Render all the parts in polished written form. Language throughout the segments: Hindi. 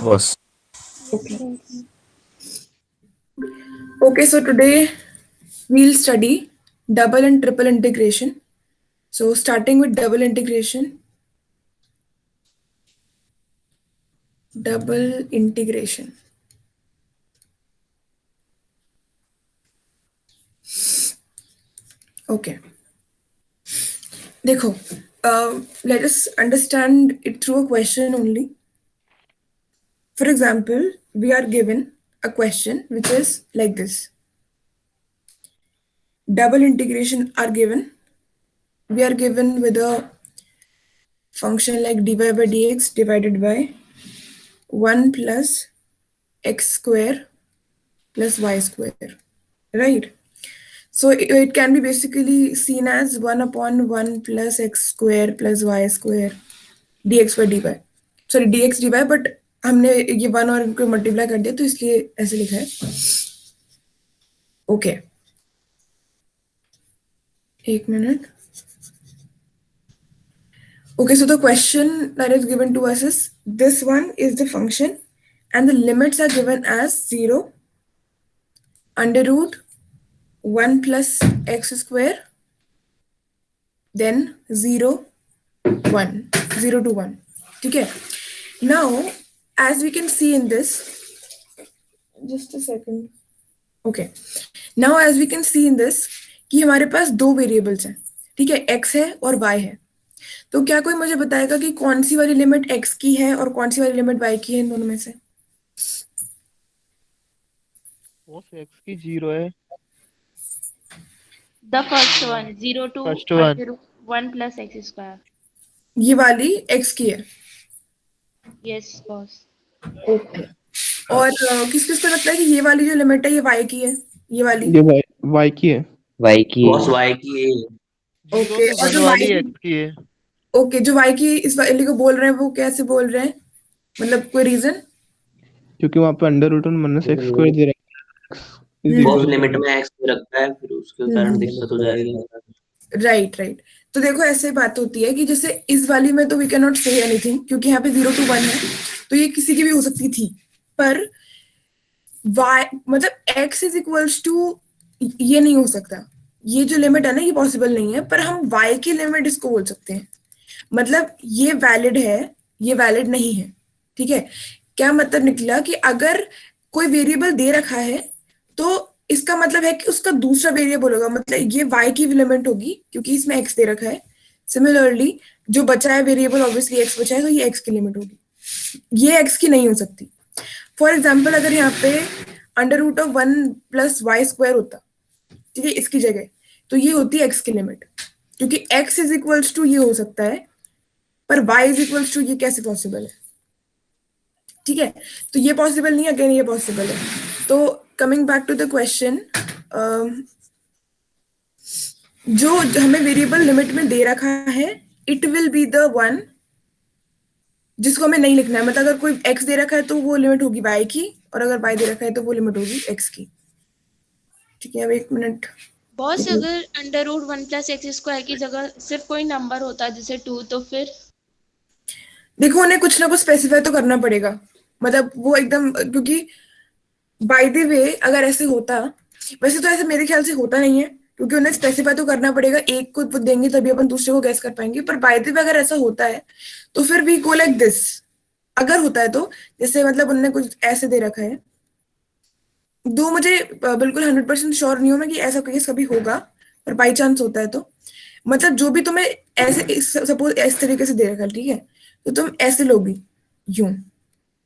boss. Okay. Okay, so today we'll study double and triple integration. So starting with double integration. Double integration. Okay. देखो, let us understand it through a question only. For example, we are given a question which is like this. Double integration are given. We are given with a function like dy by dx divided by 1 plus x square plus y square, right? So it can be basically seen as 1 upon 1 plus x square plus y square dx by dy. Sorry dx dy, but हमने ये 1 और इनको मल्टीप्लाई कर दिया तो इसलिए ऐसे लिखा है. ओके, एक minute. Okay, so the question that is given to us is this one is the function and the limits are given as 0, under root 1 plus x square, then 0, 1, 0 to 1. Okay. Now, as we can see in this, just a second. Okay. Now, as we can see in this, कि हमारे पास दो वेरिएबल्स हैं, ठीक है, x है और y है. तो क्या कोई मुझे बताएगा कि कौन सी वाली लिमिट x की है और कौन सी वाली लिमिट y की है इन दोनों में से? वो x की 0 है. The first one, 0 to First one. under root 1 plus x square. ये वाली x की है. Yes, boss. ओके. और किस किस को लगता है कि ये वाली जो लिमिट है ये y की है? ये वाली ये y की है. Y की बॉस वाई की है। 0 ओके. से और 1 जो वाली y x की है. ओके, जो y की इस वाली को बोल रहे हैं वो कैसे बोल रहे हैं, मतलब कोई रीजन? क्योंकि वहाँ पे under root minus x square दे रहा है. बॉस लिमिट में एक्स रखता है, फिर उसके कारण दिक्कत हो जाएगी. Right right. तो देखो ऐसे बात होती है कि जैसे इस वाली में तो we can not say anything क्योंकि यहाँ पे 0 to 1 है, तो ये किसी की भी हो सकती थी. पर y मतलब x इज इक्वल्स टू ये नहीं हो सकता. ये जो लिमिट है ना ये पॉसिबल नहीं है, पर हम y की लिमिट इसको बोल सकते हैं. मतलब ये वैलिड है, ये वैलिड नहीं है. ठीक है. क्या मतलब निकला कि अगर कोई वेरिएबल दे रखा है तो इसका मतलब है कि उसका दूसरा वेरिएबल होगा, मतलब ये y की लिमिट होगी क्योंकि इसमें x दे रखा है. सिमिलरली जो बचा है वेरिएबल ऑब्वियसली x बचा है तो ये x की लिमिट होगी, ये x की नहीं हो सकती. फॉर एग्जाम्पल अगर यहाँ पे under root of 1 plus y square होता, ठीक है, इसकी जगह, तो ये होती है x की लिमिट, क्योंकि x इज इक्वल्स टू ये हो सकता है, पर y इज इक्वल्स टू ये कैसे पॉसिबल है? ठीक है, तो ये पॉसिबल नहीं है, अगेन ये पॉसिबल है. तो coming back to the question, जो हमें वेरिएबल लिमिट में दे रखा है it will be the one जिसको हमें नहीं लिखना है. मतलब अगर कोई x दे रखा है तो वो लिमिट होगी y की, और अगर y दे रखा है तो वो लिमिट होगी x की. ठीक है, अब एक मिनट. बॉस अगर under root 1 plus x square की जगह सिर्फ कोई नंबर होता जैसे 2, तो फिर देखो उन्हें कुछ ना कुछ स्पेसिफाई तो करना पड़ेगा, मतलब वो एकदम, क्योंकि बाय द वे अगर ऐसे होता, वैसे तो ऐसे मेरे ख्याल से होता नहीं है क्योंकि उन्हें स्पेसिफाई तो करना पड़ेगा, एक को वो देंगे तभी अपन दूसरे को गैस कर पाएंगे. पर बाय द वे अगर ऐसा होता है तो फिर वी गो लाइक दिस. अगर होता है तो जैसे मतलब उन्होंने कुछ ऐसे दे रखा है, दो मुझे बिल्कुल 100% श्योर नहीं हूं मैं कि ऐसा केस कभी होगा, पर बाई चांस होता है तो मतलब जो भी तुम्हें ऐसे सपोज इस तरीके से दे रखा है, ठीक है, तो तुम ऐसे लोगी यूं,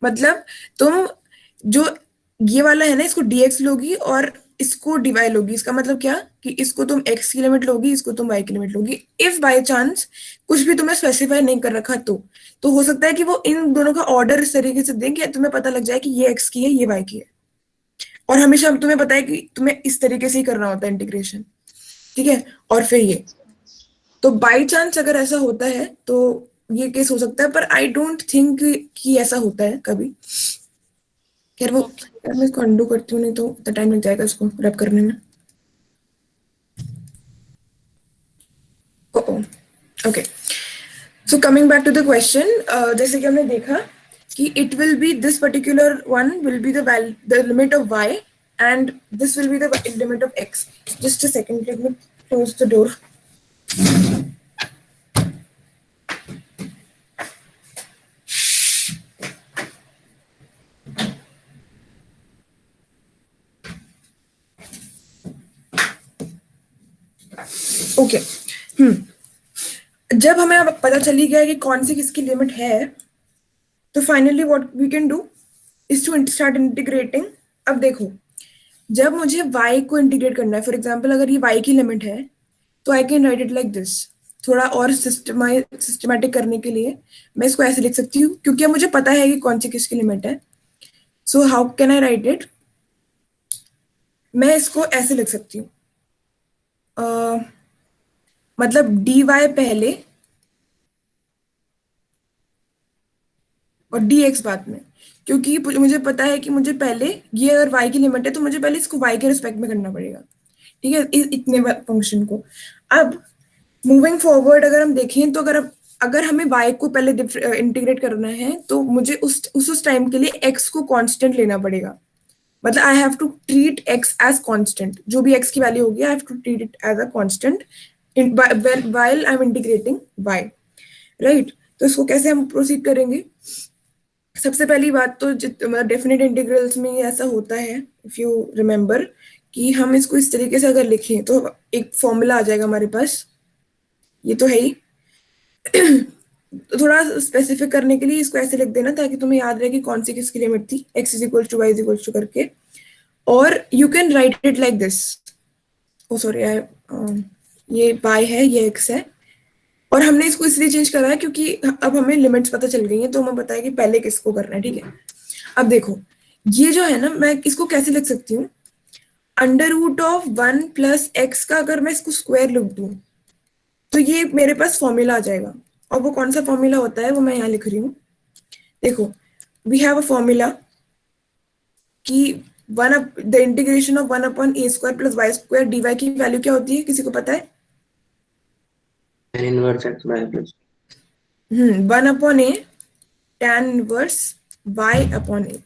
मतलब तुम जो ये वाला है ना इसको dx लोगी और इसको dy लोगी. इसका मतलब क्या कि इसको तुम x की लिमिट लोगी, इसको तुम y की लिमिट लोगी. इफ बाय चांस कुछ भी तुम्हें स्पेसिफाई नहीं कर रखा तो हो सकता है कि वो इन दोनों का ऑर्डर इस तरीके से दें कि तुम्हें पता लग जाए कि ये x की है ये y की है, और हमेशा तुम्हें पता है कि तुम्हें इस तरीके से ही करना होता है इंटीग्रेशन. ठीक है, और फिर ये तो बाय चांस अगर ऐसा होता है तो ये केस हो सकता है, पर आई डोंट थिंक कि ऐसा होता है कभी. यार वो यार मैं इसको अंडू करती हूँ, नहीं तो इतना टाइम लग जाएगा इसको रैप करने में. Okay, so coming back to the question, जैसे कि हमने देखा कि it will be this particular one will be the limit of y and this will be the limit of x. Just a second, let me close the door. Okay जब हमें अब पता चली गया कि कौन सी किसकी लिमिट है, तो finally what we can do is to start integrating. अब देखो, जब मुझे y को इंटीग्रेट करना है, फॉर एग्जांपल अगर ये y की लिमिट है, तो I can write it like this. थोड़ा और सिस्टमैटिक करने के लिए मैं इसको ऐसे लिख सकती हूँ, क्योंकि अब मुझे पता है कि कौन सी किसकी लिमिट है. So how can I right it? मैं इसको ऐसे लिख सकती हूँ, मतलब dy पहले और dx बाद में, क्योंकि मुझे पता है कि मुझे पहले ये अगर y की लिमिट है तो मुझे पहले इसको y के रिस्पेक्ट में करना पड़ेगा. ठीक है, इतने फंक्शन को. अब मूविंग फॉरवर्ड अगर हम देखें तो अगर हमें y को पहले इंटीग्रेट करना है तो मुझे उस टाइम के लिए x को कांस्टेंट लेना पड़ेगा. मतलब I have to treat x as constant. जो भी x की वैल्यू होगी I have to treat it as a constant while I am integrating y. Right, तो इसको कैसे हम प्रोसीड करेंगे? सबसे पहली बात तो डेफिनेट इंटीग्रल्स में ऐसा होता है, इफ यू रिमेम्बर, कि हम इसको इस तरीके से अगर लिखें तो एक फॉर्मूला आ जाएगा हमारे पास. ये तो है ही. तो थोड़ा स्पेसिफिक करने के लिए इसको ऐसे लिख देना ताकि तुम्हें याद रहे कि कौन सी किसकी लिमिट थी, x is equal to y is equal to करके. और you can write it like this. Oh sorry, ये y है, ये x है, और हमने इसको इसलिए चेंज करा है क्योंकि अब हमें लिमिट्स पता चल गई हैं, तो हमें पता है कि पहले किसको करना है. ठीक है, अब देखो ये जो है ना, मैं इसको कैसे लिख सकती हूँ? Under root of 1 plus x का अगर मैं इसको स्क्वायर लिख दूं तो ये मेरे पास फॉर्मूला आ जाएगा. और वो कौन सा फॉर्मूला होता है वो मैं यहाँ लिख रही हूँ. देखो, वी हैव अ फॉर्मूला कि the integration of 1 upon a square plus y square dy की वैल्यू क्या होती है? किसी को पता है? tan inverse x by plus 1 upon A tan inverse y upon A.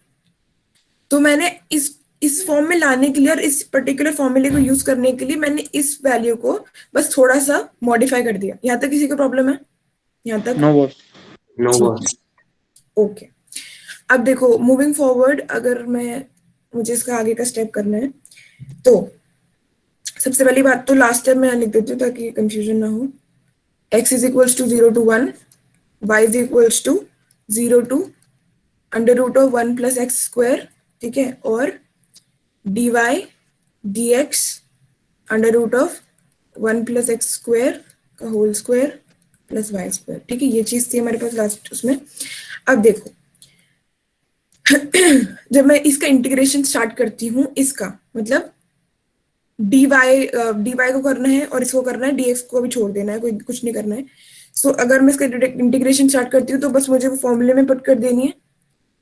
तो मैंने इस फॉर्म में लाने के लिए और इस पर्टिकुलर फॉर्मूले को यूज करने के लिए मैंने इस वैल्यू को बस थोड़ा सा मॉडिफाई कर दिया. यहाँ तक किसी को प्रॉब्लम है? यहाँ तक no boss. no boss. Okay. अब देखो, मूविंग फॉरवर्ड अगर मुझे इसका आगे का स्टेप करना है, तो सबसे पहली बात तो लास्ट टाइम मैं लिख देती हूँ ताकि कंफ्यूजन ना हो. x is equals to 0 to 1, y is equals to 0 to under root of 1 plus x square. ठीक है, और dy dx under root of 1 plus x square का whole square plus y square. ठीक है, ये चीज थी हमारे पास लास्ट उसमें. अब देखो, जब मैं इसका इंटीग्रेशन स्टार्ट करती हूँ, इसका मतलब dy को करना है और इसको करना है, dx को भी छोड़ देना है, कोई कुछ नहीं करना है. सो अगर मैं इसका इंटीग्रेशन स्टार्ट करती हूँ तो बस मुझे वो फॉर्मूले में पुट कर देनी है.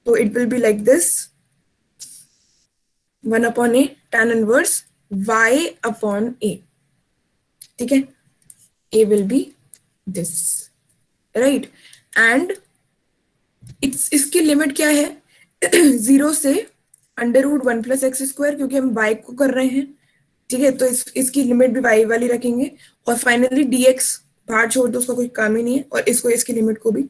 तो it will be like this, 1 upon A tan inverse y upon a. ठीक है, a will be this, right? and इसकी लिमिट क्या है? 0 से under root 1 plus x square, क्योंकि हम y को कर रहे हैं. ठीक है, तो इसकी लिमिट भी y वाली रखेंगे. और फाइनली dx बाहर छोड़ दो, उसका कोई काम ही नहीं है, और इसकी लिमिट को भी.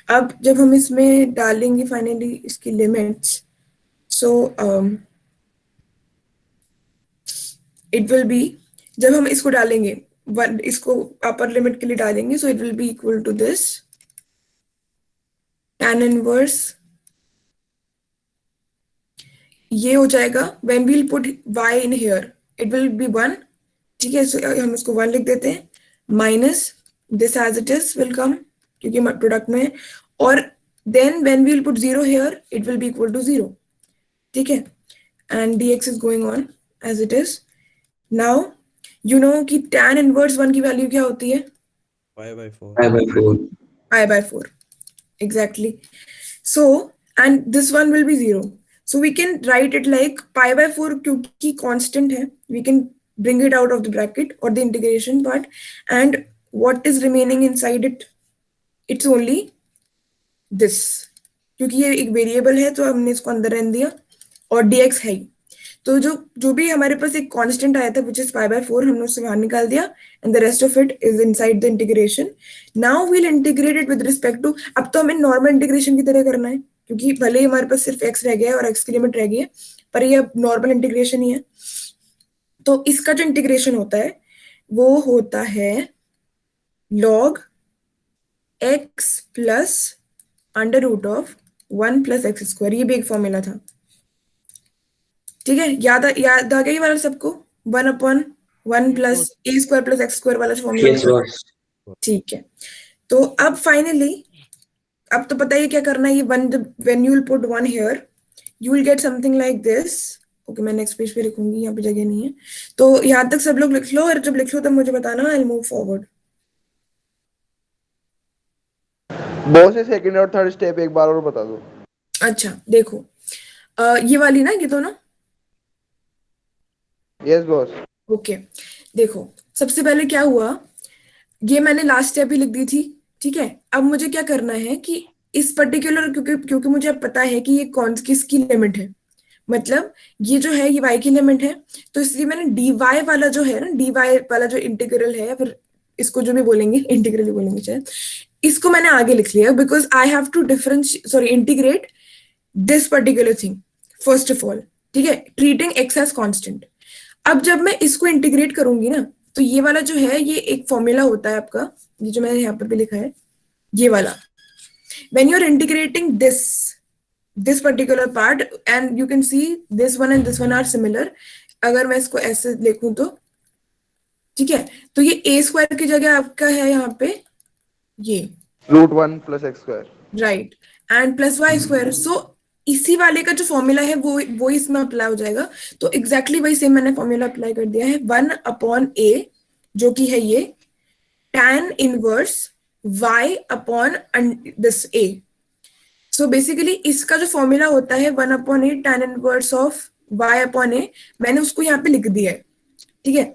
अब जब हम इसमें डालेंगे फाइनली इसकी limits, so it will B, जब हम इसको डालेंगे, इसको अपर लिमिट के लिए डालेंगे, so it will be equal to this tan inverse. ये हो जाएगा when we will put y in here, it will be 1. ठीक है, so हम इसको 1 लिख देते हैं, minus this as it is will come, क्योंकि प्रोडक्ट में है. और then when we will put 0 here, it will be equal to 0. ठीक है, and dx is going on as it is. Now you know कि tan इनवर्स 1 की वैल्यू क्या होती है? pi by 4. pi by 4. pi by 4, exactly. So and this one will be 0, so we can write it like pi by 4, क्योंकि constant है, we can bring it out of the bracket or the integration part, and what is remaining inside it, it's only this. क्योंकि ये एक वेरिएबल है तो हमने इसको अंदर रहने दिया, और dx है ही। तो जो जो भी हमारे पास एक कांस्टेंट आया था विच इज पाई बाय 4, हमने उससे बाहर निकाल दिया, and the rest of it is inside the integration. Now we'll integrate it with respect to, अब तो हमें नॉर्मल इंटीग्रेशन की तरह करना है, क्योंकि भले ही हमारे पास सिर्फ x रह गया है और x की लिमिट रह गई है, पर ये अब नॉर्मल इंटीग्रेशन ही है। तो इसका जो इंटीग्रेशन होता है वो होता है log x plus under root of 1 plus x square. ये भी एक फॉर्मूला था, ठीक है, याद आ गया ये वाला सबको, 1/1 प्लस ए स्क्वायर प्लस एक्स स्क्वायर वाला फॉर्मूला। Yes boss. ठीक है, तो अब फाइनली अब तो पता है क्या करना है। ये one, when you will put 1 here you will get something like this. Okay, मैं नेक्स्ट पेज पे लिखूंगी, यहाँ पे जगह नहीं है, तो यहाँ तक सब लोग लिख लो, और जब लिख लो तब मुझे बताना, I will move forward. Boss ये सेकंड और थर्ड स्टेप एक बार और बता दो। अच्छा देखो, ये वाली ना, ये दोनों। Yes boss. ओके देखो, सबसे पहले क्या हुआ, ये मैंने लास्ट स्टेप ही लिख दी थी, ठीक है। अब मुझे क्या करना है कि इस पर्टिकुलर, क्योंकि मुझे अब पता है कि ये कौन किसकी लिमिट है, मतलब ये जो है ये y की लिमिट है, तो इसलिए मैंने dy वाला जो है ना, dy वाला जो इंटीग्रल है, फिर इसको जो भी बोलेंगे इंटीग्रल ही बोलेंगे शायद, इसको मैंने आगे लिख लिया, because I have to integrate this particular thing first of all, ठीक है, ट्रीटिंग x एज कांस्टेंट। अब जब मैं इसको इंटीग्रेट करूंगी ना, तो ये वाला जो है ये एक फॉर्मूला होता है आपका, ये जो मैंने यहाँ पर भी लिखा है, ये वाला, when you're integrating this particular part and you can see this one and this one are similar, अगर मैं इसको ऐसे लिखूं तो ठीक है, तो ये a स्क्वायर की जगह आपका है यहाँ पे ये √1 plus x square, right, and plus y square. So इसी वाले का जो फॉर्मूला है वो इसमें अप्लाई हो जाएगा, तो एग्जैक्टली वही सेम मैंने फॉर्मूला अप्लाई कर दिया है, 1/a जो कि है ये tan inverse y upon this a। So basically इसका जो फॉर्मूला होता है 1/a tan inverse of y upon a, मैंने उसको यहाँ पे लिख दिया है, ठीक है।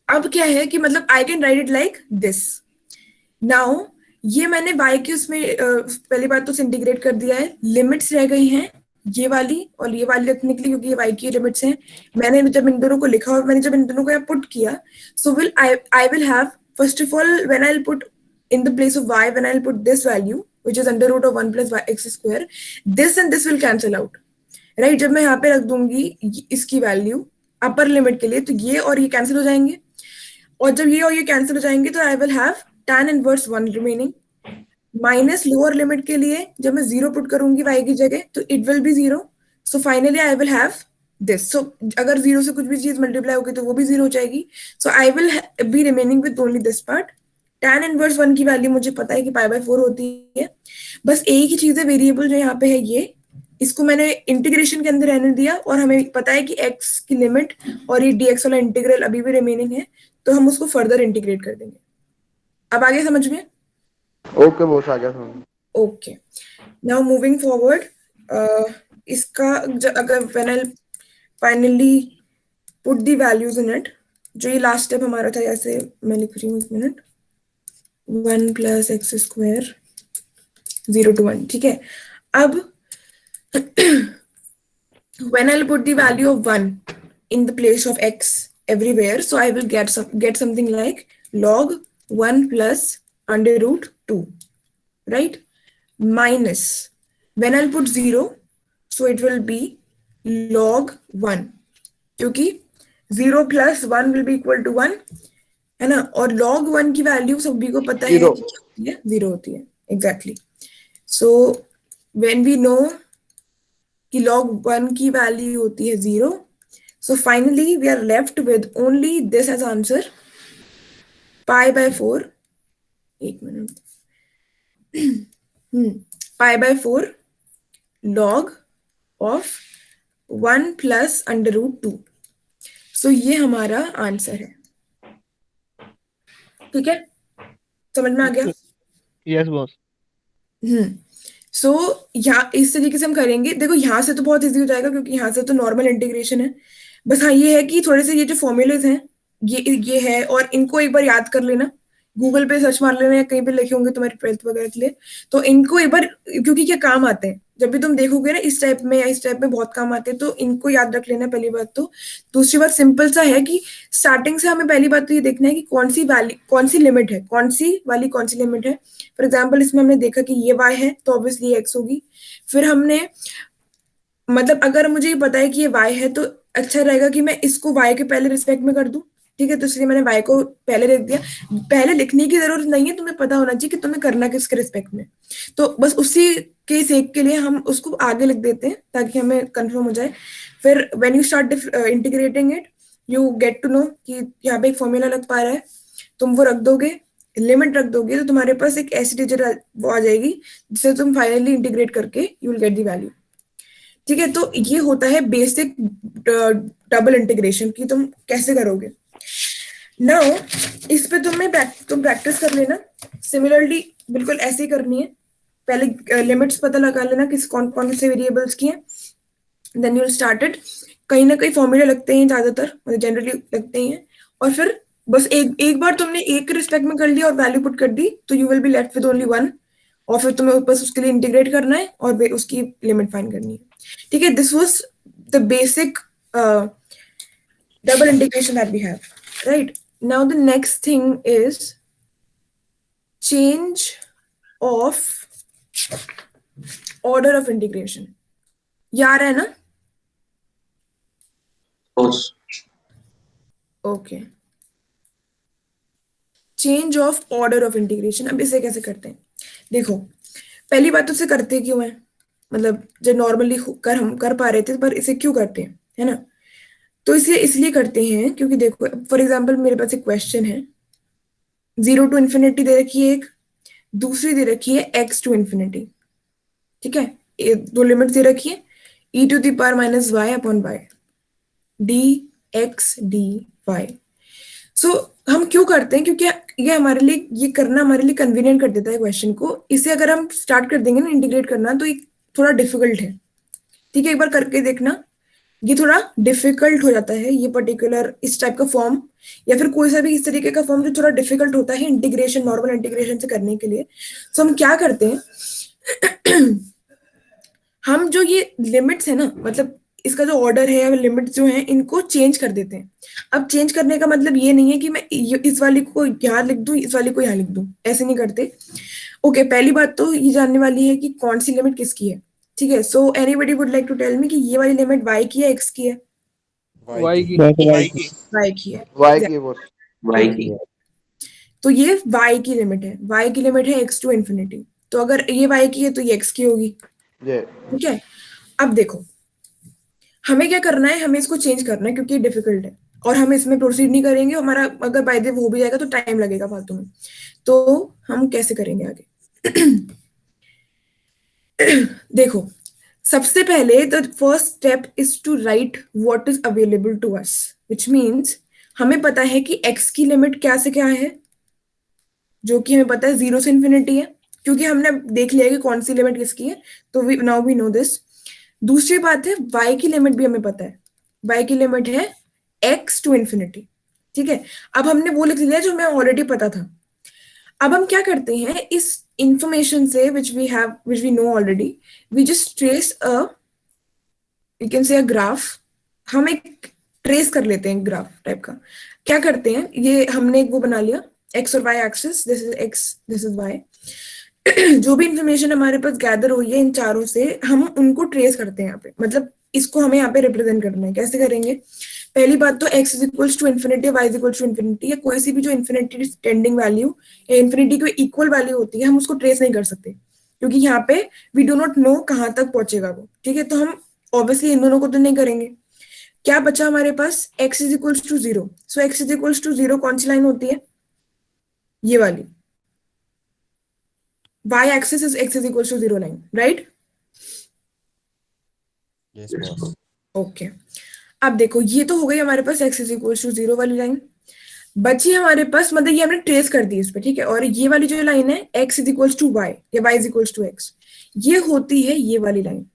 अब क्या है कि मतलब I can write it like this. Now ये मैंने y की उसमें पहली बात तो इंटीग्रेट कर दिया है, लिमिट्स रह गई हैं ये वाली और ये वाली रखने के लिए, क्योंकि ये y की लिमिट्स हैं। मैंने जब इन दोनों को लिखा और मैंने जब इन दोनों को यहाँ पुट किया, so I will have first of all when I'll put in the place of y, when I'll put this value which is under root of 1 plus x square, this and this will cancel out, right। जब मैं यहाँ पे रख दूंगी इसकी वैल्यू अपर लिमिट के लिए, तो ये और ये कैंसिल हो जाएंगे, और जब ये और ये कैंसिल हो जाएंगे तो I will have tan inverse 1 remaining, minus lower limit के लिए जब मैं 0 पुट करूंगी y की जगह तो it will be 0। So finally I will have this. So अगर 0 से कुछ भी चीज मल्टीप्लाई होगी तो वो भी 0 हो जाएगी। So I will be remaining with only this part. tan inverse 1 की वैल्यू मुझे पता है कि π/4 होती है, बस एक ही चीज है, वेरिएबल जो यहाँ पे है ये, इसको मैंने इंटीग्रेशन के अंदर रहने दिया, और हमें पता है कि x की लिमिट और ये dx वाला इंटीग्रल अभी भी रिमेनिंग है, तो हम उसको फर्दर इंटीग्रेट कर देंगे। अब आगे समझ में? ओके बॉस, आ गया समझ। ओके, नाउ मूविंग फॉरवर्ड, इसका अगर when I finally put the values in it, जो ये लास्ट स्टेप हमारा था, ऐसे मैं लिख रही हूँ, एक minute, 1 plus x square 0 to 1, ठीक है। अब when I'll put the value of 1 in the place of x everywhere, so I will get something like log 1 plus under root 2, right, minus when I'll put 0, so it will be log 1, क्योंकि 0 plus 1 will be equal to 1, है ना, और log 1 की वैल्यू सभी को पता है कि 0 होती है, exactly. So when we know कि log 1 की वैल्यू होती है 0, so finally we are left with only this as answer, π/4, एक minute, π/4 log of 1 plus under root 2। So ये हमारा आंसर है, ठीक है, समझ में आ गया? Yes boss. सो यहाँ इस तरीके से हम करेंगे। देखो यहाँ से तो बहुत इजी हो जाएगा, क्योंकि यहाँ से तो नॉर्मल इंटीग्रेशन है, बस हाँ ये है कि थोड़े से ये जो फॉर्मूलेज हैं ये है, और इनको एक बार याद कर लेना, गूगल पे सर्च मार लेना या कहीं पे लिखे होंगे तुम्हारे 12th वगैरह के लिए, तो इनको एक बार, क्योंकि क्या काम आते हैं जब भी तुम देखोगे ना इस टाइप में या इस टाइप में बहुत काम आते हैं, तो इनको याद रख लेना पहली बात तो। दूसरी बात सिंपल सा है कि स्टार्टिंग से हमें पहली बात तो ये देखना है कि कौन सी वैल्यू, कौन सी लिमिट है, कौन सी लिमिट है। फॉर एग्जाम्पल इसमें हमने देखा कि ये y है तो ऑब्वियसली x होगी। फिर हमने, मतलब अगर मुझे ये पता है कि ये y है तो अच्छा रहेगा कि मैं इसको y के पहले रिस्पेक्ट में कर दूं, ठीक है, तो इसलिए मैंने y को पहले लिख दिया। पहले लिखने की जरूरत नहीं है, तुम्हें पता होना चाहिए कि तुम्हें करना किसके रिस्पेक्ट में, तो बस उसी के सेक के लिए हम उसको आगे लिख देते हैं ताकि हमें कंफर्म हो जाए। फिर when you start integrating it, you get to know कि यहाँ पे एक फॉर्मूला लग पा रहा है, तुम वो रख दोगे, लिमिट रख दोगे, तो तुम्हारे पास एक ऐसी डिजिट वो आ जाएगी जिसे तुम फाइनली इंटीग्रेट करके you will get the value. ठीक है, तो ये होता है बेसिक डबल इंटीग्रेशन की तुम कैसे करोगे। नाउ इस पे तुम प्रैक्टिस कर लेना। सिमिलरली बिल्कुल ऐसे ही करनी है, पहले लिमिट्स पता लगा लेना किस कौन कौन से वेरिएबल्स की हैं, then you will start it. कहीं ना कहीं फॉर्मूला लगते हैं ज्यादातर, मतलब जनरली लगते ही हैं, और फिर बस एक बार तुमने एक रिस्पेक्ट में कर लिया और वैल्यू पुट कर दी तो you will be left with only one, और फिर तुम्हें बस उसके लिए इंटीग्रेट करना है और उसकी लिमिट फाइंड करनी है। ठीक है, this was the basic double integration that we have, right? Now the next thing is change of order of integration. यार है ना? Course. Okay. Change of order of integration. अब इसे कैसे करते हैं? देखो, पहली बात तो इसे करते क्यों है, मतलब जो नॉर्मली हम कर पा रहे थे, पर इसे क्यों करते हैं, है ना? तो इसे इसलिए करते हैं क्योंकि देखो फॉर एग्जाम्पल मेरे पास एक क्वेश्चन है, 0 to infinity दे रखी है एक, दूसरी दे रखी है x to infinity, ठीक है, ये दो लिमिट दे रखी है, e to the power minus y upon y dx dy। सो हम क्यों करते हैं, क्योंकि ये हमारे लिए, ये करना हमारे लिए कन्वीनियंट कर देता है क्वेश्चन को। इसे अगर हम स्टार्ट कर देंगे ना इंटीग्रेट करना तो ये थोड़ा डिफिकल्ट है, ठीक है, एक बार करके देखना, ये थोड़ा डिफिकल्ट हो जाता है ये पर्टिकुलर इस टाइप का फॉर्म, या फिर कोई सा भी इस तरीके का फॉर्म जो थोड़ा डिफिकल्ट होता है इंटीग्रेशन, नॉर्मल इंटीग्रेशन से करने के लिए। सो हम क्या करते हैं हम जो ये लिमिट्स है ना, मतलब इसका जो ऑर्डर है या लिमिट्स जो हैं इनको चेंज कर देते हैं। अब चेंज करने का मतलब ये नहीं है कि मैं इस वाली को यहाँ लिख दूं, इस वाली को यहाँ लिख दूं, ऐसे नहीं करते। ओके, पहली बात तो ये जानने वाली है कि कौन सी लिमिट किसकी है, ठीक है। So anybody would like to tell me कि ये वाली लिमिट y की है x की है? y की y की है, y की बोल Y की। तो ये y की लिमिट है, y की लिमिट है x टू इन्फिनिटी, तो अगर ये y की है तो ये x की होगी, ये ठीक है। अब देखो हमें क्या करना है, हमें इसको चेंज करना है क्योंकि ये डिफिकल्ट है और हम इसमें प्रोसीड नहीं करेंगे, हमारा अगर बाय द वे हो भी जाएगा तो टाइम लगेगा फालतू में। तो हम कैसे करेंगे आगे देखो, सबसे पहले the first step is to write what is available to us, which means हमें पता है कि x की लिमिट क्या से क्या है, जो कि हमें पता है 0 से इन्फिनिटी है, क्योंकि हमने देख लिया कि कौन सी लिमिट किसकी है, तो नाउ वी नो दिस। दूसरी बात है y की लिमिट भी हमें पता है, y की लिमिट है x टू इन्फिनिटी, ठीक है। अब हमने वो लिख लिया जो हमें ऑलरेडी पता था। अब हम क्या करते हैं इस इंफॉर्मेशन से which we know already, we just trace you can say a graph। हम एक ट्रेस कर लेते हैं ग्राफ टाइप का। क्या करते हैं, ये हमने एक वो बना लिया x और y axis, this is x, this is y। जो भी इंफॉर्मेशन हमारे पास गैदर हुई है इन चारों से हम उनको ट्रेस करते हैं यहाँ पे, मतलब इसको हमें यहाँ पे रिप्रेजेंट करना है। कैसे करेंगे, पहली बात तो x is equals to infinity, y is equals to infinity, या कोई सी भी जो इन्फिनिटी टेंडिंग वैल्यू या इन्फिनिटी को इक्वल वैल्यू होती है हम उसको ट्रेस नहीं कर सकते, क्योंकि यहाँ पे वी डू नॉट नो कहाँ तक पहुंचेगा वो, ठीक है। तो हम ऑब्वियसली इन दोनों को तो नहीं करेंगे। क्या बचा हमारे पास, x is equals to 0। So x is equals to 0 कौन सी लाइन होती है, ये वाली, y axis is x is equals to 0 line, right? Yes boss. Okay, अब देखो ये तो हो गई हमारे पास x इज इक्वल्स टू 0 वाली लाइन, बची हमारे पास, मतलब ये हमने ट्रेस कर दी इस पे, ठीक है। और ये वाली जो लाइन है x is equals to y या y is equals to x, ये होती है ये वाली लाइन।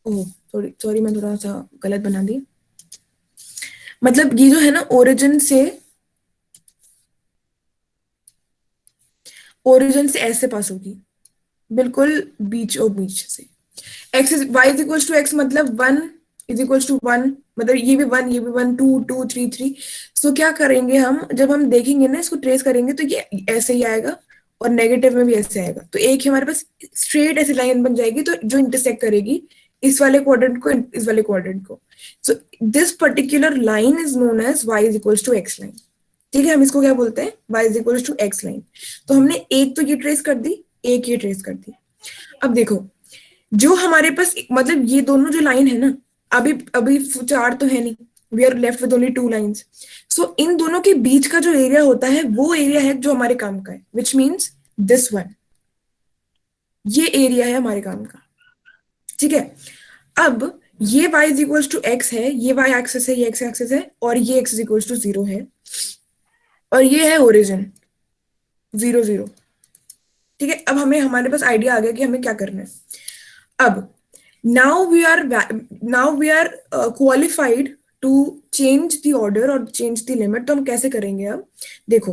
ओह सॉरी मैं थोड़ा सा गलत बना दी, मतलब ये जो है ना ओरिजिन से ओरिजिन से ऐसे पास होगी, बिल्कुल बीच और बीच से। X is y is equals to x मतलब 1 इज इक्वल्स टू 1, मतलब ये भी 1, ये भी 1, 2 2 3 3। सो क्या करेंगे हम, जब हम देखेंगे ना इसको ट्रेस करेंगे तो ये ऐसे ही आएगा और नेगेटिव में भी ऐसे आएगा। तो एक ही हमारे पास स्ट्रेट ऐसी लाइन बन जाएगी तो जो इंटरसेक्ट करेगी इस वाले क्वाड्रेंट को इस वाले क्वाड्रेंट को। So this particular line is known as y is equals to x line. ठीक है, हम इसको क्या बोलते हैं, y is equals to x line. तो हमने एक तो ये ट्रेस कर दी, एक ये ट्रेस कर दी। अब देखो जो हमारे पास मतलब ये दोनों जो लाइन है ना, अभी अभी 4 तो है नहीं, we are left with only 2 lines. So इन दोनों के बीच का जो एरिया होता है वो एरिया है जो हमारे काम का है, विच मीन्स दिस वन, ये एरिया है हमारे काम का। ठीक है, अब ये y is equals to x है, ये y एक्सिस है, ये x एक्सिस है, और ये x इज इक्वल्स टू 0 है, और ये है ओरिजिन 0 0। ठीक है, अब हमें हमारे पास आइडिया आ गया कि हमें क्या करना है। अब now we are qualified to change the order और change the limit। तो हम कैसे करेंगे, अब देखो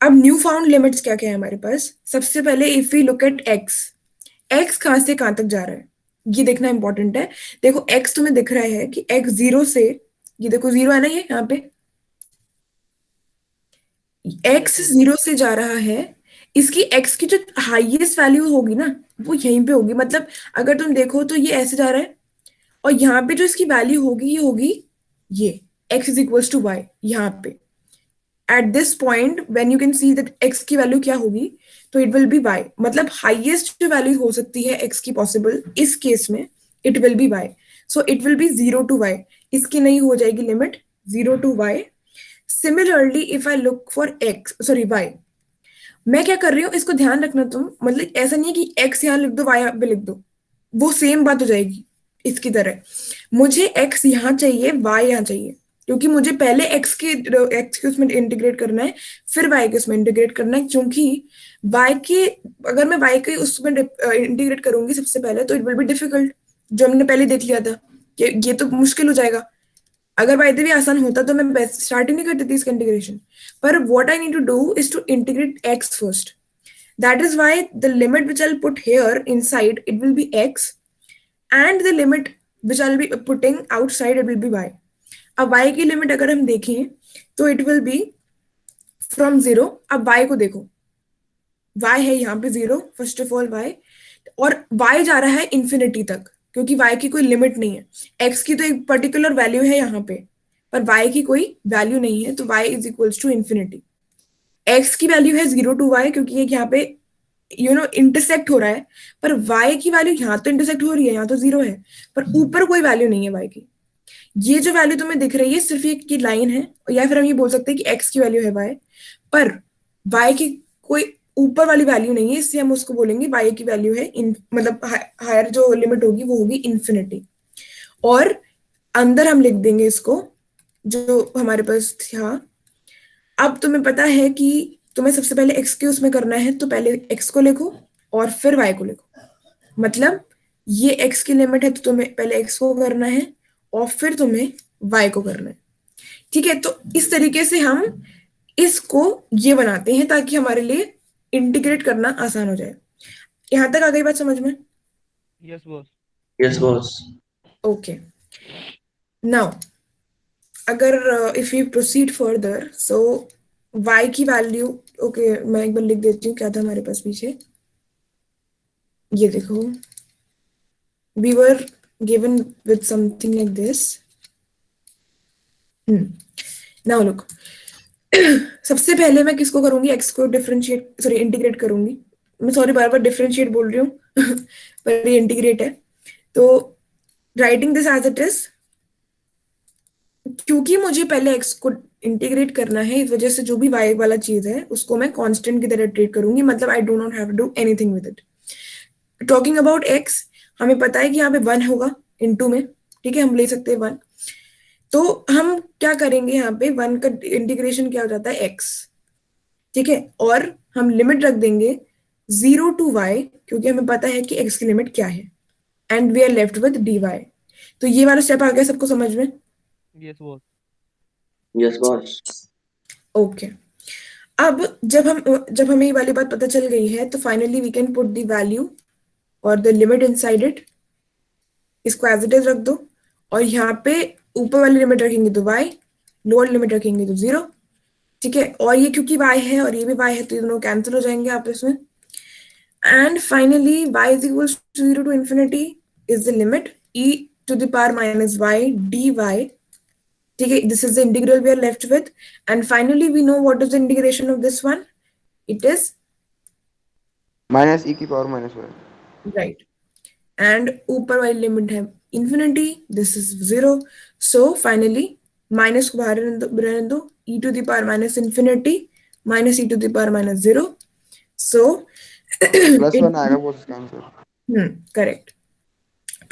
अब न्यू फाउंड लिमिट्स क्या क्या है हमारे पास। सबसे पहले if we look at x कहां से कहां तक जा रहा है ये देखना इंपॉर्टेंट है। देखो x तुम्हें दिख रहा है कि x 0 से, ये देखो 0 है ना, ये यहाँ पे x 0 से जा रहा है, इसकी x की जो हाईएस्ट वैल्यू होगी ना वो यहीं पे होगी। मतलब अगर तुम देखो तो ये ऐसे जा रहा है और यहाँ पे जो इसकी वैल्यू होगी ये होगी ये x is equals to y। यहाँ पे at this point when you can see that x की वैल्यू क्या होगी, तो इट विल बी y। मतलब हाईएस्ट जो वैल्यू हो सकती है x की पॉसिबल इस केस में it will be y। So it will be 0 to y, इसकी नहीं हो जाएगी limit 0 to y। Similarly if I look for y, मैं क्या कर रही हूँ इसको ध्यान रखना तुम, मतलब ऐसा नहीं है कि x यहाँ लिख दो y यहाँ पे लिख दो, वो सेम बात हो जाएगी इसकी तरह। मुझे x यहाँ चाहिए, y यहाँ चाहिए, क्योंकि मुझे पहले x के उसमें इंटीग्रेट करना है, फिर y के उसमें इंटीग्रेट करना है। क्योंकि y के अगर मैं y के उसमें इंटीग्रेट करूंगी सबसे पहले तो इट विल बी डिफिकल्ट, जो हमने पहले देख लिया था कि ये तो मुश्किल हो जाएगा। अगर बाय द वे आसान होता तो मैं स्टार्टिंग नहीं करती थी इसका इंटीग्रेशन, पर what I need to do is to integrate x first. That is why the limit which I will put here inside it will be x, and the limit which I will be putting outside it will be y। अब y की लिमिट अगर हम देखें तो इट विल बी फ्रॉम 0। अब y को देखो, y है यहाँ पे 0 फर्स्ट ऑफ ऑल y, और y जा रहा है इंफिनिटी तक, क्योंकि y की कोई लिमिट नहीं है। x की तो एक पर्टिकुलर वैल्यू है यहाँ पे, पर y की कोई वैल्यू नहीं है, तो y is equals to infinity. x की वैल्यू है 0 टू y, क्योंकि ये यहाँ पे इंटरसेक्ट हो रहा है, पर y की वैल्यू यहाँ तो इंटरसेक्ट हो रही है, यहाँ तो 0 है, पर ऊपर कोई वैल्यू नहीं है y की। ये जो वैल्यू तुम्हें दिख रही है सिर्फ एक की लाइन है, या फिर हम ये बोल सकते हैं कि x की वैल्यू है y, पर y की कोई ऊपर वाली वैल्यू नहीं है, इससे हम उसको बोलेंगे y की वैल्यू है मतलब हायर जो लिमिट होगी वो होगी इंफिनिटी। और अंदर हम लिख देंगे इसको जो हमारे पास था। अब तुम्हें पता है कि तुम्हें सबसे पहले x के उसमें करना है, तो पहले x को लिखो और फिर y को लिखो। मतलब ये x की लिमिट है तो तुम्हें पहले x को करना है और फिर तुम्हें y को करना है। ठीक है, तो इस तरीके से हम इसको ये बनाते हैं ताकि हमारे लिए इंटीग्रेट करना आसान हो जाए। यहां तक आ गई बात समझ में? Yes boss. Yes boss. Okay, now अगर if you proceed further, so y की वैल्यू, ओके मैं एक बार लिख देती हूँ क्या था हमारे पास पीछे। ये देखो, we were given with something like this. Now look, सबसे पहले मैं किसको करूंगी, x को डिफरेंशिएट सॉरी इंटीग्रेट करूंगी। मैं सॉरी बार बार डिफरेंशिएट बोल रही हूँ पर ये इंटीग्रेट है। तो writing this as it is, क्योंकि मुझे पहले x को इंटीग्रेट करना है, इस वजह से जो भी y वाला चीज है उसको मैं कांस्टेंट की तरह ट्रीट करूंगी। मतलब I do not have to do anything with it. Talking about x, हमें पता है कि यहाँ पे 1 होगा इनटू में, ठीक है, हम ले सकते हैं 1। तो हम क्या करेंगे, यहाँ पे 1 का इंटीग्रेशन क्या हो जाता है x, ठीक है, और हम लिमिट रख देंगे 0 टू y, क्योंकि हमें पता है कि x की लिमिट क्या है, and we are left with dy। तो ये वाला स्टेप आ गया सबको समझ में? Yes boss. Yes boss. Okay, अब जब हमें ये वाली बात पता चल गई है तो finally we can put the value और द लिमिट इनसाइड इट। इसको एज इट इज रख दो और यहाँ पे ऊपर वाली लिमिट रखेंगे तो y, लोअर लिमिट रखेंगे तो 0। ठीक है, और ये क्योंकि y है और ये भी y है तो ये दोनों कैंसिल हो जाएंगे आपस में। And finally y is equals to 0 to infinity is the limit e to the power minus y dy। ठीक है, this is the integral we are left with. And finally we know what is the integration of this one, it is minus e की power minus one. Right. And ऊपर वाली लिमिट है infinity, this is 0। So finally minus को बाहर रहने दो, e to the power minus infinity minus e to the power minus 0। So plus one आएगा वो इसका आंसर। करेक्ट,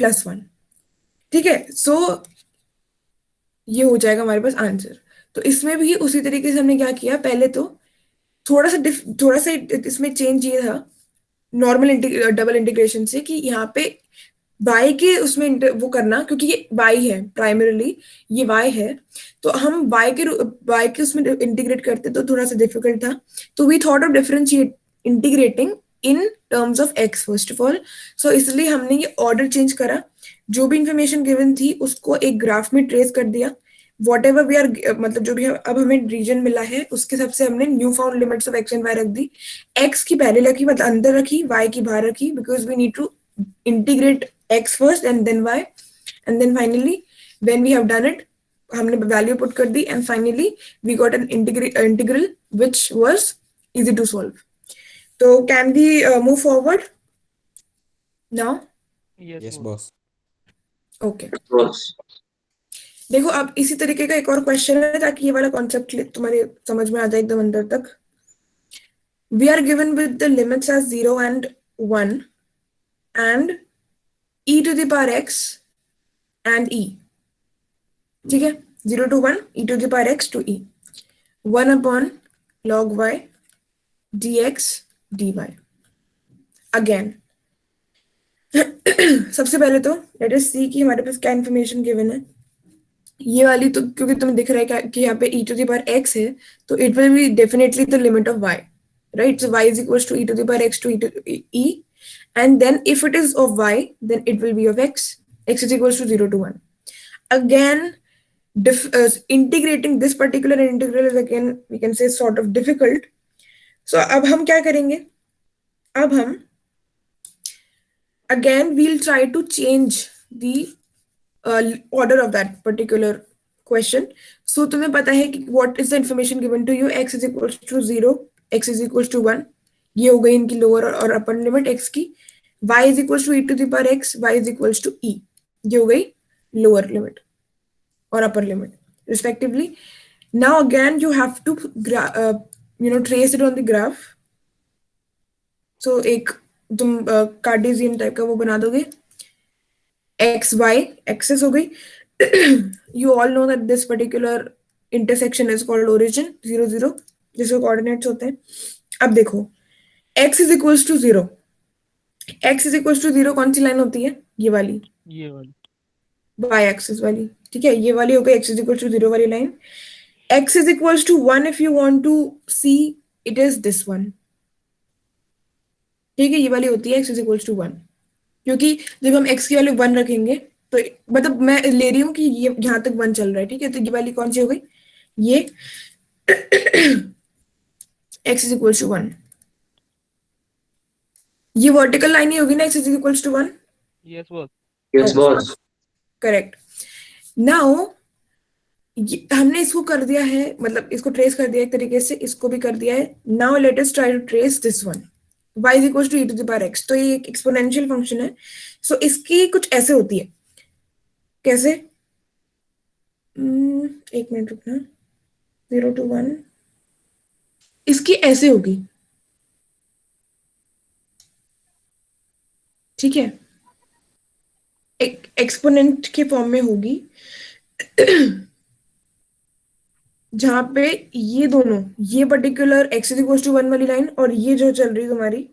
+1। ठीक है, सो ये हो जाएगा हमारे पास आंसर। तो इसमें भी उसी तरीके से हमने क्या किया, पहले तो थोड़ा सा इसमें चेंज ये था नॉर्मल डबल इंटीग्रेशन से कि यहाँ पे y के उसमें वो करना, क्योंकि ये y है प्राइमरीली, ये y है तो हम y के उसमें इंटीग्रेट करते तो थोड़ा सा डिफिकल्ट था। तो we thought of differentiate integrating in terms of x first of all. So इसलिए हमने ये ऑर्डर चेंज करा, जो भी इंफॉर्मेशन गिवन थी उसको एक ग्राफ में ट्रेस कर दिया। वॉट एवर वी आर मतलब जो भी अब हमें रीजन मिला है उसके हिसाब से हमने new found limits of x and y रख दी। x की पहले रखी मतलब अंदर रखी, y की बाहर रखी, because we need to integrate x first and then y, and then finally when we have done it हमने वैल्यू पुट कर दी and finally we got an integral which was easy to solve. तो can we move forward now? Yes, boss. Okay. Boss देखो अब इसी तरीके का एक और क्वेश्चन है ताकि ये वाला कॉन्सेप्ट तुम्हारे समझ में आ जाए एकदम अंदर तक। We are given with the limits as 0 and 1 and e to the power x and e। ठीक है, 0 to 1 e to the power x to e, 1 upon log y dx dy। Again सबसे पहले तो लेट अस सी कि हमारे पास क्या इंफॉर्मेशन गिवन है। ये वाली तो क्योंकि तुम्हें दिख रहा है कि यहाँ पे e to the power x है तो it will be definitely the limit of y, right. So y is equals to e to the power x to e to e, and then if it is of y then it will be of x is equals to 0 to 1। again integrating this particular integral is again we can say sort of difficult। so अब हम क्या करेंगे, अब हम again we'll try to change the order of that particular question। so तुम्हें पता है कि what is the information given to you, x is equals to 0, x is equals to 1, ये हो गई इनकी लोअर और अपर लिमिट x की। y is equals to e to the power x, y is equals to e, ये हो गई लोअर लिमिट और upper limit respectively। now again you have to trace it on the graph। so एक तुम कार्टेशियन टाइप का वो बना दोगे, x y एक्सेस हो गई। you all know that this particular intersection is called origin 0 0 जिसके कोऑर्डिनेट्स होते हैं। अब देखो x is equals to 0, x is equals to 0 कौन सी लाइन होती है, ये वाली y एक्सिस वाली। ठीक है, ये वाली हो गई x is equals to 0 वाली line. x is equals to 1 if you want to see it is this one। ठीक है, ये वाली होती है x is equals to 1, क्योंकि जब हम x की वैल्यू 1 रखेंगे तो मतलब मैं ले रही हूँ कि ये यहाँ तक 1 चल रहा है। ठीक है, तो ये वाली कौन सी हो गई, ये x is equals to 1, ये वर्टिकल लाइन ही होगी ना x is equals to 1। Yes boss correct. Now हमने इसको कर दिया है, मतलब इसको ट्रेस कर दिया एक तरीके से, इसको भी कर दिया है। Now let us try to trace this one, y is equals to e to the power x। तो ये एक एक्सपोनेंशियल फंक्शन है। सो इसकी कुछ ऐसे होती है, कैसे, एक मिनट रुकना, 0 to 1 इसकी ऐसे होगी। ठीक है, एक एक्सपोनेंट के फॉर्म में होगी जहां पे ये दोनों, ये particular x is equals to 1 वाली लाइन और ये जो चल रही है तुम्हारी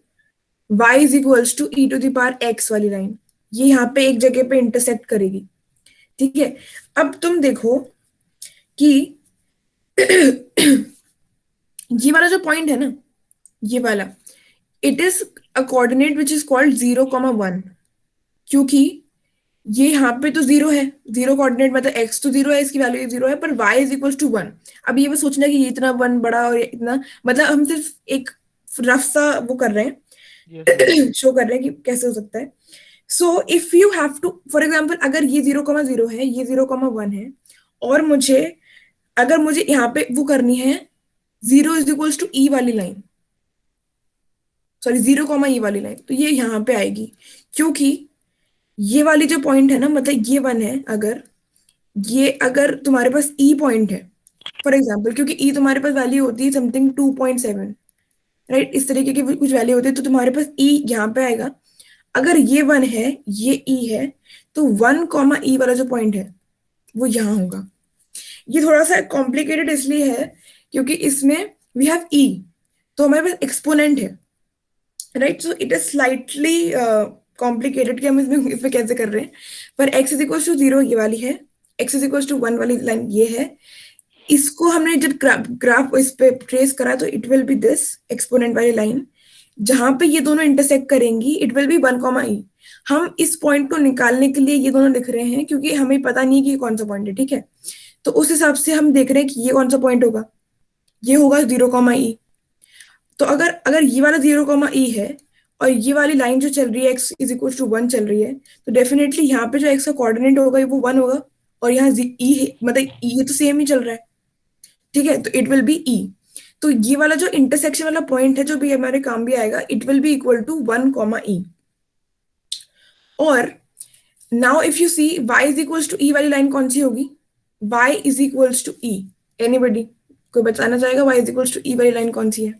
y is equals to e to the power x वाली लाइन, ये यहाँ पे एक जगह पे इंटरसेक्ट करेगी। ठीक है, अब तुम देखो कि ये वाला जो पॉइंट है ना, ये वाला, it is a coordinate which is called 0,1, क्योंकि ये यहाँ पे तो 0 है, 0 कोऑर्डिनेट मतलब x तो 0 है, इसकी वैल्यू 0 है, पर y इज इक्वल टू 1। अब ये बस सोचना कि ये इतना 1 बड़ा और ये इतना, मतलब हम सिर्फ एक रफ सा वो कर रहे हैं, शो कर रहे हैं कि कैसे हो सकता है। So if you have to, for example, अगर ये 0,0 है, ये 0,1 है, और मुझे, अगर मुझे यहाँ पे वो करनी है 0 इज इक्वल टू ई वाली लाइन, सॉरी 0, ई वाली लाइन, तो ये यहाँ पे आएगी, क्योंकि ये वाली जो पॉइंट है ना, मतलब ये 1 है, अगर तुम्हारे पास ई पॉइंट है, फॉर एग्जाम्पल, क्योंकि ई तुम्हारे पास वैल्यू होती है समथिंग 2.7, राइट, इस तरीके की कुछ वैल्यू होती है, तो तुम्हारे पास ई यहाँ पे आएगा। अगर ये 1 है, ये ई है, तो 1, ई वाला जो पॉइंट है वो यहाँ होगा। ये थोड़ा सा कॉम्प्लिकेटेड इसलिए है क्योंकि इसमें वी हैव ई, तो हमारे पास एक्सपोनेंट है, right, so it is slightly complicated कि हम इसमें कैसे कर रहे हैं। पर x इज इक्वल टू 0 ये वाली है, x इज इक्वल टू 1 वाली लाइन ये है, इसको हमने जब ग्राफ इस पे ट्रेस करा तो it will B this exponent वाली लाइन, जहां पे ये दोनों इंटरसेक्ट करेंगी इट विल बी 1, ई। हम इस पॉइंट को निकालने के लिए ये दोनों लिख रहे हैं क्योंकि हमें पता नहीं कि कौन सा पॉइंट है, ठीक है, तो उस हिसाब से हम देख रहे हैं कि ये कौन सा पॉइंट होगा, ये होगा 0, ई। तो अगर ये वाला 0, ई है और ये वाली लाइन जो चल रही है x इज इक्वल टू 1 चल रही है, तो डेफिनेटली यहाँ पे जो x का कोऑर्डिनेट होगा वो 1 होगा, और यहाँ e मतलब ये तो सेम ही चल रहा है, ठीक है, तो इट विल बी e। तो ये वाला जो इंटरसेक्शन वाला पॉइंट है जो भी हमारे काम भी आएगा, it will be equal to 1, e. और now if you see y is equal to e वाली लाइन कौन सी होगी, y is equal to e, anybody कोई बताना चाहेगा y is equal to e वाली लाइन कौन सी है?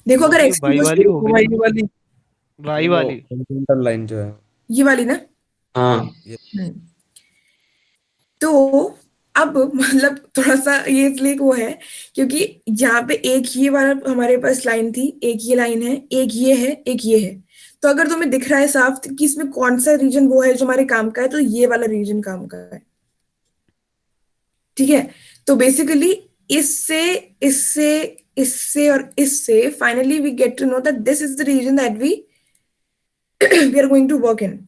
देखो अगर x वाई वाली हो वाई वाली वाई वाली हॉरिजॉन्टल लाइन जो है ये वाली ना, हाँ तो अब मतलब थोड़ा सा ये इसलिए वो है क्योंकि यहाँ पे एक ये वाला हमारे पास लाइन थी, एक ये लाइन है, एक ये है, एक ये है, तो अगर तुम्हें दिख रहा है साफ कि इसमें कौन सा रीजन वो है जो हमारे काम का है, तो ये वाला रीजन काम का है, ठीक है। तो बेसिकली इससे इससे इससे और इससे finally we get to know that this is the region that we are going to work in.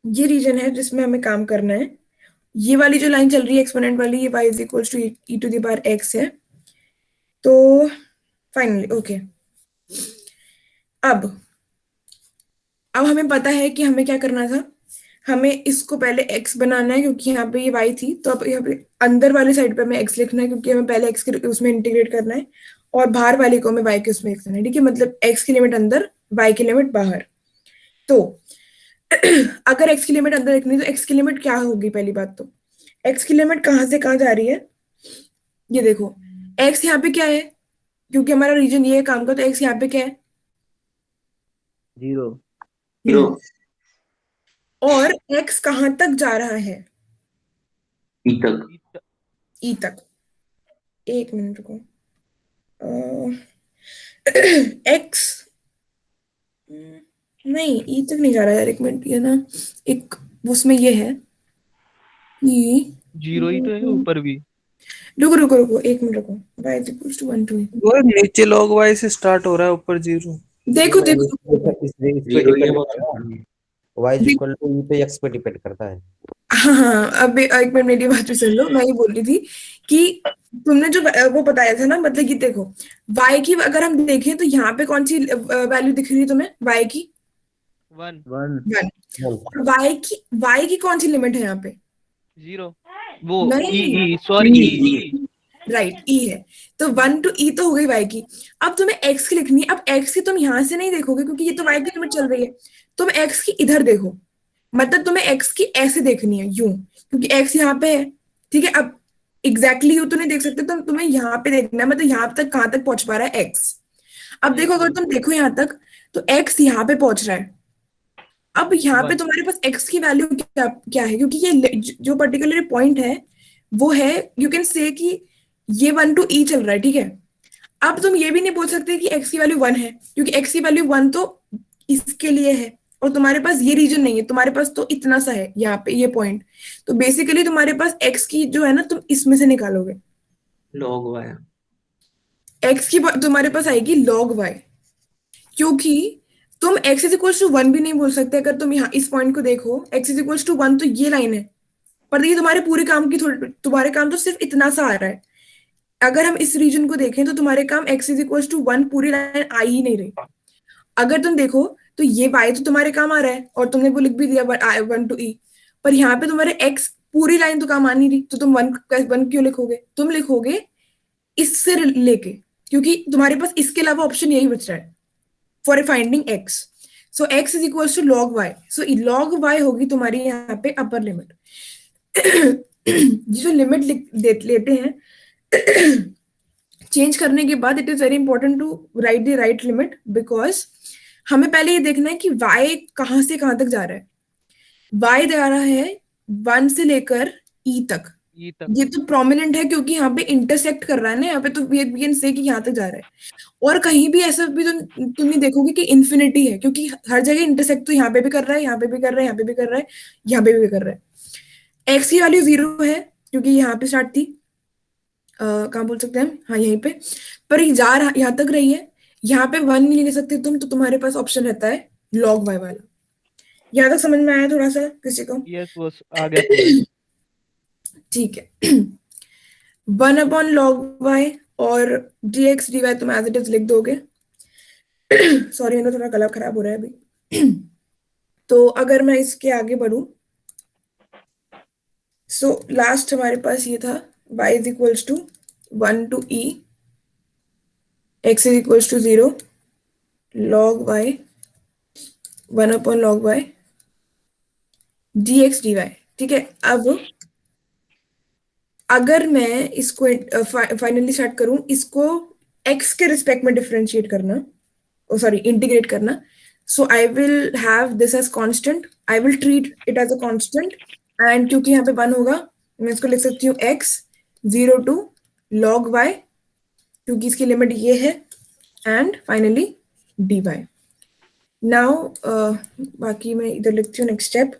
ये रीजन है जिसमें हमें काम करना है। ये वाली जो लाइन चल रही है एक्सपोनेंट वाली, ये y is equal to e to the power x है। तो फाइनली ओके, अब हमें पता है कि हमें क्या करना था, हमें इसको पहले x बनाना है क्योंकि यहाँ पे ये y थी, तो अब यहाँ पे अंदर वाली साइड पे हमें x लिखना है क्योंकि हमें पहले x के उसमें इंटीग्रेट करना है, और बाहर वाले को हमें y के उसमें लिखना है, ठीक है, मतलब x की लिमिट अंदर, y की लिमिट बाहर। तो अगर x की लिमिट अंदर लिखनी है तो x की लिमिट क्या होगी, पहली बात तो x की लिमिट कहाँ से कहाँ जा रही है, ये देखो x यहाँ पे क्या है, क्योंकि हमारा रीजन ये है काम का, तो x यहाँ पे क्या है, 0। 0 और x कहाँ तक जा रहा है, ई तक। ई तक। एक मिनट रुको, x नहीं ई तक नहीं जा रहा है यार, एक मिनट, ये ना एक उसमें ये है, ये 0 ही तो है ऊपर भी। रुको रुको रुको एक मिनट रुको, y is equals to 1 2 वो नीचे लॉग वाई से स्टार्ट हो रहा है, ऊपर 0। देखो देखो इस पे जीरो ये डिपेंड बहुत करता है, y is equal to e पे x पे डिपेंड करता है। हाँ, अब एक मिनट मेरी बात भी सुन लो, मैं ये बोल रही थी कि तुमने जो वो बताया था ना, मतलब कि देखो y की अगर हम देखें तो यहाँ पे कौन सी वैल्यू दिख रही है तुम्हें, y की 1 y की कौन सी लिमिट है यहाँ पे, 0 वो नहीं। ई सॉरी राइट ई है, तो 1 to e तो हो गई y की। अब तुम्हें x की लिखनी है, अब x की तुम यहाँ से नहीं देखोगे क्योंकि ये तो y की लिमिट चल रही है, तुम x की इधर देखो, मतलब तुम्हें x की ऐसे देखनी है यूं, क्योंकि x यहाँ पे है, ठीक है। अब एग्जैक्टली यूं तो नहीं देख सकते, तो तुम्हें यहाँ पे देखना है, मतलब यहाँ तक कहाँ तक पहुंच पा रहा है x। अब देखो अगर तुम देखो यहाँ तक तो x यहाँ पे पहुंच रहा है। अब यहाँ पे तुम्हारे पास x की वैल्यू क्या है, क्योंकि ये जो पर्टिकुलर पॉइंट है वो है, यू कैन से कि ये 1 to e चल रहा है, ठीक है। अब तुम ये भी नहीं बोल सकते कि x की वैल्यू 1 है, क्योंकि x की वैल्यू 1 तो इसके लिए है, और तुम्हारे पास ये रीजन नहीं है, तुम्हारे पास तो इतना सा है यहाँ पे ये पॉइंट, तो बेसिकली तुम्हारे पास x की जो है ना तुम इसमें से निकालोगे, log y। x की तुम्हारे पास आएगी log y, क्योंकि तुम x इज इक्वल्स टू 1 भी नहीं बोल सकते। अगर तुम यहाँ इस पॉइंट को देखो x इज इक्वल्स टू 1 तो ये लाइन है, पर ये तुम्हारे पूरे काम की थोड़ी, तुम्हारे काम तो सिर्फ इतना सा आ रहा है। अगर हम इस रीजन को देखें तो तुम्हारे काम x इज इक्वल्स टू 1 पूरी लाइन आ ही नहीं रही। अगर तुम देखो तो ये y तो तुम्हारे काम आ रहा है और तुमने वो लिख भी दिया 1 to e, पर यहाँ पे तुम्हारे x पूरी लाइन तो काम आ नहीं रही, तो तुम 1 क्यों लिखोगे? तुम लिखोगे इससे लेके, क्योंकि तुम्हारे पास इसके अलावा ऑप्शन यही बच रहा है for finding x। So x is equals to log y, so log y होगी तुम्हारी यहाँ पे अपर लिमिट। जो लिमिट लेते हैं चेंज करने के बाद, it is very important to write the right limit, because हमें पहले ये देखना है कि y कहां से कहां तक जा रहा है। y जा रहा है 1 से लेकर e तक, ये तो प्रोमिनेंट है क्योंकि यहाँ पे इंटरसेक्ट कर रहा है ना, यहाँ पे तो वी कैन से कि यहाँ तक जा रहा है। और कहीं भी ऐसा भी तुम नहीं देखोगे कि इन्फिनिटी है, क्योंकि हर जगह इंटरसेक्ट तो यहाँ पे भी कर रहा है, यहाँ पे भी कर रहा है, यहाँ पे भी कर रहा है, यहाँ पे भी कर रहा है। x की वैल्यू 0 है क्योंकि यहाँ पे स्टार्ट थी, कहाँ बोल सकते हैं, हाँ यहीं पे, पर ये जा रहा यहाँ तक रही है, यहाँ पे 1 नहीं ले सकते तुम, तो तुम्हारे पास ऑप्शन रहता है log y वाला। यहाँ तक समझ में आया थोड़ा सा किसी को? यस बॉस, आ गया पूरा। ठीक है। 1 अपॉन log y और dx dy तुम एज इट इज लिख दोगे। सॉरी मेरा थोड़ा गला खराब हो रहा है अभी। तो अगर मैं इसके आगे बढ़ूं, सो लास्ट हमारे पास ये था y is equals to 1 to e, x is equals to 0, log y 1 upon log y dx dy। ठीक है, अब अगर मैं इसको फाइनली स्टार्ट करूं, इसको x के रिस्पेक्ट में डिफरेंशिएट करना, सॉरी इंटीग्रेट करना, so I will have this as constant, I will treat it as a constant, and क्योंकि यहाँ पे 1 होगा मैं इसको लिख सकती हूँ x 0 to log y, क्योंकि इसकी लिमिट ये है, एंड फाइनली dy। नाउ बाकी मैं इधर लिखती हूँ next step.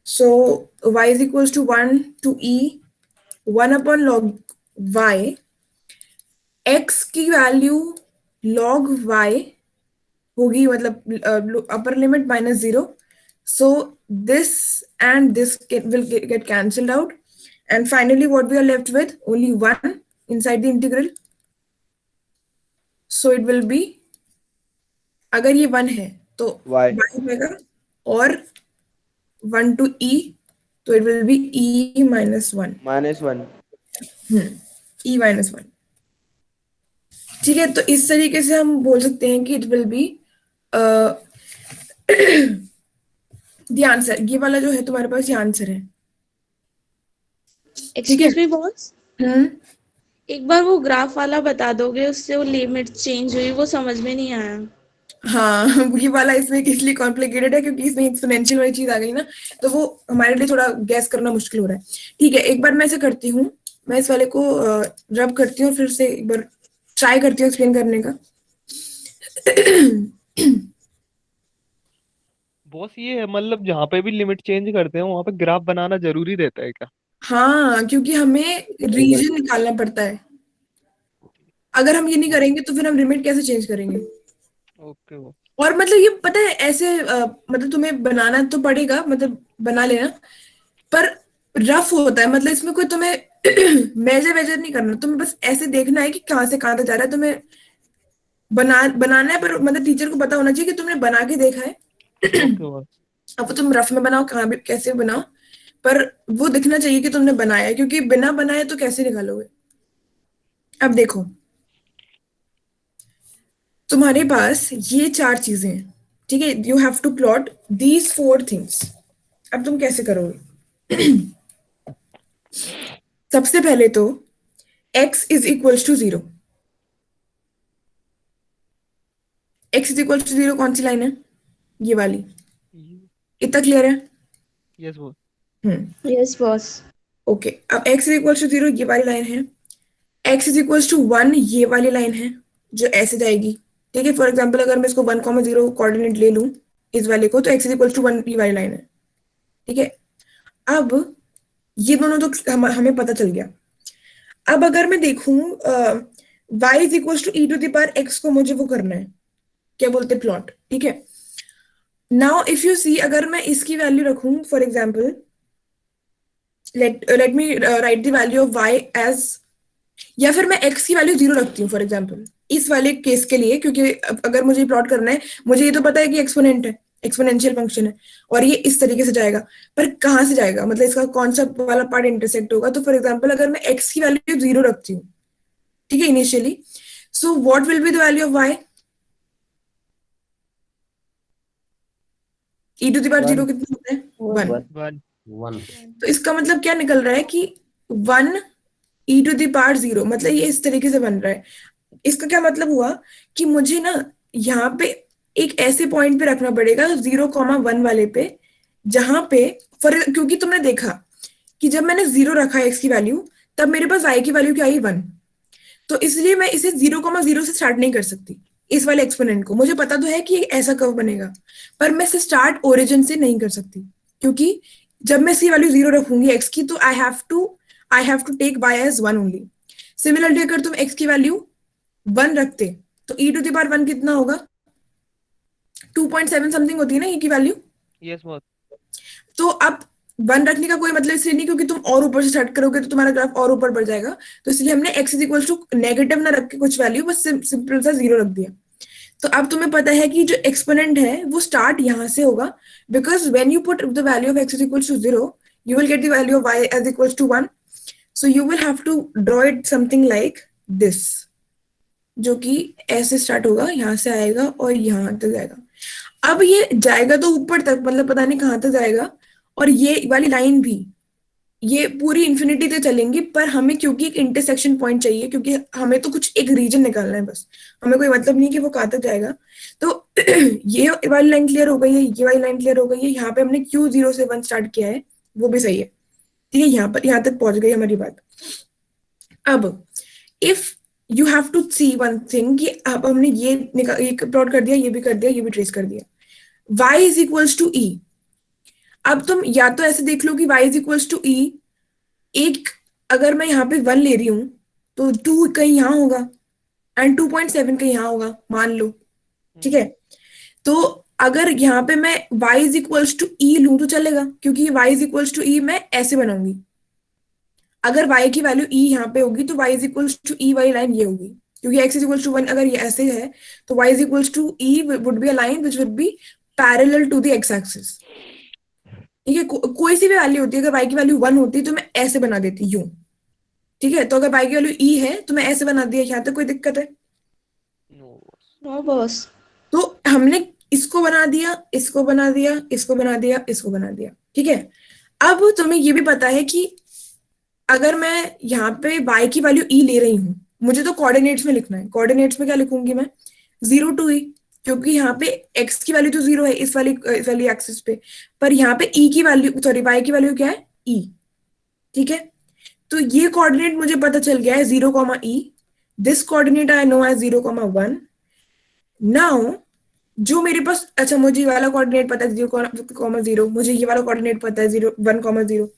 So y is equals to 1 to e 1 upon log y, x की वैल्यू log y होगी, मतलब upper limit -0, so this and this will get cancelled out, and finally what we are left with, only 1 inside the integral, so it will be, अगर ये 1 है तो y होगा, और 1 to e तो it will be e minus 1, e minus 1। ठीक है, तो इस तरीके से हम बोल सकते हैं कि it will be the answer, ये वाला जो है तुम्हारे पास ये आंसर है। एक्सक्यूज मी बॉस, हम्म एक बार वो ग्राफ वाला बता दोगे, उससे वो लिमिट चेंज हुई, वो समझ में नहीं आया। हाँ, ये वाला इसमें इसलिए कॉम्प्लिकेटेड है क्योंकि इसमें एक्सपोनेंशियल वाली चीज आ गई ना, तो वो हमारे लिए थोड़ा गैस करना मुश्किल हो रहा है। ठीक है, एक बार मैं ऐसे करती हूँ, मैं इस वाले को रब करती हूँ, फिर से एक बार ट्राई करती हूँ एक्सप्लेन करने का। बॉस ये है, मतलब जहाँ पे भी लिमिट चेंज करते हैं वहां पे ग्राफ बनाना जरूरी रहता है क्या? हाँ, क्योंकि हमें रीजन निकालना पड़ता है, अगर हम ये नहीं करेंगे तो फिर हम लिमिट कैसे चेंज करेंगे? ओके वो। और मतलब ये पता है ऐसे मतलब तुम्हें बनाना तो पड़ेगा, मतलब बना लेना, पर रफ होता है, मतलब इसमें कोई तुम्हें मेजर वेजर नहीं करना, तुम्हें बस ऐसे देखना है कि कहाँ से कहाँ तक जा रहा है, तुम्हें बनाना है, पर मतलब टीचर को पता होना चाहिए कि तुमने बना के देखा है। अब तुम रफ में बनाओ, कहाँ भी कैसे बनाओ, पर वो दिखना चाहिए कि तुमने बनाया है, क्योंकि बिना बनाए तो कैसे निकालोगे। अब देखो, तुम्हारे पास ये 4 चीजें हैं, ठीक है, you have to plot these 4 things. अब तुम कैसे करोगे? सबसे पहले तो x is equals to 0, x is equals to 0 कौन सी लाइन है? ये वाली, इतना क्लियर है? Yes boss. Yes boss. Okay, अब x इज इक्वल्स टू 0 ये वाली लाइन है, x इज इक्वल्स टू 1 ये वाली लाइन है जो ऐसे जाएगी। ठीक है, फॉर एग्जाम्पल अगर मैं इसको 1,0 कोऑर्डिनेट ले लूं इस वाले को, तो x इज इक्वल टू 1 ये वाली लाइन है, ठीक है। अब ये दोनों तो हमें पता चल गया। अब अगर मैं देखूं y is equal to e to the power x को मुझे वो करना है, क्या बोलते हैं, प्लॉट, ठीक है। नाउ इफ यू सी, अगर मैं इसकी वैल्यू रखूं, for example let me write the value of y as, या फिर मैं x की वैल्यू 0 रखती हूँ फॉर एग्जांपल इस वाले केस के लिए, क्योंकि अगर मुझे प्लॉट करना है, मुझे ये तो पता है कि एक्सपोनेंट है, एक्सपोनेंशियल फंक्शन है, और ये इस तरीके से जाएगा, पर कहाँ से जाएगा, मतलब इसका कौन सा वाला पार्ट इंटरसेक्ट होगा। तो फॉर एग्जांपल अगर मैं x की वैल्यू 0 रखती हूँ, ठीक है, initially, so what will be the value of y, e to the power 0 कितना होता है, 1। 1 तो इसका मतलब क्या निकल रहा है कि 1 e टू द पावर 0, मतलब ये इस तरीके से बन रहा है। इसका क्या मतलब हुआ कि मुझे ना यहाँ पे एक ऐसे पॉइंट पे रखना पड़ेगा 0,1 वाले पे, जहां पे क्योंकि तुमने देखा कि जब मैंने 0 रखा x की वैल्यू, तब मेरे पास y की वैल्यू क्या आई, 1। तो इसलिए मैं इसे 0,0 से स्टार्ट नहीं कर सकती, इस वाले एक्सपोनेंट को। मुझे पता तो है कि ऐसा कर्व बनेगा, पर मैं इसे स्टार्ट ओरिजिन से नहीं कर सकती, क्योंकि जब मैं इसकी वैल्यू 0 रखूंगी x की, तो I have to take y as 1 only. Similarly अगर तुम x की वैल्यू 1 रखते, तो e टू द पावर 1 कितना होगा, 2.7 समथिंग होती है ना e की वैल्यू। Yes boss. तो अब 1 रखने का कोई मतलब इसलिए नहीं, क्योंकि तुम और ऊपर से स्टार्ट करोगे तो तुम्हारा ग्राफ और ऊपर बढ़ जाएगा, तो इसलिए हमने x is equal to negative ना रख के कुछ वैल्यू, बस सिंपल सा 0 रख दिया। तो अब तुम्हें पता है कि जो एक्सपोनेंट है वो स्टार्ट यहां से होगा, because when you put the value of x is equal to 0, you will get the value of y as equals to 1. So you will have to draw it something like this, जो कि ऐसे स्टार्ट होगा, यहाँ से आएगा और यहाँ तक जाएगा। अब ये जाएगा तो ऊपर तक, मतलब पता नहीं कहाँ तक जाएगा, और ये वाली लाइन भी, ये पूरी इन्फिनिटी तक चलेंगी, पर हमें क्योंकि एक इंटरसेक्शन पॉइंट चाहिए, क्योंकि हमें तो कुछ एक रीजन निकालना है बस, हमें कोई मतलब नहीं कि वो कहाँ तक जाएगा। तो ये वाली लाइन क्लियर हो गई है, ये वाली लाइन क्लियर हो गई है, यहाँ पे हमने क्यों 0 से 1 स्टार्ट किया है वो भी सही है, ठीक है। यहाँ तक पहुंच गई हमारी बात। अब if you have to see one thing, कि अब हमने ये प्लॉट कर दिया, ये भी कर दिया, ये भी ट्रेस कर दिया, y is equals to e। अब तुम या तो ऐसे देख लो कि y is equals to e, एक अगर मैं यहाँ पे 1 ले रही हूं, तो 2 कहीं यहाँ होगा एंड 2.7 कहीं यहाँ होगा, मान लो, ठीक है। तो अगर यहाँ पे मैं y is equals to e लूं तो चलेगा, क्योंकि y is equals to e मैं ऐसे बनाऊंगी। अगर y की वैल्यू e यहाँ पे होगी, तो y is equals to e वाली लाइन ये होगी, क्योंकि x इज इक्वल्स टू 1 अगर ये ऐसे है, तो y is equals to e would be a line which would be parallel to the x axis, ठीक है। कोई सी भी वैल्यू होती है, अगर y की वैल्यू 1 होती तो मैं ऐसे बना देती यूं, ठीक है। तो अगर y की वैल्यू e है तो मैं ऐसे बना दिया, यहाँ तक कोई दिक्कत है? No boss. तो हमने इसको बना दिया, इसको बना दिया, इसको बना दिया, इसको बना दिया, ठीक है। अब तुम्हें ये भी पता है कि अगर मैं यहाँ पे y की वैल्यू e ले रही हूँ, मुझे तो कोऑर्डिनेट्स में लिखना है। कोऑर्डिनेट्स में क्या लिखूंगी मैं, 0 to e, क्योंकि यहाँ पे x की वैल्यू तो 0 है इस वाली एक्सिस पे, पर यहाँ पे y की वैल्यू क्या है, e, ठीक है। तो ये कोऑर्डिनेट मुझे पता चल गया है 0, e। This coordinate I know as 0,1। Now जो मेरे पास, अच्छा मुझे ये वाला कोऑर्डिनेट पता है 0,0, मुझे ये वाला कोऑर्डिनेट पता है 1,0।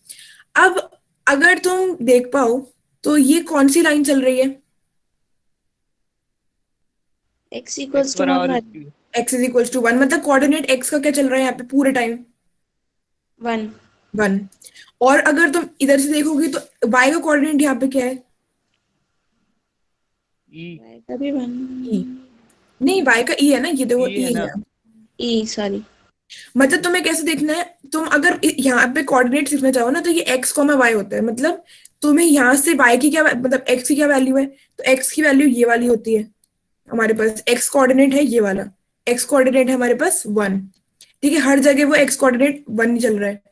अब अगर तुम देख पाओ तो ये कौन सी लाइन चल रही है, x equals to 1 x is equals to 1, मतलब कोऑर्डिनेट x का क्या चल रहा है यहाँ पे पूरे टाइम, 1। और अगर तुम इधर से देखोगी तो y का कोऑर्डिनेट यहाँ पे क्या है, y का भी 1, e। नहीं, y का e है ना, ये देखो e है, e सॉरी। मतलब तुम्हें कैसे देखना है, तुम अगर यहाँ पे कोऑर्डिनेट सीखना चाहो ना, तो ये x, y होता है, मतलब तुम्हें यहाँ से y की क्या, मतलब x की क्या वैल्यू है, तो x की वैल्यू ये वाली होती है हमारे पास, x कोऑर्डिनेट है ये वाला, x कोऑर्डिनेट है हमारे पास 1, ठीक है। हर जगह वो x कोऑर्डिनेट 1 ही चल रहा है,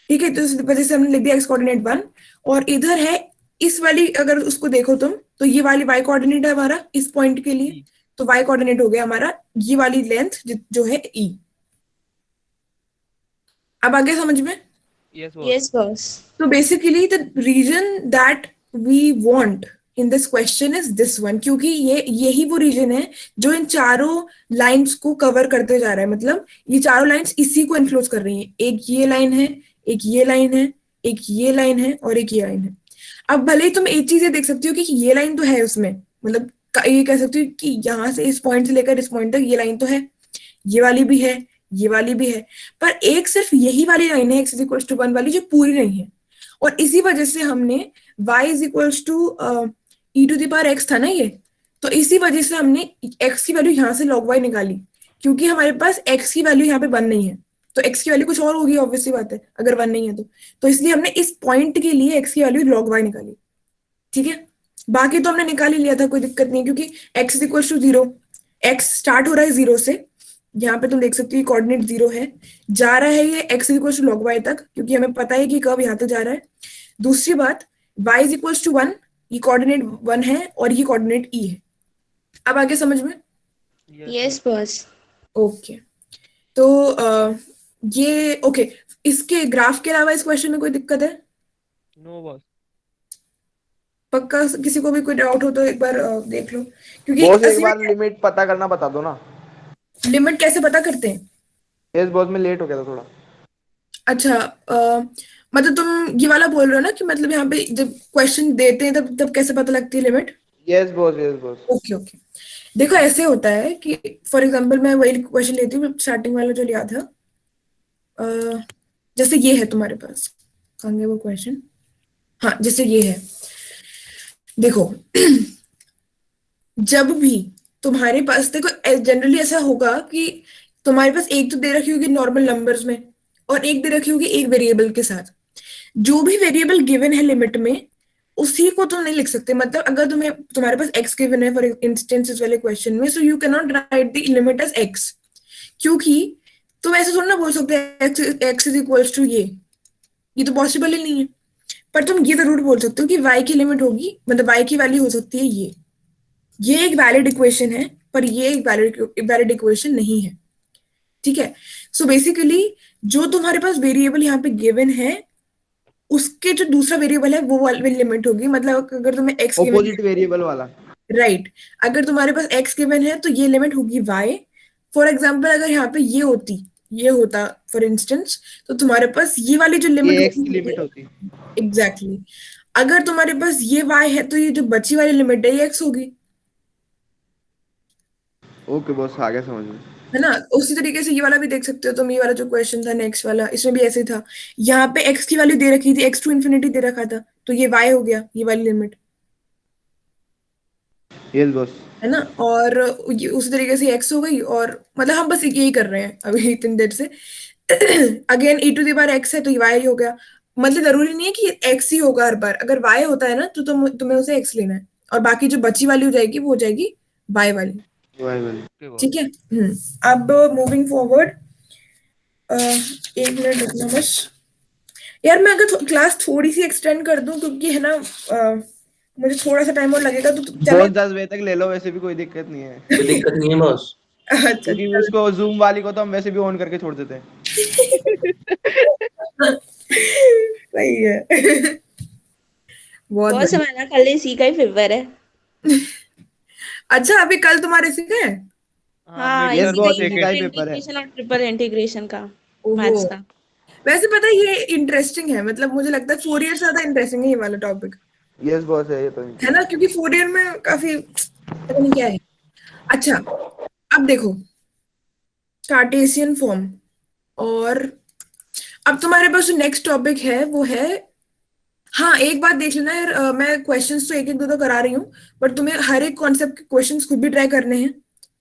ठीक है। तो इस वजह से हमने लिख दिया x कोऑर्डिनेट 1, और इधर है इस वाली, अगर उसको देखो तुम, तो ये वाली y कोऑर्डिनेट है हमारा इस पॉइंट के लिए, तो y कोऑर्डिनेट हो गया हमारा ये वाली लेंथ जो है e। अब आगे समझ में? Yes boss. So basically the region that we want in this question is this one, क्योंकि यही वो रीजन है जो इन चारों लाइंस को कवर करते जा रहा है। मतलब ये चारों लाइंस इसी को इन्फ्लुएंस कर रही हैं। एक ये लाइन है, एक ये लाइन है, एक ये लाइन है और एक ये लाइन है। अब भले ही तुम एक चीज ये देख सकती हो कि ये लाइन तो है उसमें, मतलब ये कह सकती हो कि यहाँ से इस पॉइंट से लेकर इस पॉइंट तक ये लाइन तो है, ये वाली भी है, ये वाली भी है, पर एक सिर्फ यही वाली लाइन है x इक्वल्स टू 1 वाली जो पूरी नहीं है। और इसी वजह से हमने y is equals to e to the power x था ना ये, तो इसी वजह से हमने x की वैल्यू यहाँ से log y निकाली, क्योंकि हमारे पास x की वैल्यू यहाँ पे 1 नहीं है, तो x की वैल्यू कुछ और होगी ऑब्वियसली बात है अगर 1 नहीं है तो इसलिए हमने इस पॉइंट के लिए x की वैल्यू log y निकाली। ठीक है, बाकी तो हमने निकाल ही लिया था, कोई दिक्कत नहीं है, क्योंकि x is equals to 0, x start हो रहा है 0 से, यहाँ पे तुम देख सकते हो कोऑर्डिनेट 0 है, जा रहा है ये x equals to log y तक, क्योंकि हमें पता है कि कर्व यहाँ तक जा रहा है। दूसरी बात, y इज इक्वल्स टू 1, ये कोऑर्डिनेट 1 है और ये कोऑर्डिनेट e है। अब आगे समझ में? Yes boss. ओके, तो ये ओके, इसके ग्राफ के अलावा इस क्वेश्चन में कोई दिक्कत है? No boss. पक्का किसी को भी कोई डाउट हो तो एक बार देख लो, क्योंकि बॉस एक बार लिमिट पता करना बता दो ना। लिमिट कैसे पता करते हैं? यस बॉस, में लेट हो गया था थोड़ा। अच्छा, मतलब तुम ये वाला बोल रहे हो ना कि मतलब यहाँ पे जब क्वेश्चन देते हैं तब कैसे पता लगती है limit? Yes boss, yes boss. Okay okay, देखो ऐसे होता है कि फॉर एग्जांपल मैं वही क्वेश्चन लेती हूँ स्टार्टिंग वाला जो लिया था, जैसे ये है तुम्हारे पास, कहाँ गया वो क्वेश्चन, हाँ जैसे ये है, देखो जब भी तुम्हारे पास, देखो जनरली ऐसा होगा कि तुम्हारे पास एक तो दे रखी होगी नॉर्मल नंबर्स में और एक दे रखी होगी एक वेरिएबल के साथ। जो भी वेरिएबल गिवन है लिमिट में उसी को तुम नहीं लिख सकते। मतलब अगर तुम्हारे पास x गिवन है फॉर इंस्टेंस इस वाले क्वेश्चन में, so you can not write the limit as x, क्योंकि तुम ऐसे थोड़ा ना बोल सकते x इज इक्वल्स टू ये तो पॉसिबल ही नहीं है। पर तुम ये जरूर बोल सकते हो कि y की लिमिट होगी, मतलब y की वैल्यू हो सकती है ये एक वैलिड इक्वेशन है, पर ये एक वैलिड इक्वेशन नहीं है। ठीक है, सो बेसिकली जो तुम्हारे पास वेरिएबल यहाँ पे गिवन है उसके जो दूसरा वेरिएबल है वो वाली लिमिट होगी। मतलब अगर तुम्हें x ऑपोजिट वेरिएबल वाला, राइट, अगर तुम्हारे पास x गिवन है तो ये लिमिट होगी y। फॉर एग्जाम्पल अगर यहाँ पे ये होता फॉर इंस्टेंस, तो तुम्हारे पास ये वाली जो लिमिट ये x की लिमिट होती। एग्जैक्टली, अगर तुम्हारे पास ये y है तो ये जो बची वाली लिमिट है ये x होगी। ओके बॉस, आ गया समझ में। है ना, उसी तरीके से ये वाला भी देख सकते हो तुम, ये वाला जो क्वेश्चन था नेक्स्ट वाला, इसमें भी ऐसे था, यहाँ पे x की वैल्यू दे रखी थी, x टू इन्फिनिटी दे रखा था, तो ये y हो गया, ये वाली लिमिट, यस बॉस। है ना। और उसी तरीके से x हो गई, और मतलब हम बस यही कर रहे हैं अभी इतनी देर से। Again e to the power x है तो ये y हो गया। मतलब जरूरी नहीं है कि x ही होगा हर बार, अगर y होता है ना तो तुम्हें उसे x लेना है, और बाकी जो बची वाली हो जाएगी वो हो जाएगी y वाली। ठीक है, अब मूविंग फॉरवर्ड, एक मिनट रुकना बस यार, मैं अगर क्लास थोड़ी सी एक्सटेंड कर दूं क्योंकि है ना मुझे थोड़ा सा टाइम और लगेगा, तो बॉस 10 बजे तक ले लो, वैसे भी कोई दिक्कत नहीं है। कोई दिक्कत नहीं है बॉस। अच्छा क्योंकि उसको जूम वाली को तो हम वैसे भी ऑन करके छोड़ देते हैं। सही है। बहुत बॉस हमारा कल इसी का ही पेपर है। अच्छा, अभी कल तुम्हारे इसी का है? हाँ, yes, इसी बहुत का एक का ही पेपर है। इंटीग्रेशन और ट्रिपल इंटीग्रेशन का, ओहो। मैथ्स का। वैसे पता है ये इंटरेस्टिंग है, मतलब मुझे लगता है 4 ईयर ज्यादा इंटरेस्टिंग है ये वाला टॉपिक, यस बॉस है ये तो। है ना, क्योंकि 4 ईयर में काफी पता नहीं क्या है। अच्छा, अब देखो कार्टेशियन फॉर्म, और अब तुम्हारे पास जो नेक्स्ट टॉपिक है वो है, हाँ एक बात देख लेना यार, मैं क्वेश्चंस तो एक एक दो दो करा रही हूँ, बट तुम्हें हर एक कॉन्सेप्ट के क्वेश्चंस खुद भी ट्राई करने हैं,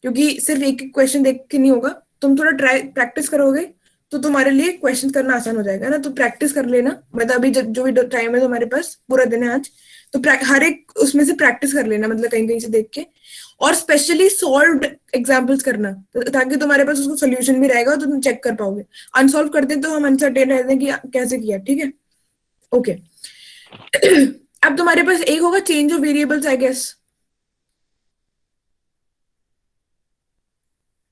क्योंकि सिर्फ एक एक क्वेश्चन देख के नहीं होगा। तुम थोड़ा प्रैक्टिस करोगे तो तुम्हारे लिए क्वेश्चन करना आसान हो जाएगा ना, तो प्रैक्टिस कर लेना। मतलब अभी जो भी टाइम है तुम्हारे पास, पूरा दिन है आज, तो हर एक उसमें से प्रैक्टिस कर लेना, मतलब कहीं कहीं से देख के, और स्पेशली सॉल्व्ड एग्जाम्पल्स करना, ताकि तुम्हारे पास उसका सोल्यूशन भी रहेगा तो तुम चेक कर पाओगे। अनसॉल्व करते तो हम अनसर्टेन रहते हैं कि कैसे किया। ठीक है, ओके। अब तुम्हारे पास एक होगा change of variables, I guess,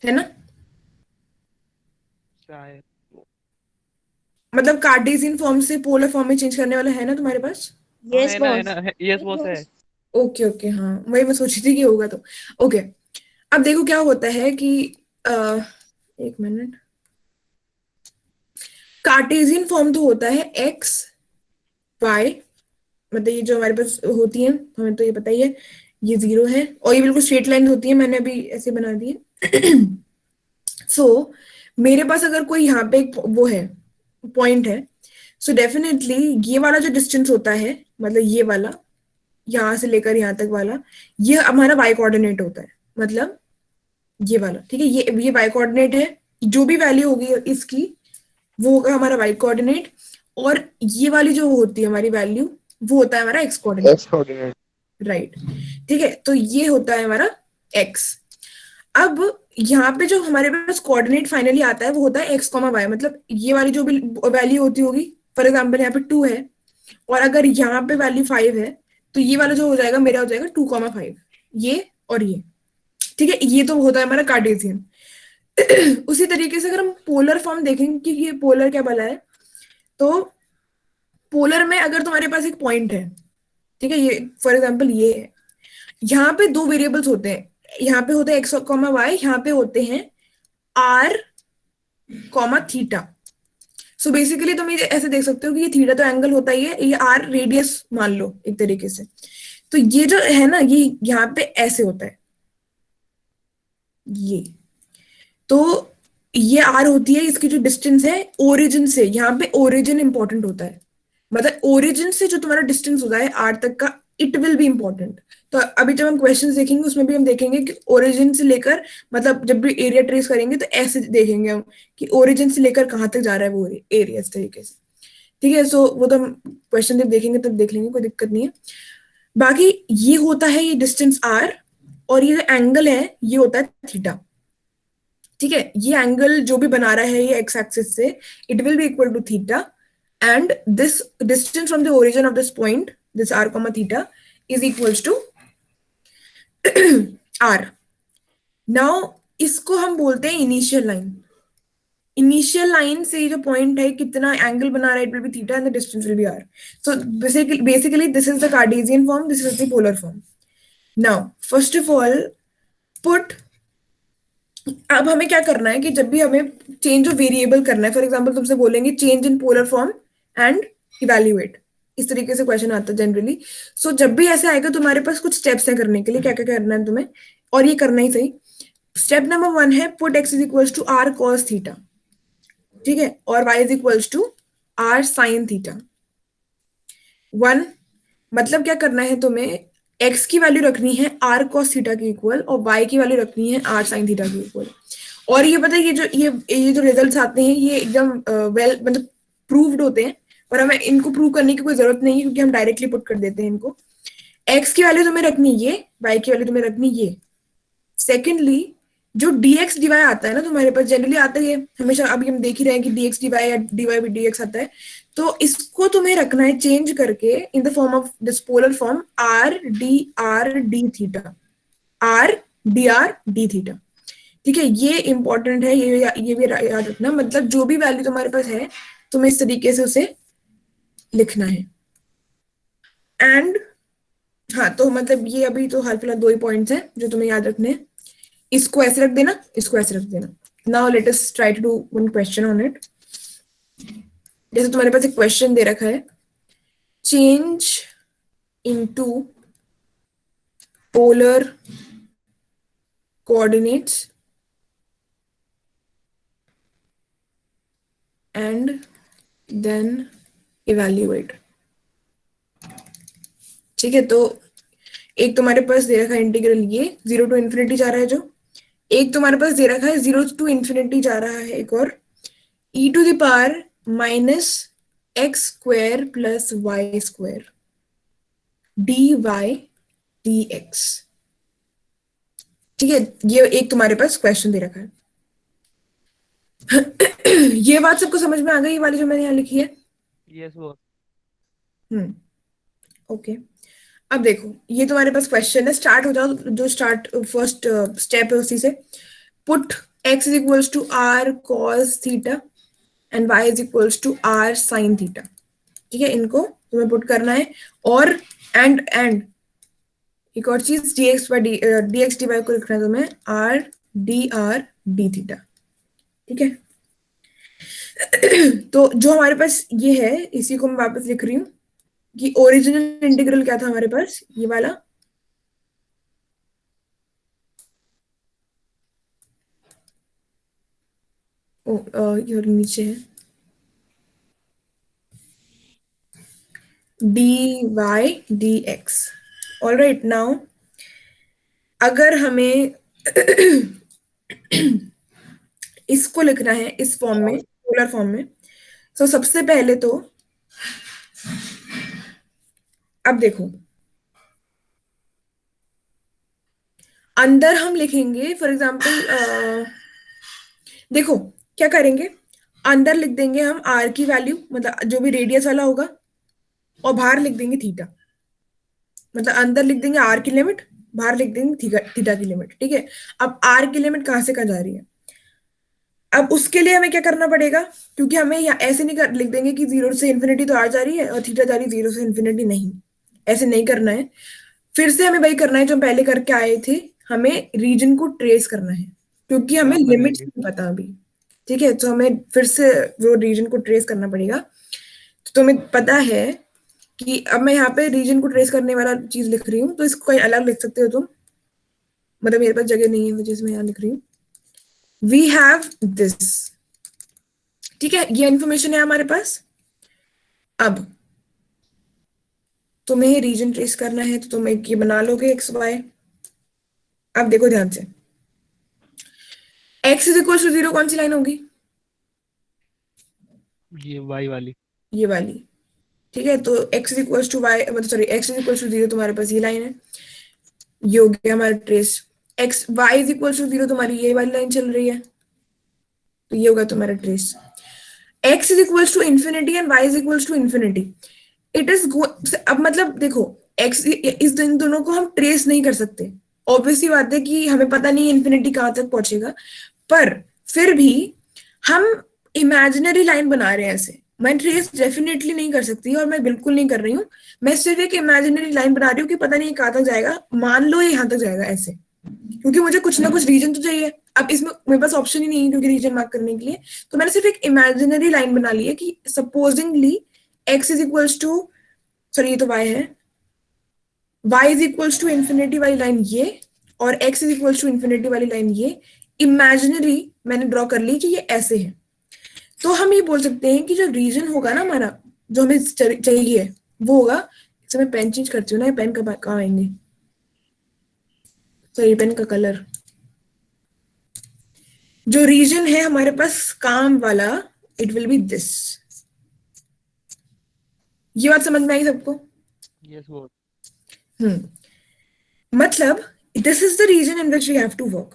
है ना, शायद। मतलब कार्टेशियन फॉर्म से पोलर फॉर्म में चेंज करने वाला है ना तुम्हारे पास? यस है ना, बॉस। है ना, यस बॉस है। ओके ओके, हाँ वही मैं सोची थी कि होगा तो। ओके, अब देखो क्या होता है कि एक मिनट, कार्टेशियन फॉर्म तो होता है एक्स वाई, मतलब ये जो हमारे पास होती है हमें तो ये पता ही है, ये 0 है और ये बिल्कुल स्ट्रेट लाइन होती है, मैंने अभी ऐसे बना दी है। सो मेरे पास अगर कोई यहाँ पे एक वो है, पॉइंट है, सो डेफिनेटली ये वाला जो डिस्टेंस होता है, मतलब ये वाला यहाँ से लेकर यहाँ तक वाला, ये हमारा वाई कोऑर्डिनेट होता है, मतलब ये वाला, ठीक है, ये वाई कोऑर्डिनेट है, जो भी वैल्यू होगी इसकी वो होगा हमारा वाई कोऑर्डिनेट, और ये वाली जो होती है हमारी वैल्यू वो होता है हमारा x coordinate, x coordinate. Right. ठीक है, तो ये होता है हमारा एक्स। अब यहाँ पे जो हमारे पास कोऑर्डिनेट फाइनली आता है वो होता है एक्स कॉमा वाई, मतलब ये वाली जो भी वैल्यू होती होगी, फॉर एग्जाम्पल यहाँ पे 2 है और अगर यहाँ पे वैल्यू 5 है, तो ये वाला जो हो जाएगा मेरा हो जाएगा 2,5, ये और ये, ठीक है, ये तो होता है हमारा कार्टेशियन। उसी तरीके से अगर हम पोलर फॉर्म देखेंगे कि ये पोलर क्या भला है, तो पोलर में अगर तुम्हारे पास एक पॉइंट है, ठीक है, ये फॉर एग्जाम्पल ये है, यहाँ पे 2 वेरिएबल्स होते हैं, यहाँ पे होते हैं एक्स कॉमा वाई, यहाँ पे होते हैं are comma theta. So basically तुम ये ऐसे देख सकते हो कि ये थीटा तो एंगल होता ही है, ये आर रेडियस मान लो एक तरीके से, तो ये जो है ना ये यहाँ पे ऐसे होता है, ये तो ये आर होती है, इसकी जो डिस्टेंस है ओरिजिन से, यहाँ पे ओरिजिन इंपॉर्टेंट होता है, मतलब ओरिजिन से जो तुम्हारा डिस्टेंस होता है आर तक का, इट विल बी इंपॉर्टेंट। तो अभी जब हम क्वेश्चंस देखेंगे उसमें भी हम देखेंगे कि ओरिजिन से लेकर, मतलब जब भी एरिया ट्रेस करेंगे तो ऐसे देखेंगे हम कि ओरिजिन से लेकर कहाँ तक जा रहा है वो एरिया, इस तरीके से, ठीक है। सो वो तो हम क्वेश्चन जब देखेंगे तब देख लेंगे, कोई दिक्कत नहीं है। बाकी ये होता है ये डिस्टेंस आर, और ये जो एंगल है ये होता है थीटा, ठीक है, ये एंगल जो भी बना रहा है ये एक्स एक्सिस से, it will be equal to theta, and this distance from the origin of this point, this r comma theta is equals to r. Now इसको हम बोलते हैं इनिशियल लाइन। इनिशियल लाइन से जो पॉइंट है कितना एंगल बना रहा है, it will be theta and the distance will be r. So basically this is the Cartesian form, this is the polar form. Now first of all put, अब हमें क्या करना है कि जब भी हमें चेंज ऑफ वेरिएबल करना है, फॉर एग्जांपल तुमसे बोलेंगे change in polar form and evaluate, इस तरीके से क्वेश्चन आता है जनरली। सो जब भी ऐसे आएगा तुम्हारे पास कुछ स्टेप्स है करने के लिए, क्या क्या करना है तुम्हें, और ये करना ही सही। स्टेप नंबर 1 है put x is equals to r cos theta, ठीक है, और y is equals to r sine theta. 1 मतलब क्या करना है तुम्हें, x की वैल्यू रखनी है r cos थीटा के इक्वल और y की वैल्यू रखनी है r sin थीटा के इक्वल। और ये पता है ये जो रिजल्ट्स आते हैं ये एकदम वेल मतलब प्रूव्ड होते हैं, और हमें इनको प्रूव करने की कोई जरूरत नहीं है क्योंकि हम डायरेक्टली पुट कर देते हैं इनको। x की वैल्यू तुम्हें रखनी ये, y की वैल्यू तुम्हें रखनी ये। सेकेंडली जो dx dy आता है ना तुम्हारे पास, जनरली आता है हमेशा, अभी हम देख ही रहे हैं कि dx dy या dy by dx आता है, तो इसको तुम्हें रखना है चेंज करके in the form of this polar form r dr d theta, r dr d theta, ठीक है। ये इंपॉर्टेंट है, ये भी याद रखना, मतलब जो भी वैल्यू तुम्हारे पास है तुम्हें इस तरीके से उसे लिखना है। एंड हाँ, तो मतलब ये अभी तो हाल फिलहाल 2 ही पॉइंट्स हैं जो तुम्हें याद रखने हैं, इसको ऐसे रख देना, इसको ऐसे रख देना। Now let us try to do one question on it. जैसे तुम्हारे पास एक क्वेश्चन दे रखा है, change into polar coordinates and then evaluate, ठीक है। तो एक तुम्हारे पास दे रखा है इंटीग्रल ये 0 टू इन्फिनिटी जा रहा है जो, एक तुम्हारे पास दे रखा है 0 टू इन्फिनिटी जा रहा है एक और, e to the power minus x square plus y square dy dx, ठीक है। ये एक तुम्हारे पास क्वेश्चन दे रखा है। ये बात सबको समझ में आ गई, ये वाली जो मैंने यहाँ लिखी है? यस वो। ओके, अब देखो ये तुम्हारे पास क्वेश्चन है, स्टार्ट हो जाओ, जो स्टार्ट फर्स्ट स्टेप है उसी से। Put x is equals to r cos theta and y is equals to r sin theta, ठीक है, इनको तुम्हें पुट करना है। और एंड एक और चीज dx dy को लिखना है तुम्हें r डी थीटा, ठीक है। तो जो हमारे पास ये है, इसी को मैं वापस लिख रही हूँ कि ओरिजिनल इंटीग्रल क्या था हमारे पास, ये वाला, ये नीचे है, dy dx। ऑलराइट, नाउ अगर हमें इसको लिखना है इस फॉर्म में, पोलर फॉर्म में, तो सबसे पहले तो अब देखो, अंदर हम लिखेंगे फॉर एग्जांपल, देखो क्या करेंगे, अंदर लिख देंगे हम r की वैल्यू, मतलब जो भी रेडियस वाला होगा, और बाहर लिख देंगे थीटा। मतलब अंदर लिख देंगे r की लिमिट, बाहर लिख देंगे थीटा की लिमिट, ठीक है। अब r की लिमिट कहां से कहां जा रही है, अब उसके लिए हमें क्या करना पड़ेगा, क्योंकि हमें ऐसे नहीं लिख देंगे कि 0 से इन्फिनिटी तो r जा रही है और थीटा जा रही है 0 से इन्फिनिटी, नहीं, ऐसे नहीं करना है। फिर से हमें वही करना है जो हम पहले करके आए थे, हमें रीजन को ट्रेस करना है, क्योंकि हमें लिमिट्स नहीं पता अभी, ठीक है। तो हमें फिर से वो रीजन को ट्रेस करना पड़ेगा। तो तुम्हें पता है कि अब मैं यहाँ पे रीजन को ट्रेस करने वाला चीज लिख रही हूँ, तो इसको कहीं अलग लिख सकते हो तुम, मतलब मेरे पास जगह नहीं है वजह से मैं यहाँ लिख रही हूँ, वी हैव दिस, ठीक है। ये इंफॉर्मेशन है हमारे पास। अब तुम्हें रीजन ट्रेस करना है तो तुम एक ये बना लोगे एक्स वाई। अब देखो ध्यान से, x इज इक्वल टू 0 कौन सी लाइन होगी, ये वाई वाली, ये वाली, ठीक है। तो x is equal to y, मतलब sorry x is equal to 0 तुम्हारे पास ये लाइन है, ये हो गया हमारा trace. x y is equal to 0 तुम्हारी ये वाली लाइन चल रही है, तो ये होगा तुम्हारा trace. x is equal to infinity and y is equal to infinity, it is अब मतलब देखो, x इस इन दोनों को हम ट्रेस नहीं कर सकते, ऑब्वियसली बात है कि हमें पता नहीं इन्फिनिटी कहां तक पहुंचेगा, पर फिर भी हम इमेजिनरी लाइन बना रहे हैं ऐसे। मैं ट्रेस डेफिनेटली नहीं कर सकती और मैं बिल्कुल नहीं कर रही हूँ, मैं सिर्फ एक इमेजिनरी लाइन बना रही हूँ कि पता नहीं कहाँ तक जाएगा, मान लो ये यहाँ तक जाएगा ऐसे, क्योंकि मुझे कुछ ना कुछ रीजन तो चाहिए। अब इसमें मेरे पास ऑप्शन ही नहीं है क्योंकि रीजन मार्क करने के लिए, तो मैंने सिर्फ एक इमेजिनरी लाइन बना ली है कि supposingly x is equals to, sorry ये तो y है, y is equals to infinity वाली लाइन ये, और x is equals to infinity वाली लाइन ये, इमेजिनरी मैंने ड्रॉ कर ली कि ये ऐसे है। तो हम ये बोल सकते हैं कि जो रीजन होगा ना हमारा, जो हमें चाहिए वो होगा, इसे मैं पेन चेंज करती हूँ ना, पेन कहाँ आएंगे, सॉरी पेन का कलर, जो रीजन है हमारे पास काम वाला, इट विल बी दिस। ये बात समझ में आई सबको? यस वो, मतलब this is the region in which we have to work,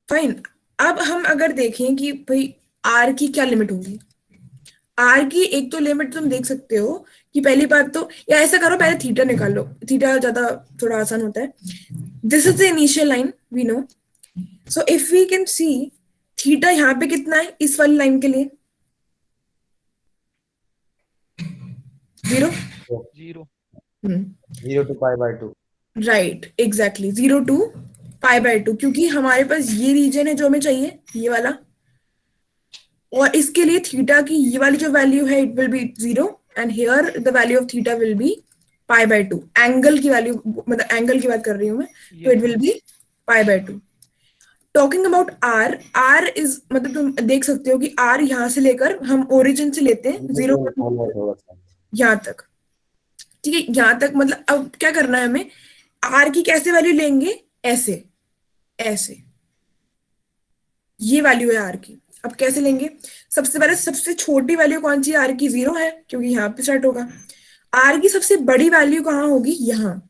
fine. अब हम अगर देखें कि भाई आर की क्या लिमिट होगी, आर की एक तो लिमिट तुम देख सकते हो कि पहली बात तो, या ऐसा करो पहले थीटा निकाल लो, थीटा ज्यादा थोड़ा आसान होता है। This is the initial line we know, so if we can see theta यहाँ पे कितना है इस वाली लाइन के लिए, 0 0 0 to pi by 2। Right, exactly 0 to pi by 2, क्योंकि हमारे पास ये रीजन है जो हमें चाहिए, ये वाला, और इसके लिए थीटा की ये वाली जो वैल्यू है it will be 0 and here the value of theta will be pi by 2। Angle की वैल्यू, मतलब एंगल की बात कर रही हूँ मैं, तो it will be pi by 2। Talking about r, r is मतलब तुम देख सकते हो कि आर यहाँ से लेकर हम ओरिजिन से लेते हैं 0 यहाँ तक, ठीक है, यहाँ तक। मतलब अब क्या करना है हमें, आर की कैसे वैल्यू लेंगे, ऐसे ऐसे, ये वैल्यू है आर की। अब कैसे लेंगे, सबसे पहले सबसे छोटी वैल्यू कौन सी, आर की 0 है क्योंकि यहाँ पे स्टार्ट होगा। आर की सबसे बड़ी वैल्यू कहाँ होगी, यहाँ,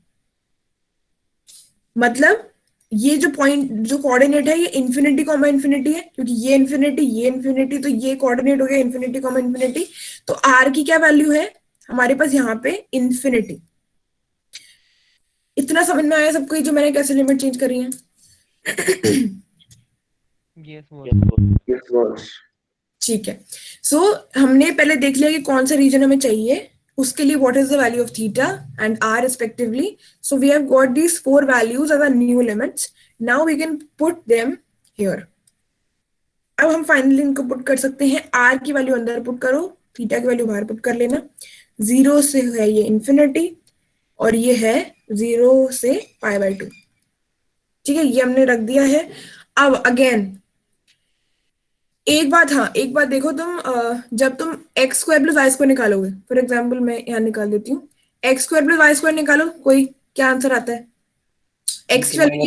मतलब ये जो पॉइंट, जो कोऑर्डिनेट है ये इन्फिनिटी कॉमा इन्फिनिटी है, क्योंकि ये इन्फिनिटी, तो ये कोऑर्डिनेट हो गया इन्फिनिटी कॉमा इन्फिनिटी। तो आर की क्या वैल्यू है हमारे पास यहाँ पे, इन्फिनिटी। इतना समझ में आया सबको जो मैंने कैसे लिमिट चेंज करी है? यस वो, Yes, boss. ठीक है, सो हमने पहले देख लिया कि कौन सा रीजन हमें चाहिए, उसके लिए what is the value of theta and r respectively. So we have got these 4 values as our new limits. Now we can put them here. अब हम फाइनली इनको पुट कर सकते हैं. r की वैल्यू अंदर पुट करो, थीटा की वैल्यू बाहर पुट कर लेना. 0 से है ये इन्फिनिटी और ये है 0 से π/2. ठीक है, ये हमने रख दिया है. अब अगेन एक बात देखो, तुम जब तुम x square plus y square निकालोगे, फॉर एग्जाम्पल मैं यहाँ निकाल देती हूँ, x square plus y square निकालो, कोई क्या आंसर आता है? x की वैल्यू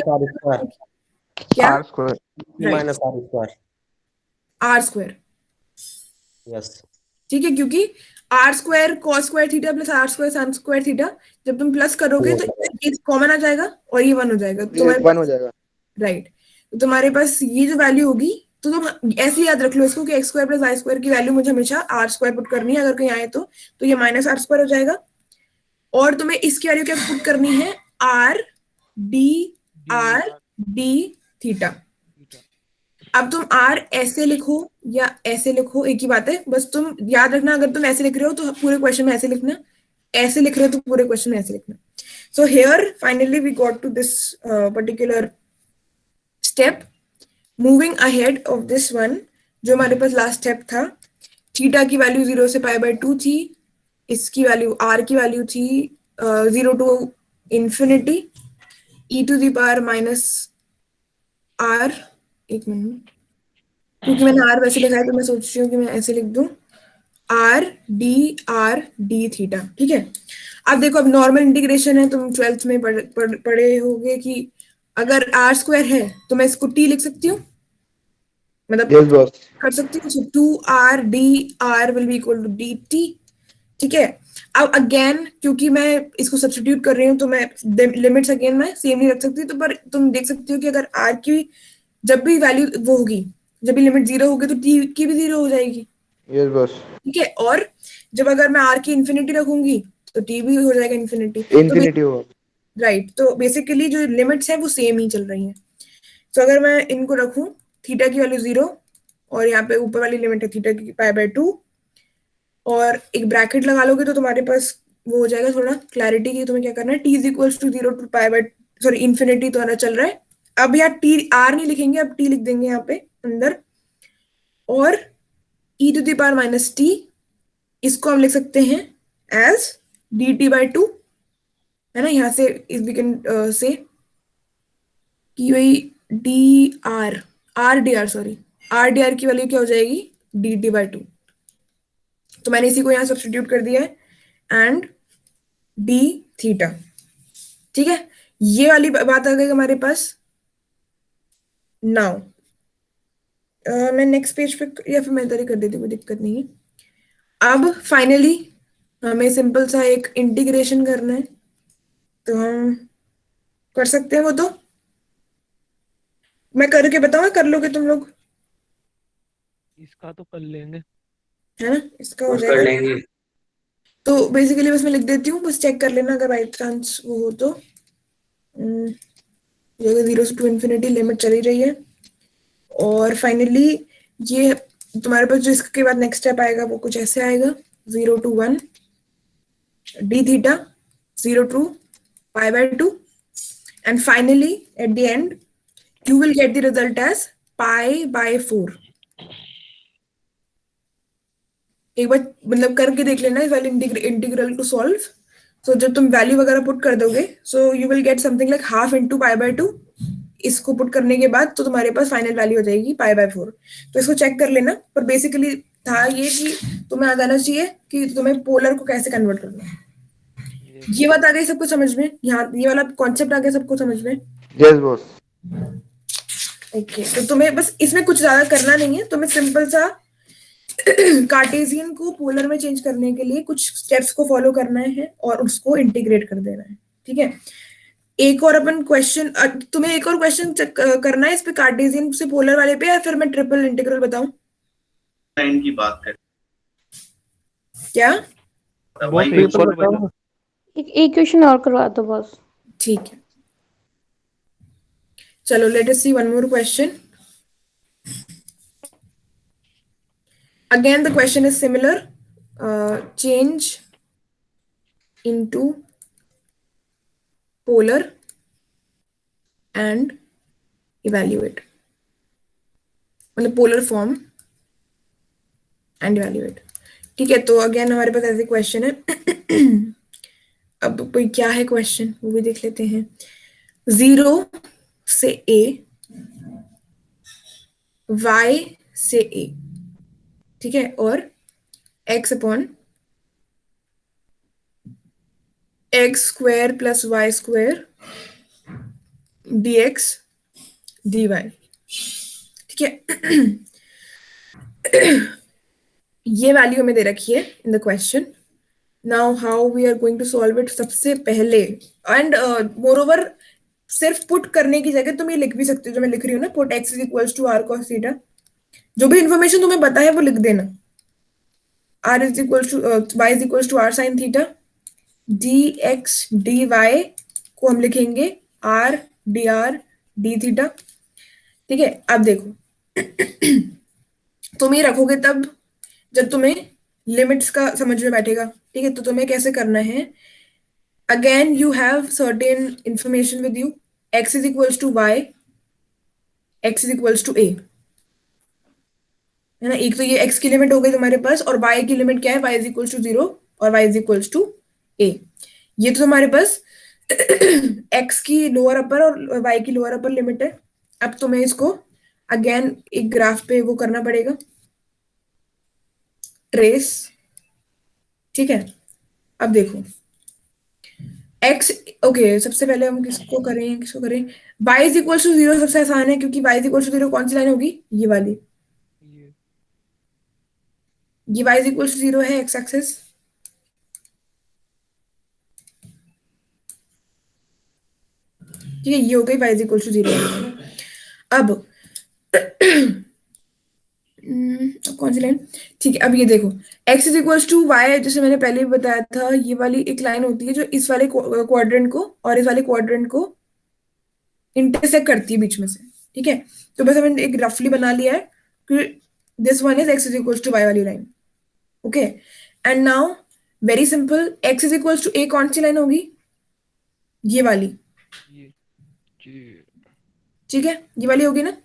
क्या? R square. Minus r square. r square. Yes. ठीक है, क्योंकि r square cos square theta plus r square sin square theta, जब तुम प्लस करोगे तो ये कॉमन आ जाएगा और ये 1 हो जाएगा. ये 1 हो जाएगा. राइट. तो तुम्हारे पास ये जो वैल्यू होगी, तो तुम ऐसे याद रख लो इसको कि x square plus y square की वैल्यू मुझे हमेशा r स्क्वायर पुट करनी है. अगर कहीं आए तो ये माइनस r स्क्वायर हो जाएगा. और तुम्हें इसकी वैल्यू क्या पुट करनी है? r d theta. अब तुम r ऐसे लिखो या ऐसे लिखो, एक ही बात है. बस तुम याद रखना, अगर तुम ऐसे लिख रहे हो तो पूरे क्वेश्चन में ऐसे लिखना, ऐसे लिख रहे हो तो पूरे क्वेश्चन में ऐसे लिखना. So here finally we got to this particular step. Moving ahead of this one, जो हमारे पास लास्ट स्टेप था, थीटा की वैल्यू 0 से π/2 थी, इसकी वैल्यू r की वैल्यू थी 0 टू इन्फिनिटी e⁻ r. एक मिनट, क्योंकि मैंने r वैसे लिखा है तो मैं सोच रही हूँ कि मैं ऐसे लिख दूं, r d थीटा. ठीक है. अब देखो, अब नॉर्मल इंटीग्रेशन है, तुम 12th में पढ़े होगे कि अगर r स्क्वायर है तो मैं इसको t लिख सकती हूँ, मतलब Yes boss. कर सकती हूँ. 2r dr will be equal to dt. ठीक है. अब अगेन क्योंकि मैं इसको सब्स्टिट्यूट कर रही हूँ तो मैं लिमिट्स अगेन मैं सेम नहीं रख सकती, तो पर तुम देख सकती हो कि अगर r की जब भी वैल्यू वो होगी, जब भी लिमिट 0 होगी तो t की भी 0 हो जाएगी. Yes boss. ठीक है. और जब अगर मैं r की इन्फिनिटी रखूंगी तो t भी हो जाएगा इन्फिनिटी. Infinity होगा. राइट. तो बेसिकली जो लिमिट्स है वो सेम ही चल रही हैं. तो अगर मैं इनको रखूं, थीटा की वैल्यू 0 और यहाँ पे ऊपर वाली लिमिट है थीटा की π/2, और एक ब्रैकेट लगा लोगे तो तुम्हारे पास वो हो जाएगा. थोड़ा क्लैरिटी की तुम्हें क्या करना है, t equals to 0 to infinity तुम्हारा चल रहा है. अब यहाँ t r नहीं लिखेंगे, अब t लिख देंगे यहाँ पे अंदर, और e⁻t इसको हम लिख सकते हैं एज dt/2, है ना. यहाँ से वी कैन से कि वही r dr की वैल्यू क्या हो जाएगी? dt/2. तो मैंने इसी को यहाँ सब्स्टिट्यूट कर दिया है, एंड d थीटा. ठीक है, ये वाली बात आ गई हमारे पास. नाउ मैं नेक्स्ट पेज पे या फिर मैं इधर ही कर देती हूँ, कोई दिक्कत नहीं है. अब फाइनली हमें सिंपल सा एक इंटीग्रेशन करना है, तो हम कर सकते हैं. वो तो मैं करके बताऊँ, कर लोगे तुम लोग? इसका तो कर लेंगे. है ना, इसका हो कर जाएगा. लेंगे. तो बेसिकली बस मैं लिख देती हूँ, बस चेक कर लेना अगर बाई चांस वो हो तो. ये 0 से 2 इन्फिनिटी लिमिट चली रही है. और फाइनली ये तुम्हारे पास जो इसके बाद नेक्स्ट स्टेप आएगा वो कुछ ऐसे आएगा, 0 to 1 d theta, 0 to π/2, and finally at the end you will get the result as π/4. एक बार मतलब करके देख लेना इस वाले इंटीग्रल को सॉल्व. सो जब तुम वैल्यू वगैरह पुट कर दोगे, so you will get something like half into π/2. इसको पुट करने के बाद तो तुम्हारे पास फाइनल वैल्यू हो जाएगी π/4. तो इसको चेक कर लेना. पर बेसिकली था ये कि तुम्हें आ जाना चाहिए कि तुम्हें पोलर को कैसे कन्वर्ट करना है. ये बात आ गई सबको समझ में? यहाँ ये वाला कॉन्सेप्ट आ गया सबको समझ में? Yes boss. ओके. तो तुम्हें बस इसमें कुछ ज्यादा करना नहीं है. तुम्हें सिंपल सा कार्टेशियन को पोलर में चेंज करने के लिए कुछ स्टेप्स को फॉलो करना है और उसको इंटीग्रेट कर देना है. ठीक है. एक और अपन क्वेश्चन, तुम्हें एक और क्वेश्चन करना है इस पे कार्टेशियन से पोलर वाले पे, या फिर मैं ट्रिपल इंटीग्रल बताऊं? लाइन की बात कर. क्या एक क्वेश्चन और करवा दो बस. ठीक है. चलो let us see one more question. Again, the question is similar. Change into polar and evaluate, मतलब polar form and evaluate. ठीक है, तो अगेन हमारे पास ऐसे क्वेश्चन है. अब कोई क्या है क्वेश्चन वो भी देख लेते हैं. 0 से a, y से a, ठीक है, और x upon x square plus y square dx dy, ठीक है. ये वैल्यू हमें दे रखी है in the question. Now how we are going to solve it. सबसे पहले एंड मोर ओवर सिर्फ पुट करने की जगह तुम ये लिख भी सकते हो जो मैं लिख रही हूँ ना, put x is equals to r cos theta. जो भी इंफॉर्मेशन तुम्हें पता है वो लिख देना. r is equals to y is equals to r sin theta, dx dy को हम लिखेंगे r dr d थीटा. ठीक है, अब देखो तुम ये रखोगे तब जब तुम्हें लिमिट्स का समझ में बैठेगा. ठीक है, तो तुम्हें कैसे करना है. Again you have certain information with you. x is equals to y, x is equals to a, है ना. एक तो ये x की लिमिट हो गई तुम्हारे पास, और y की लिमिट क्या है, y इज इक्वल्स टू 0 और y is equals to a. ये तो तुम्हारे पास x की लोअर अपर और y की लोअर अपर लिमिट है. अब तुम्हें इसको अगेन एक ग्राफ पे वो करना पड़ेगा, ट्रेस. ठीक है, अब देखो x, ओके सबसे पहले हम किसको करें y इज इक्वल टू 0. सबसे आसान है क्योंकि y इज इक्वल टू 0 कौन सी लाइन होगी, ये वाली. ये y इज इक्वल टू 0 है x एक्सिस. ठीक है, ये हो गई y इज इक्वल टू 0. अब कौन सी लाइन. ठीक है, अब ये देखो x is equals to y, जैसे मैंने पहले भी बताया था, ये वाली एक लाइन होती है जो इस वाले क्वाड्रेंट को और इस वाले क्वाड्रेंट को इंटरसेक्ट करती है बीच में से. ठीक है, तो बस हमने एक रफली बना लिया है कि this one is x is equals to y वाली line. Okay, and now very simple, x is equals to a कौन सी लाइन होगी, ये वाली. ठीक है, ये वाली होगी ना.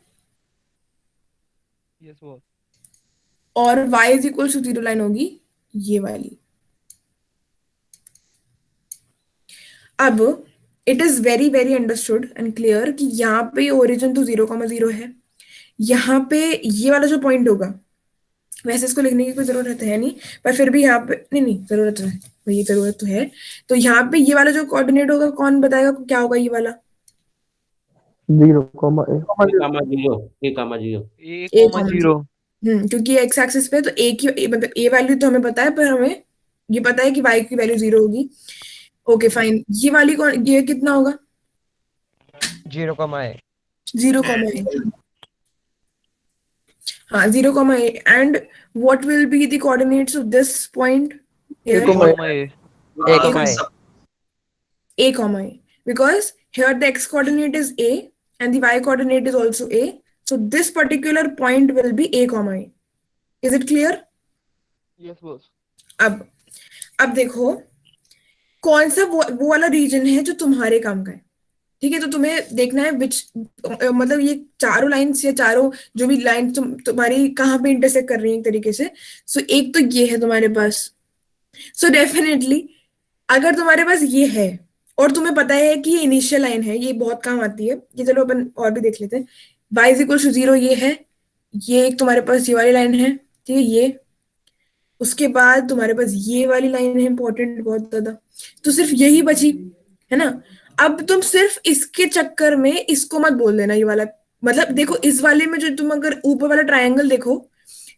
Yes boss. और y is equal to 0 line होगी, ये वाली. अब it is very very understood and clear कि यहाँ पे ओरिजिन तो 0,0 है. यहाँ पे ये वाला जो पॉइंट होगा, वैसे इसको लिखने की कोई जरूरत है नहीं, पर फिर भी यहाँ पे नहीं जरूरत है, ये जरूरत तो है. तो यहाँ पे ये वाला जो कोऑर्डिनेट होगा, कौन बताएगा क्या होगा ये वाला. 0,a. क्योंकि एक्स एक्सिस पे तो ए की मतलब ए वैल्यू तो हमें पता है, पर हमें ये पता है कि वाई की वैल्यू 0 होगी. ओके फाइन, ये वाली कौन, ये कितना होगा, 0,a. 0,a. हाँ 0,a. And what will be the coordinates of this point, a,a, because here the x coordinate is a and the y coordinate is also a, so this particular point will be a,a. is it clear? Yes boss. अब देखो कौन सा वो वाला रीजन है जो तुम्हारे काम का है. ठीक है, तो तुम्हें देखना है विच मतलब ये चारों लाइंस या चारों जो भी लाइन तुम्हारी कहाँ पे इंटरसेक्ट कर रही है एक तरीके से. सो एक तो ये है तुम्हारे पास. सो डेफिनेटली अगर तुम्हारे पास ये है और तुम्हें पता है कि ये इनिशियल लाइन है, ये बहुत काम आती है. ये चलो अपन और भी देख लेते हैं. y इज इक्वल टू 0 ये है, ये एक तुम्हारे पास ये वाली लाइन है. ठीक है, ये उसके बाद तुम्हारे पास ये वाली लाइन है, इंपॉर्टेंट बहुत ज्यादा. तो सिर्फ यही बची है ना. अब तुम सिर्फ इसके चक्कर में इसको मत बोल देना ये वाला. मतलब देखो इस वाले में जो तुम अगर ऊपर वाला ट्रायंगल देखो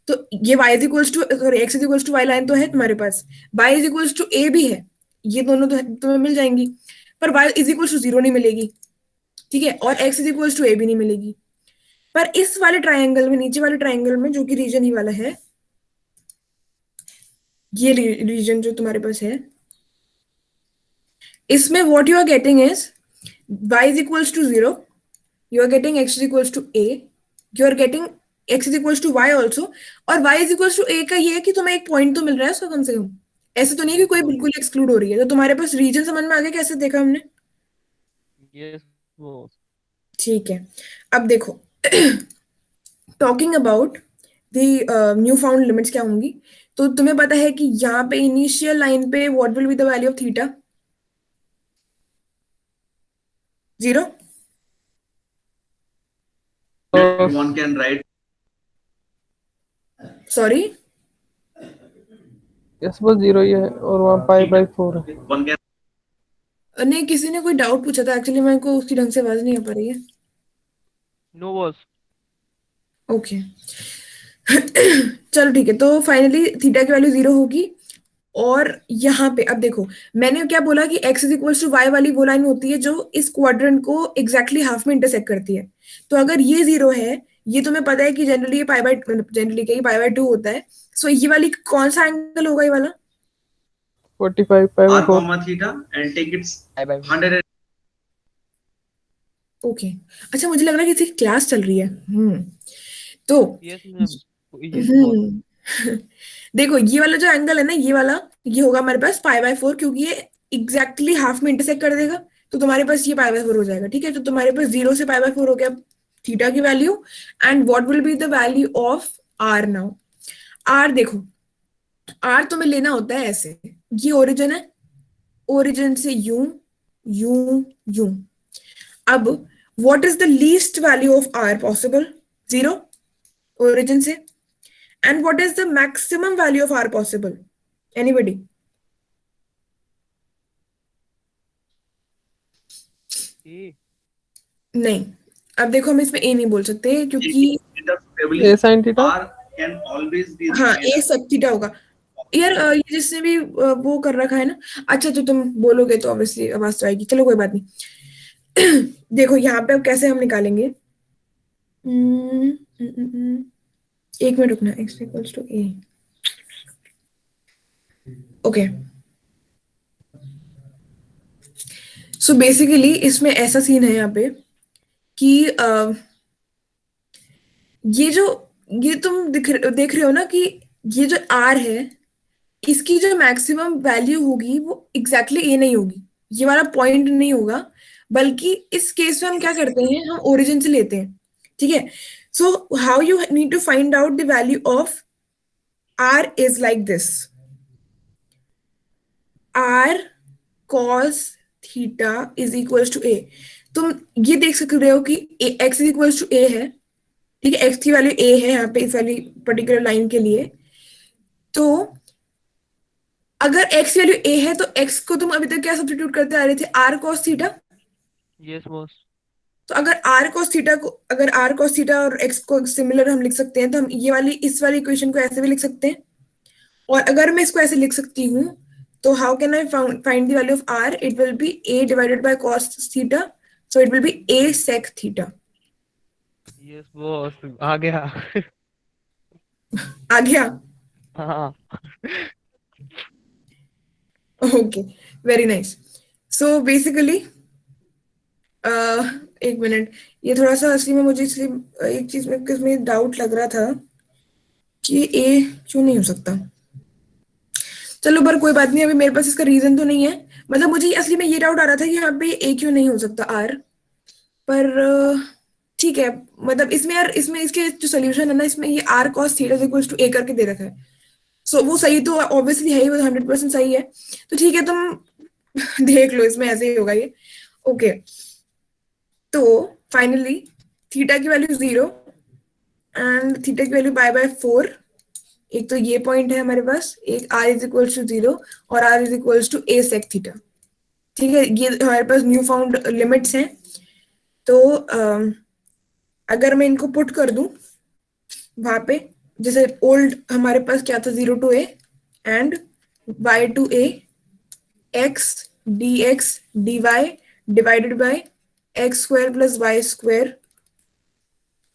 तो ये y is equals to sorry x is equals to y line तो है तुम्हारे पास, y is equals to a भी है, ये दोनों तो तुम्हें मिल जाएंगी, पर y इज इक्वल्स टू 0 नहीं मिलेगी. ठीक है, और x is equals to a भी नहीं मिलेगी. पर इस वाले ट्रायंगल में, नीचे वाले ट्रायंगल में जो कि रीजन ही वाला है, ये रीजन जो तुम्हारे पास है, इसमें what you are getting is y is equals to 0, you are getting x is equals to a, you are getting x is equals to y also, और y is equals to a का ये है कि तुम्हें एक पॉइंट तो मिल रहा है उसका कम से कम. ऐसे तो नहीं है कि कोई बिल्कुल एक्सक्लूड हो रही है। तो तुम्हारे पास रीजन समझ में आ गया कैसे देखा हमने? Yes boss. ठीक है, अब देखो talking about the new found limits क्या होंगी। तो तुम्हें पता है कि यहाँ पे इनिशियल लाइन पे what will be the value of theta? 0। One can write sorry, yes boss 0 ही है और वहाँ पाई/4 है। one can नहीं, किसी ने कोई डाउट पूछा था एक्चुअली, मेरे को उसकी ढंग से आवाज नहीं आ पा रही है। No boss. ओके चलो ठीक है, तो फाइनली थीटा की वैल्यू 0 होगी। और यहाँ पे अब देखो, मैंने क्या बोला कि x is equal to y वाली वो लाइन होती है जो इस क्वाड्रेंट को एग्जैक्टली हाफ में इंटरसेक्ट करती है। तो अगर ये 0 है, ये तुम्हें पता है कि जनरली ये जनरली क्या पाई/2 होता है। सो ये वाली कौन सा एंगल होगा, ये वाला? 45 r पाई/4। comma theta and take its 100 okay, अच्छा मुझे लग रहा है कि किसी क्लास चल रही है। तो यस मैम। Yes boss. देखो ये वाला जो एंगल है ना, ये वाला, ये होगा हमारे पास पाई/4, क्योंकि ये एग्जैक्टली हाफ में इंटरसेक्ट कर देगा। तो तुम्हारे पास ये पाई/4 हो जाएगा। ठीक है, तो तुम्हारे पास 0 से पाई/4 हो गया थीटा की value. And what will be the value of r now? R देखो, आर तुम्हें लेना होता है ऐसे, ये ओरिजिन है, ओरिजिन से यूं यूं यूं। अब what is the least value of r possible? 0 origin से। And what is the maximum value of R possible? Anybody? ए नहीं, अब देखो हम इसमें A नहीं बोल सकते क्योंकि ए sin theta. r can always be हाँ, written A सब थीटा होगा यार। ये जिसने भी वो कर रखा है ना, अच्छा तो तुम बोलोगे तो ऑब्वियसली आवाज तो आएगी, चलो कोई बात नहीं। देखो यहाँ पे अब कैसे हम निकालेंगे। एक मिनट रुकना, x equals to a। Okay, so basically इसमें ऐसा सीन है यहाँ पे कि ये तुम देख रहे हो ना कि ये जो r है, इसकी जो मैक्सिमम वैल्यू होगी वो एग्जैक्टली a नहीं होगी, ये वाला पॉइंट नहीं होगा। बल्कि इस केस में हम क्या करते हैं, हम ओरिजिन से लेते हैं। ठीक है, so how you need to find out the value of r is like this. r cos theta is equals to a। तुम ये देख सकते हो कि x is equals to a है। ठीक है, x की वैल्यू a है यहाँ पे इस वाली पर्टिकुलर लाइन के लिए। तो अगर x वैल्यू a है तो x को तुम अभी तक क्या सब्स्टिट्यूट करते आ रहे थे? r cos theta. Yes boss. तो अगर r cos थीटा को, अगर r cos थीटा और x को सिमिलर हम लिख सकते हैं, तो हम ये वाली इस वाली इक्वेशन को ऐसे भी लिख सकते हैं। और अगर मैं इसको ऐसे लिख सकती हूँ, तो how can I find the value of r? It will be a divided by cos theta, so it will be a sec theta. Yes boss आ गया। आ गया? हाँ। Okay, very nice. So basically एक मिनट, ये थोड़ा सा असली में मुझे इसलिए एक चीज में किसमें डाउट लग रहा था कि a क्यों नहीं हो सकता। चलो पर कोई बात नहीं, अभी मेरे पास इसका रीजन तो नहीं है। मतलब मुझे असली में ये डाउट आ रहा था कि यहाँ पे a क्यों नहीं हो सकता r। पर ठीक है, मतलब इसमें यार, इसमें इसके जो सोल्यूशन है ना, इसमें ये r cos theta is equal to a करके दे रखा है। सो वो सही तो ऑब्वियसली है ही, वो 100% सही है। तो ठीक है, तुम देख लो, इसमें ऐसे ही होगा ये। ओके, तो फाइनली थीटा की वैल्यू 0 एंड थीटा की वैल्यू पाई/4। एक तो ये पॉइंट है हमारे पास, एक r इज इक्वल टू 0 और r is equal to a sec theta. ठीक है, ये हमारे पास न्यू फाउंड लिमिट्स हैं। तो अगर मैं इनको पुट कर दूं वहां पे, जैसे ओल्ड हमारे पास क्या था, 0 to a and y to a x dx dy divided by x square plus y square.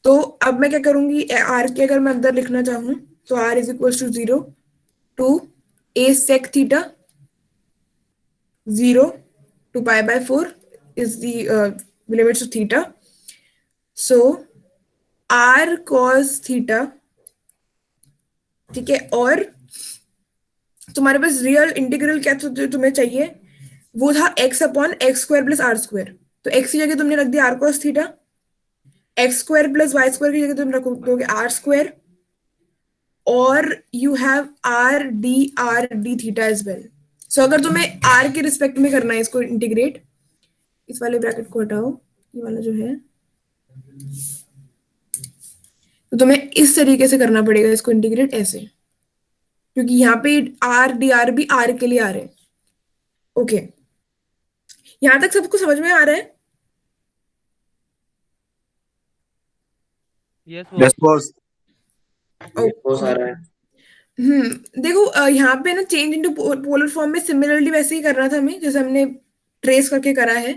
तो अब मैं क्या करूंगी, r के अगर मैं अंदर लिखना चाहूं तो r is equal to 0 to a sec theta, 0 to pi/4 is the limits of theta. So r cos theta, ठीक है, और तुम्हारे पास रियल इंटीग्रल क्या जो तुम्हें चाहिए वो था x upon x square plus r square. तो x की जगह तुमने रख दिया r cos theta, x square plus y square की जगह तुम रख दोगे आर स्क्वायर, और you have r d theta as well. So अगर तुम्हें r के रिस्पेक्ट में करना है इसको इंटीग्रेट, इस वाले ब्रैकेट को हटाओ, ये वाला जो है, तो तुम्हें इस तरीके से करना पड़ेगा इसको इंटीग्रेट ऐसे, क्योंकि यहाँ पे आर डी आर भी आर के लिए आ रहे हैं। ओके, यहां तक सबको समझ में आ रहा है? Yes boss. बहुत सारा है। देखो यहाँ पे ना चेंज इनटू पोलर फॉर्म में सिमिलरली वैसे ही करना था हमें, जैसे हमने ट्रेस करके करा है,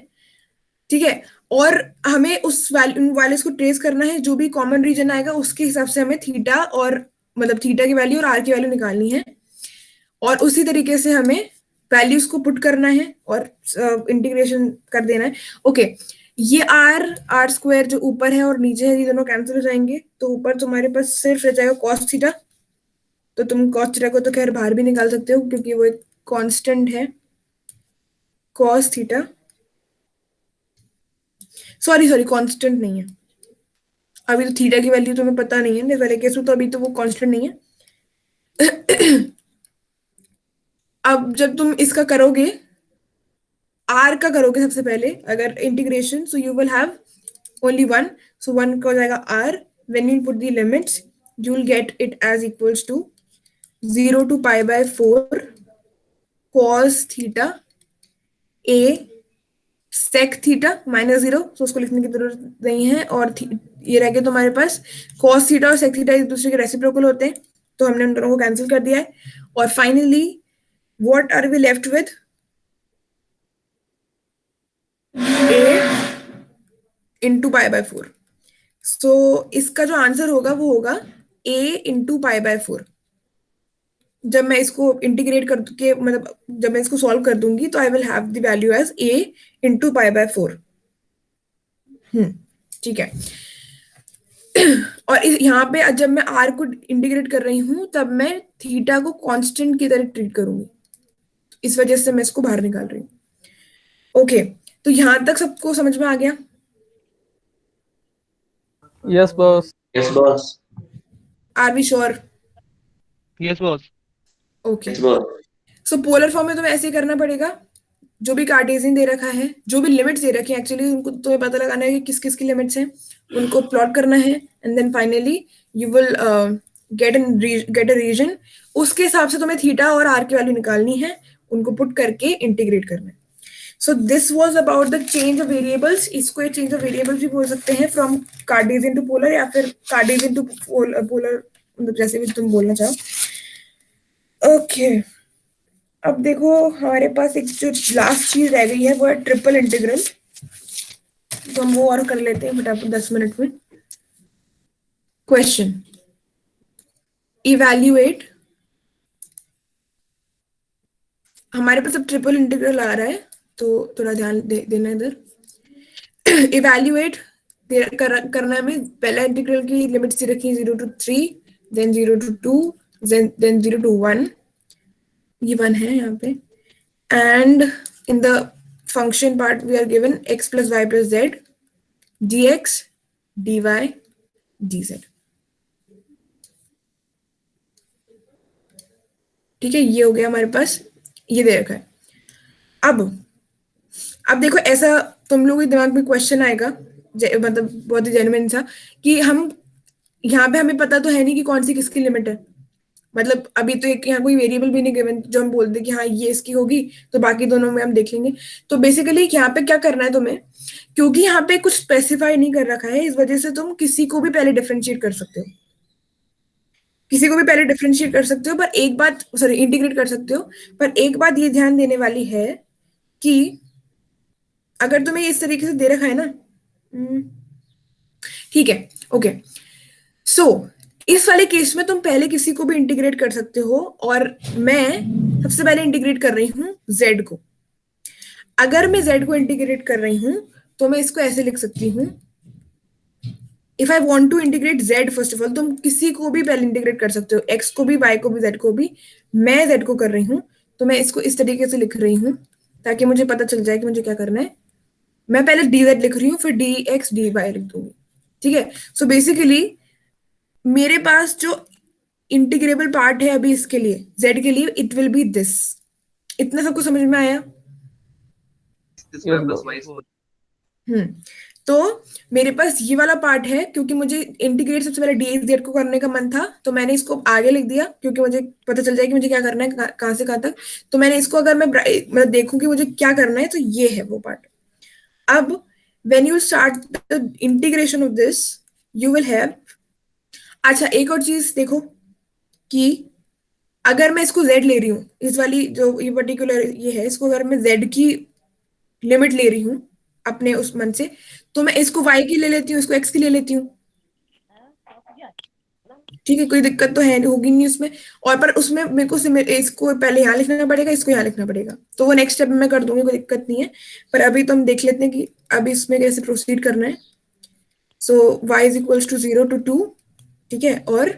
ठीक है। और हमें उस वैल्यूज को ट्रेस करना है, जो भी कॉमन रीजन आएगा उसके हिसाब से हमें थीटा और मतलब थीटा की वैल्यू और आर की वैल्यू निकालनी है, और उसी तरीके से हमें वैल्यूज को पुट करना है और इंटीग्रेशन कर देना है। ओके, ये आर स्क्वायर जो ऊपर है और नीचे है, ये दोनों कैंसिल हो जाएंगे, तो ऊपर तुम्हारे पास सिर्फ रह जाएगा कॉस थीटा। तो तुम कॉस थीटा को तो खैर बाहर भी निकाल सकते हो, क्योंकि वो एक कांस्टेंट है कॉस थीटा। सॉरी कांस्टेंट नहीं है, अभी तो थीटा की वैल्यू तुम्हें पता नहीं है, पहले केस में तो अभी तो वो कांस्टेंट नहीं है। अब जब तुम इसका करोगे, आर का करोगे सबसे पहले अगर integration, so you will have only one, so one का हो जाएगा r, when you put the limits you will get it as equals to 0 to pi by 4 cos theta a sec theta minus 0, तो उसको लिखने की जरूरत नहीं है, और ये रह गया तुम्हारे पास cos थीटा और sec थीटा एक दूसरे के रेसिप्रोकल होते हैं, तो हमने उन दोनों को कैंसिल कर दिया है। और finally what are we left with, a into pi by 4। So इसका जो आंसर होगा वो होगा a इंटू पाई बाय 4। जब मैं इसको इंटीग्रेट कर के मतलब जब मैं इसको सॉल्व कर दूंगी तो I will have the value as a into pi by 4। ठीक है। और यहाँ पे जब मैं r को इंटीग्रेट कर रही हूं तब मैं थीटा को कांस्टेंट की तरह ट्रीट करूंगी, इस वजह से मैं इसको बाहर निकाल रही हूँ। ओके, तो यहां तक सबको समझ में आ गया? Yes boss. Yes boss. Are we sure? Yes boss. Okay, yes boss. So polar form में तुम्हें ऐसे करना पड़ेगा, जो भी कार्टेशियन दे रखा है, जो भी लिमिट्स दे रखी है एक्चुअली उनको तुम्हें पता लगाना है कि किस किस की लिमिट्स हैं, उनको प्लॉट करना है, and then finally you will get a region, उसके हिसाब से तुम्हें थीटा और आर की वैल्यू निकालनी है, उनको पुट करके इंटीग्रेट करना है। So this was about the change of variables. इसको एक चेंज ऑफ वेरिएबल्स भी बोल सकते हैं, फ्रॉम कार्टेशियन टू पोलर या फिर कार्टेशियन टू पोलर, जैसे भी तुम बोलना चाहो। ओके, अब देखो हमारे पास एक जो लास्ट चीज रह गई है वो है ट्रिपल इंटीग्रल, तो हम वो और कर लेते हैं फटाफट 10 मिनट में। क्वेश्चन, इवैल्यूएट, हमारे पास अब ट्रिपल इंटीग्रल आ रहा है तो थोड़ा ध्यान देना इधर। इवैल्यूएट करना है, हमें पहला इंटीग्रल की लिमिट्स रखी है 0 to 3, then 0 to 2, then 0 to 1, ये 1 है यहाँ पे, and in the function part we are given x plus y plus z dx dy dz। ठीक है, ये हो गया हमारे पास, ये दे रखा है। अब देखो ऐसा तुम लोगों के दिमाग में क्वेश्चन आएगा, मतलब बहुत ही जेन्युइन सा, कि हम यहाँ पे हमें पता तो है नहीं कि कौन सी किसकी लिमिट है, मतलब अभी तो एक यहाँ कोई वेरिएबल भी नहीं गिवन जो हम बोलते कि हाँ ये इसकी होगी, तो बाकी दोनों में हम देख लेंगे। तो बेसिकली यहाँ पे क्या करना है तुम्हें, क्योंकि यहाँ पे कुछ स्पेसिफाई नहीं कर रखा है, इस वजह से तुम किसी को भी पहले डिफरेंशिएट कर सकते हो, पर एक बात, सॉरी इंटीग्रेट कर सकते हो, पर एक बात ये ध्यान देने वाली है कि अगर तुम्हें इस तरीके से दे रखा है ना, ठीक है, ओके, सो इस वाले केस में तुम पहले किसी को भी इंटीग्रेट कर सकते हो, और मैं सबसे पहले इंटीग्रेट कर रही हूं z को। अगर मैं z को इंटीग्रेट कर रही हूं तो मैं इसको ऐसे लिख सकती हूं, if I want to integrate z, first of all तुम किसी को भी पहले इंटीग्रेट कर सकते हो, x को भी, y को भी, z को भी, मैं z को कर रही हूँ, तो मैं इसको इस तरीके से लिख रही हूँ ताकि मुझे पता चल जाए कि मुझे क्या करना है। मैं पहले dz लिख रही हूँ, फिर dx dy लिख दूंगी, ठीक है। सो बेसिकली मेरे पास जो इंटीग्रेबल पार्ट है अभी इसके लिए, z के लिए, इट विल बी दिस। इतना सबको समझ में आया? square plus y square. तो मेरे पास ये वाला पार्ट है, क्योंकि मुझे इंटीग्रेट सबसे पहले dx z को करने का मन था, तो मैंने इसको आगे लिख दिया क्योंकि मुझे पता चल जाए कि मुझे क्या करना है, कहाँ से कहाँ तक। तो मैंने इसको, अगर मैं मतलब देखूं कि मुझे क्या करना है, तो ये है वो पार्ट। अब when you start the integration of this, you will have, अच्छा एक और चीज देखो कि अगर मैं इसको z ले रही हूँ, इस वाली जो ये पर्टिकुलर ये है, इसको अगर मैं z की लिमिट ले रही हूँ अपने उस मन से, तो मैं इसको y की ले लेती हूँ, इसको x की ले लेती हूँ, ठीक है, कोई दिक्कत तो है होगी नहीं उसमें। और पर उसमें मेरे को इसको पहले यहाँ लिखना पड़ेगा, इसको यहाँ लिखना पड़ेगा, तो वो नेक्स्ट स्टेप में मैं कर दूंगी, कोई दिक्कत नहीं है। पर अभी तो हम देख लेते हैं कि अभी इसमें कैसे प्रोसीड करना है। So y is equals to 0 to 2, ठीक है। और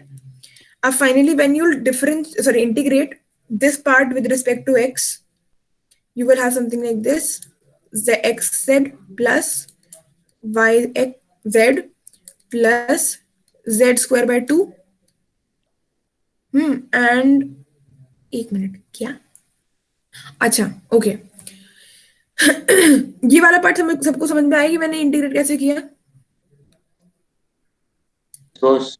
अब finally when you integrate this part with respect to x, you will have something like this, xz plus yz plus z square by 2, and एक मिनट, क्या, अच्छा ओके ये वाला पार्ट सबको समझ में आया कि मैंने इंटीग्रेट कैसे किया? बॉस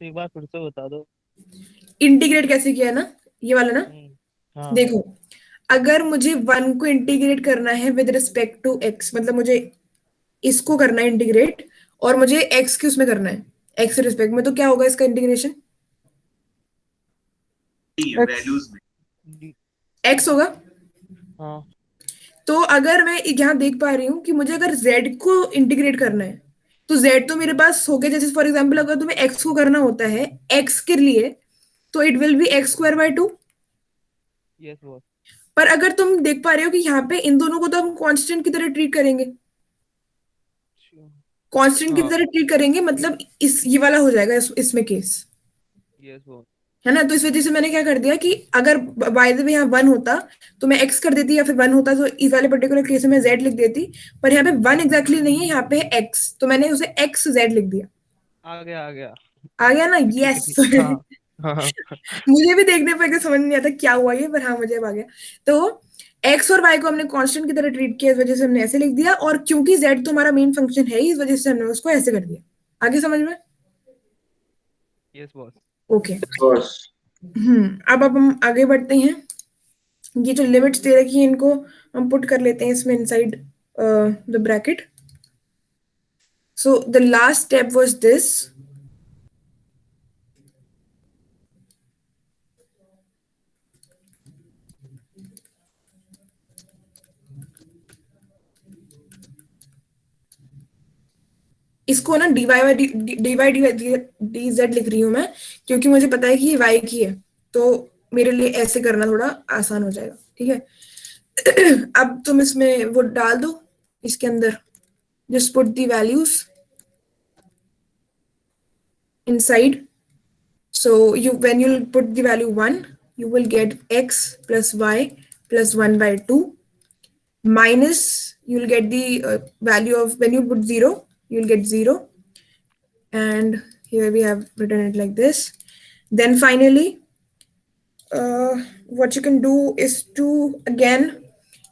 एक बार फिर से बता दो। इंटीग्रेट कैसे किया ना, ये वाला ना। हाँ। देखो, अगर मुझे 1 को इंटीग्रेट करना है विद रिस्पेक्ट टू x, मतलब मुझे इसको करना है इंटीग्रेट, और मुझे x के उसमें करना है, x के रिस्पेक्ट में, तो क्या होगा इसका इंटीग्रेशन? वैल्यूज में x होगा। हाँ। तो अगर मैं यहाँ देख पा रही हूँ कि मुझे अगर z को इंटीग्रेट करना है, तो z तो मेरे पास हो गया। जैसे फॉर एग्जांपल अगर तुम्हें x को करना होता है x के लिए, तो it will be x square by 2। Yes boss. पर अगर तुम देख पा रहे हो कि यहाँ पे इन दोनों को तो हम कांस्टेंट की तरह ट्रीट करेंगे, कांस्टेंट की तरह ट्रीट करेंगे, मतलब ये वाला हो जाएगा इसमें केस, यस बॉस। है ना। तो इस वजह से मैंने क्या कर दिया कि अगर बाय द वे यहाँ 1 होता तो मैं x कर देती, या फिर 1 होता तो इस वाले पर्टिकुलर केस में z लिख देती। पर यहाँ पे 1 एग्जैक्टली नहीं है, यहाँ पे है x, तो मैंने उसे x z लिख दिया। आ गया आ गया ना? यस हाँ। मुझे भी देखने पर समझ नहीं आता क्या हुआ ये, पर हाँ मुझे अब आ गया। तो x और y को हमने कांस्टेंट की तरह ट्रीट किया, इस वजह से हमने ऐसे लिख दिया, और क्योंकि z तो हमारा मेन फंक्शन है, इस वजह से हमने उसको ऐसे कर दिया। आगे समझ में? Yes boss. ओके। बॉस अब हम आगे बढ़ते हैं। ये जो लिमिट्स दे रखी है इनको हम पुट कर लेते हैं इसमें inside the bracket. So the last step was this, इसको ना dy dz लिख रही हूं मैं, क्योंकि मुझे पता है कि ये y की है, तो मेरे लिए ऐसे करना थोड़ा आसान हो जाएगा, ठीक है। अब तुम इसमें वो डाल दो इसके अंदर, just put the values inside. So when you put the value 1, you will get x plus y plus 1 by 2 minus, you will get the value of, when you put 0, you will get 0, and here we have written it like this. Then finally what you can do is to again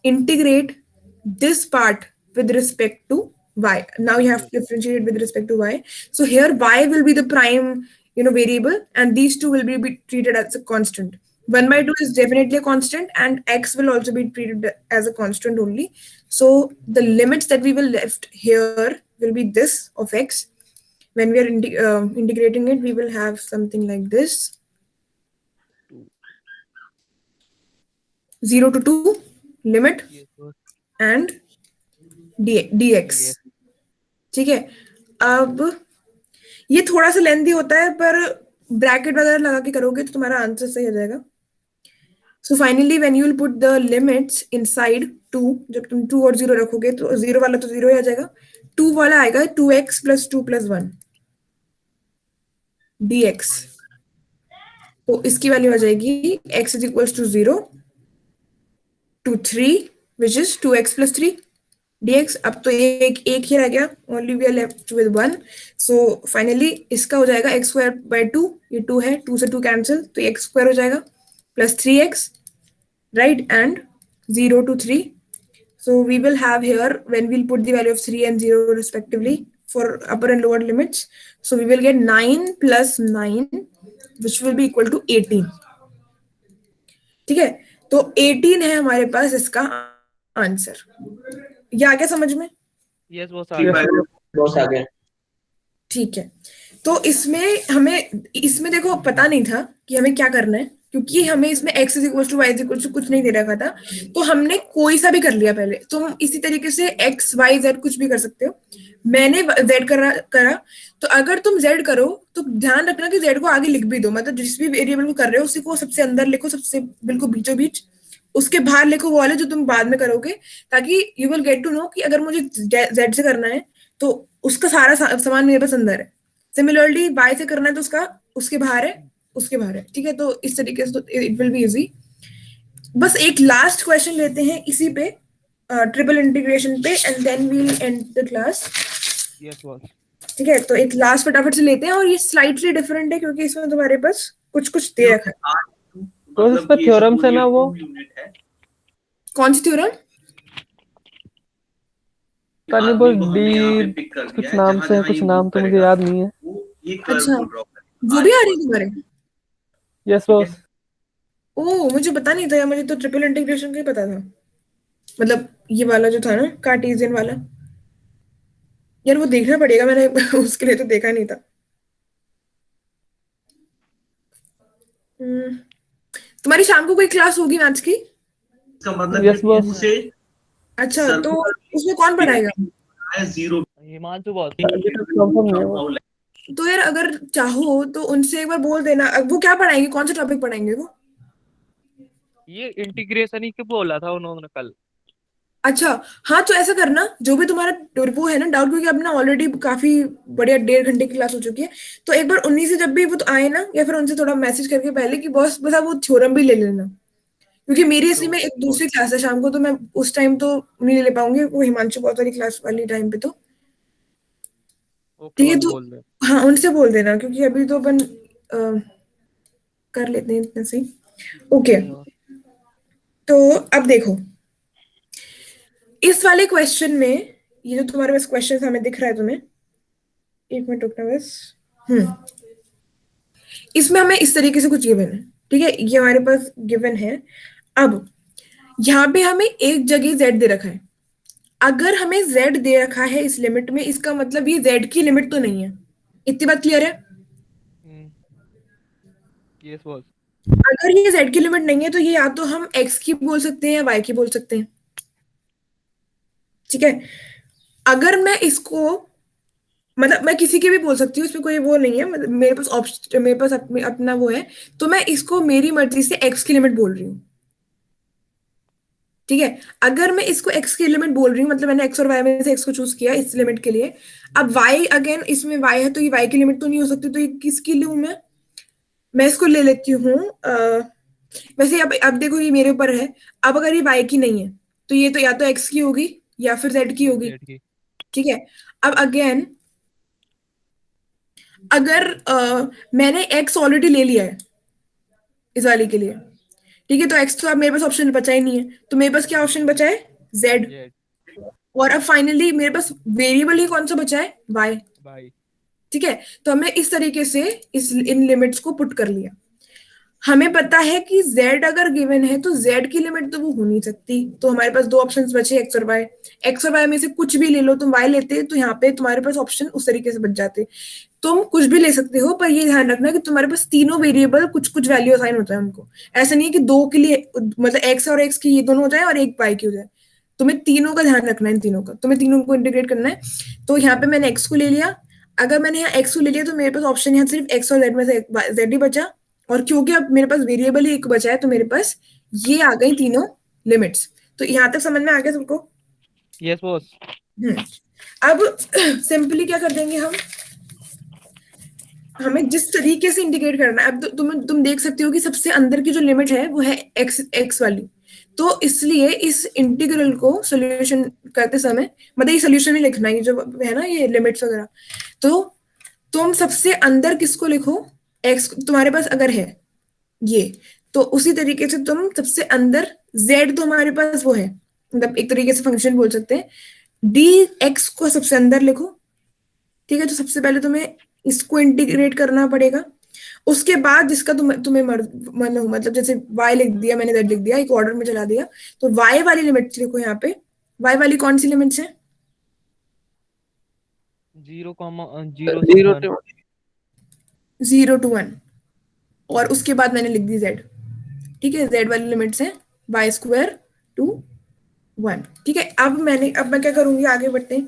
integrate this part with respect to y. Now you have to differentiate it with respect to y. So here y will be the prime variable, and these two will be treated as a constant. 1 by 2 is definitely a constant, and x will also be treated as a constant only. So the limits that we will left here will be this of x. When we are integrating it, we will have something like this, 0 to 2 limit and dx, ठीक है। अब ये थोड़ा सा लेंथी होता है, पर ब्रैकेट वगैरह लगा के करोगे तो तुम्हारा आंसर सही हो जाएगा। So finally when you will put the limits inside 2, जब तुम 2 और 0 रखोगे तो 0 वाला तो 0 ही आ जाएगा, 2 वाला आएगा 2x plus 2 plus 1, dx। तो इसकी वैल्यू आ जाएगी x is equal to 0 to 3 which is 2x plus 3 dx। अब तो एक ही रह गया, only we are left with 1। so finally इसका हो जाएगा x square by 2, ये 2 है, 2 से 2 कैंसिल, तो ये x square हो जाएगा plus 3x, right, and 0 to 3। so we will have here, when we'll put the value of 3 and 0 respectively for upper and lower limits, so we will get 9 plus 9 which will be equal to 18। ठीक है, तो 18 है हमारे पास इसका आंसर। ये आ गया समझ में? यस बॉस आ ठीक गया। है बॉस आ गया। ठीक है, तो इसमें देखो पता नहीं था कि हमें क्या करना है, क्योंकि हमें इसमें x is equal to y is equal to कुछ नहीं दे रखा था, तो हमने कोई सा भी कर लिया पहले। तुम इसी तरीके से x y z कुछ भी कर सकते हो। मैंने z करा, तो अगर तुम z करो तो ध्यान रखना कि z को आगे लिख भी दो, मतलब जिस भी वेरिएबल को कर रहे हो उसी को सबसे अंदर लिखो, सबसे बिल्कुल बीचों बीच, उसके बाहर लिखो वो वाले जो तुम बाद में करोगे, ताकि you will get to know कि अगर मुझे z से करना है तो उसका सारा सामान मेरे पास अंदर है। सिमिलरली y से करना है तो उसका उसके बाहर है, ठीक है। तो इस तरीके से इट विल बी इजी। बस एक लास्ट क्वेश्चन लेते हैं इसी पे, ट्रिपल इंटीग्रेशन पे, and then we will end the class. Yes boss. ठीक है, तो एक लास्ट फटाफट से लेते हैं, और ये स्लाइटली डिफरेंट है क्योंकि इसमें तुम्हारे पास कुछ दे रखा है। तो इस पर थ्योरम से ना वो कौन सी थ्योरम? तनी बोल डी कुछ नाम से है, कुछ नाम तो मुझे याद नहीं है। अच्छा, वो भी आ रही है तुम्हारे? Yes boss. ओ, मुझे पता नहीं था यार, मुझे तो ट्रिपल इंटीग्रेशन का ही पता था, मतलब ये वाला जो था ना कार्टेशियन वाला। यार वो देखना पड़ेगा, मैंने उसके लिए तो देखा नहीं था। तुम्हारी शाम को कोई क्लास होगी मैथ्स की? इसका मतलब यस बॉस। से अच्छा, तो उसमें कौन पढ़ाएगा? Zero Himanshu boss. तो यार अगर चाहो तो उनसे एक बार बोल देना, वो क्या पढ़ाएंगे, कौन सा टॉपिक पढ़ाएंगे वो? ये इंटीग्रेशन ही के बोला था उन्होंने कल। अच्छा, हाँ, तो ऐसा करना, जो भी तुम्हारा वो है ना डाउट, क्योंकि अब ना ऑलरेडी काफी बढ़िया 1.5 घंटे की क्लास हो चुकी है, तो एक बार उन्हीं से जब भी वो तो आए ना, या फिर उनसे थोड़ा मैसेज करके पहले कि बॉस बस आप वो थ्योरम भी ले लेना, क्योंकि मेरी इसी में एक दूसरी क्लास है शाम को, तो मैं उस टाइम तो नहीं ले पाऊंगी, वो हिमांशु बहुत वाली क्लास वाली टाइम पे। तो ठीक है, तो बोल दे। हाँ उनसे बोल देना, क्योंकि अभी तो अपन कर लेते हैं इतने से। ओके, तो अब देखो इस वाले क्वेश्चन में, ये जो तुम्हारे पास क्वेश्चन हमें दिख रहा है तुम्हें, एक मिनट रुकना बस। इसमें हमें इस तरीके से कुछ गिवन है, ठीक है, ये हमारे पास गिवन है। अब यहाँ पे हमें एक जगह z दे रखा है। अगर हमें z दे रखा है इस लिमिट में, इसका मतलब ये z की लिमिट तो नहीं है। इतनी बात क्लियर है? Yes boss. अगर ये z की लिमिट नहीं है तो ये या तो हम x की बोल सकते हैं या y की बोल सकते हैं, ठीक है। अगर मैं इसको, मतलब मैं किसी की भी बोल सकती हूँ, इसमें कोई वो नहीं है, मतलब मेरे पास ऑप्शन, मेरे पास अपना वो है, तो मैं इसको मेरी मर्जी से x की लिमिट बोल रही हूँ, ठीक है। अगर मैं इसको x की लिमिट बोल रही हूँ, मतलब मैंने x और y में से x को चूज किया इस लिमिट के लिए। अब y, अगेन इसमें y है, तो ये y की लिमिट तो नहीं हो सकती, तो ये किसकी लूँ मैं इसको ले लेती हूँ। वैसे अब देखो ये मेरे ऊपर है। अब अगर ये y की नहीं है तो ये तो या तो x की होगी या फिर z की होगी, ठीक है। अब अगेन अगर मैंने x ऑलरेडी ले लिया है इस वाले के लिए, ठीक है, तो x तो अब मेरे पास ऑप्शन बचा ही नहीं है, तो मेरे पास क्या ऑप्शन बचा है? z। और अब फाइनली मेरे पास वेरिएबल ही कौन सा बचा है? y, ठीक है। तो हमने इस तरीके से इन लिमिट्स को पुट कर लिया। हमें पता है कि z अगर गिवन है तो z की लिमिट तो वो हो नहीं सकती, तो हमारे पास दो ऑप्शंस बचे, x और y। x और y में से कुछ भी ले लो, तुम y लेते तो यहाँ पे तुम्हारे पास ऑप्शन उस तरीके से बच जाते। तुम कुछ भी ले सकते हो, पर ये ध्यान रखना कि तुम्हारे पास तीनों वेरिएबल कुछ कुछ वैल्यू असाइन होता है उनको। ऐसा नहीं है कि दो के लिए, मतलब x और x की ये दोनों हो जाए और एक y की हो जाए। तुम्हें तीनों का ध्यान रखना है, इन तीनों का तुम्हें तीनों को इंटीग्रेट करना है। तो यहाँ पे मैंने x को ले लिया। अगर मैंने यहाँ x को ले लिया तो मेरे पास ऑप्शन यहाँ सिर्फ x और z में से z ही बचा, और क्योंकि अब मेरे पास वेरिएबल ही एक बचा है तो मेरे पास ये आ गई तीनों लिमिट्स। तो यहाँ तक समझ में आ गया सबको? Yes boss. अब सिंपली क्या कर देंगे हम, हमें जिस तरीके से इंटीग्रेट करना है, अब तुम देख सकते हो कि सबसे अंदर की जो लिमिट है वो है एक्स वाली, तो इसलिए इस इंटीग्रल को सॉल्यूशन करते समय, मतलब ये सॉल्यूशन ही लिखना है, ये जो है ना ये लिमिट्स वगैरह, तो तुम सबसे अंदर किसको लिखो, एक्स तुम्हारे पास अगर है ये, तो उसी तरीके से तुम सबसे अंदर जेड तो हमारे पास वो है, मतलब एक तरीके से फंक्शन बोल सकते हैं, डी एक्स को सबसे अंदर लिखो, ठीक है। तो सबसे पहले तुम्हें इसको इंटीग्रेट करना पड़ेगा, उसके बाद जिसका तुम्हें मन हो, मतलब जैसे y लिख दिया मैंने, z लिख दिया, एक ऑर्डर में चला दिया, तो y वाली लिमिट लिखो यहाँ पे। y वाली कौन सी लिमिट्स है? 0, 0 to 0 to 1, और उसके बाद मैंने लिख दी z, ठीक है। z वाली लिमिट्स है y² to 1, ठीक है। अब मैं क्या करूंगी, आगे बढ़ते हैं,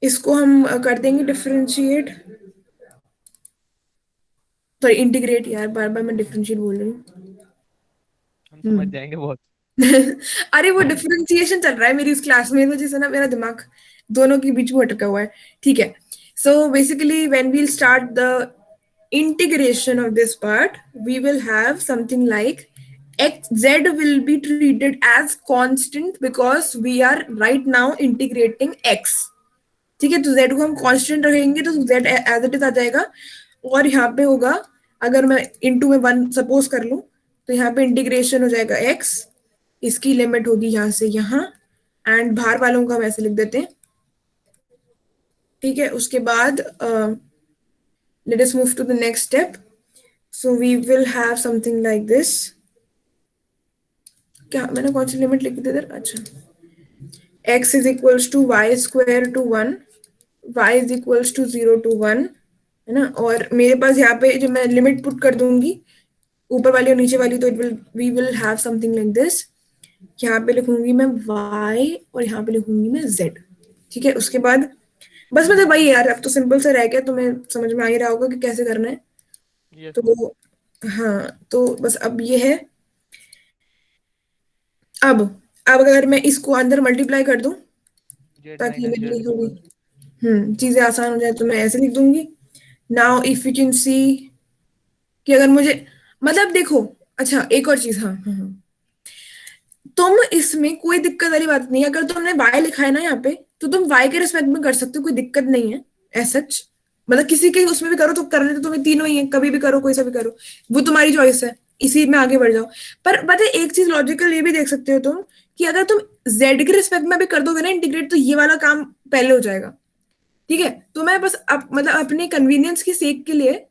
इसको हम कर देंगे डिफरेंशिएट, सॉरी इंटीग्रेट, यार बार बार मैं डिफरेंशिएट बोल रही हूँ। हम समझ जाएंगे बहुत। अरे वो डिफरेंशिएशन चल रहा है मेरी उस क्लास में, तो जिससे ना मेरा दिमाग दोनों के बीच में अटका हुआ है, ठीक है। So basically when we'll start the integration of this part, we will have something like z will be treated as constant because we are right now integrating x, ठीक है। तो z को हम कांस्टेंट रखेंगे तो z एज इट इज आ जाएगा, और यहाँ पे होगा, अगर मैं इनटू में 1 सपोज कर लूं, तो यहाँ पे इंटीग्रेशन हो जाएगा x, इसकी लिमिट होगी यहाँ से यहाँ, एंड बाहर वालों का हम ऐसे लिख देते हैं, ठीक है। उसके बाद let us move to the next step. So we will have something like this. क्या मैंने कौन सी लिमिट लिख दी इधर? अच्छा, x is equals to y² to 1, y is equals to 0 to 1, है ना। और मेरे पास यहाँ पे जो मैं लिमिट पुट कर दूंगी ऊपर वाली और नीचे वाली, तो we will have something like this. यहाँ पे लिखूंगी मैं y और यहाँ पे लिखूंगी मैं z, ठीक है। उसके बाद बस मतलब वही यार, अब तो सिंपल से रह गया, तुम्हें समझ में आ ही रहा होगा कि कैसे करना है। Yes, तो हाँ, तो बस अब ये है, अब अगर मैं इसको अंदर मल्टीप्लाई कर दूं ताकि मेरी थोड़ी चीजें आसान हो जाए, तो मैं ऐसे लिख दूंगी। नाउ इफ यू कैन सी कि अगर मुझे, मतलब देखो, अच्छा एक और चीज, हाँ, तुम इसमें कोई दिक्कत वाली बात नहीं है, अगर तुमने y लिखा है ना यहाँ पे, तो तुम y के रिस्पेक्ट में कर सकते हो, कोई दिक्कत नहीं है ऐसा, मतलब किसी के उसमें भी करो, तो करने तो तुम्हें तीनों ही है, कभी भी करो, कोई सा भी करो, वो तुम्हारी चॉइस है, इसी में आगे बढ़ जाओ। पर पता है एक चीज लॉजिकल ये भी देख सकते हो तुम, कि अगर तुम z के रिस्पेक्ट में भी कर दोगे ना इंटीग्रेट, तो ये वाला काम पहले हो जाएगा, ठीक है। तो मैं बस मतलब अपने कन्वीनियंस की सेक के लिए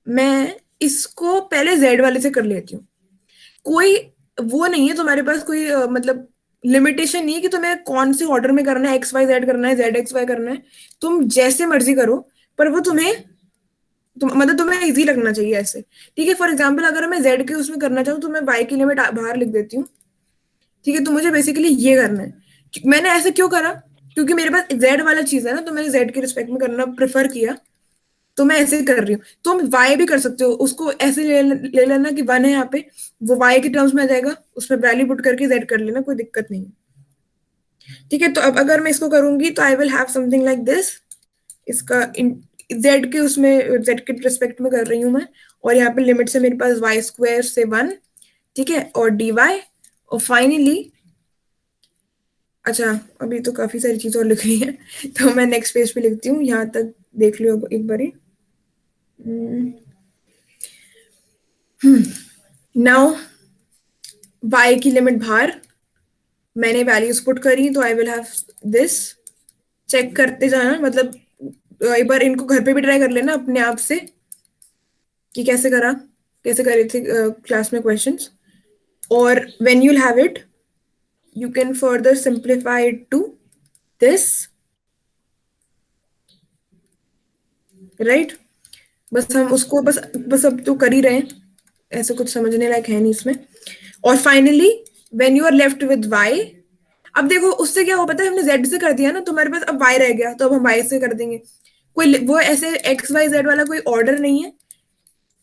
मैं इसको पहले z वाले से कर लेती हूँ। कोई वो नहीं है तुम्हारे पास, कोई मतलब लिमिटेशन नहीं है कि तुम्हें कौन से ऑर्डर में करना है, XYZ करना है, ZXY करना है, तुम जैसे मर्जी करो, पर वो मतलब तुम्हें इजी लगना चाहिए ऐसे, ठीक है। फॉर एग्जाम्पल अगर मैं Z के उसमें करना चाहूँ, तो मैं y की लिमिट बाहर लिख देती हूँ, ठीक है। तो मुझे बेसिकली ये करना है। मैंने ऐसे क्यों करा, क्योंकि मेरे पास z वाला चीज है ना, तो मैंने z के रिस्पेक्ट में करना प्रेफर किया, तो मैं ऐसे कर रही हूँ। तुम y भी कर सकते हो, उसको ऐसे ले लेना कि 1 है यहाँ पे, वो y के टर्म्स में आ जाएगा, उसमें वैल्यू पुट करके z कर लेना, कोई दिक्कत नहीं, ठीक है। तो अब अगर मैं इसको करूंगी, तो I will have something like this, इसका z के उसमें z के रिस्पेक्ट में कर रही हूँ मैं, और यहाँ पे लिमिट से मेरे पास y² से 1, ठीक है, और dy, और फाइनली, अच्छा अभी तो काफी सारी चीजें और लिख रही है, तो मैं नेक्स्ट पेज पे लिखती हूँ, यहाँ तक देख लो एक बारी। नाउ y की लिमिट बाहर, मैंने वैल्यूज पुट करी, तो I will have this, check करते जाना, मतलब एक बार इनको घर पे भी ट्राई कर लेना अपने आप से कि कैसे करे थे क्लास में क्वेश्चंस, और when you'll have it you can further simplify it to this, right? बस हम उसको बस अब तो कर ही रहे हैं, ऐसे कुछ समझने लायक है नहीं इसमें। और finally when you are left with y, अब देखो उससे क्या हो, पता है हमने z से कर दिया ना, तो हमारे पास अब y रह गया, तो अब हम y से कर देंगे। कोई वो ऐसे XYZ वाला कोई ऑर्डर नहीं है।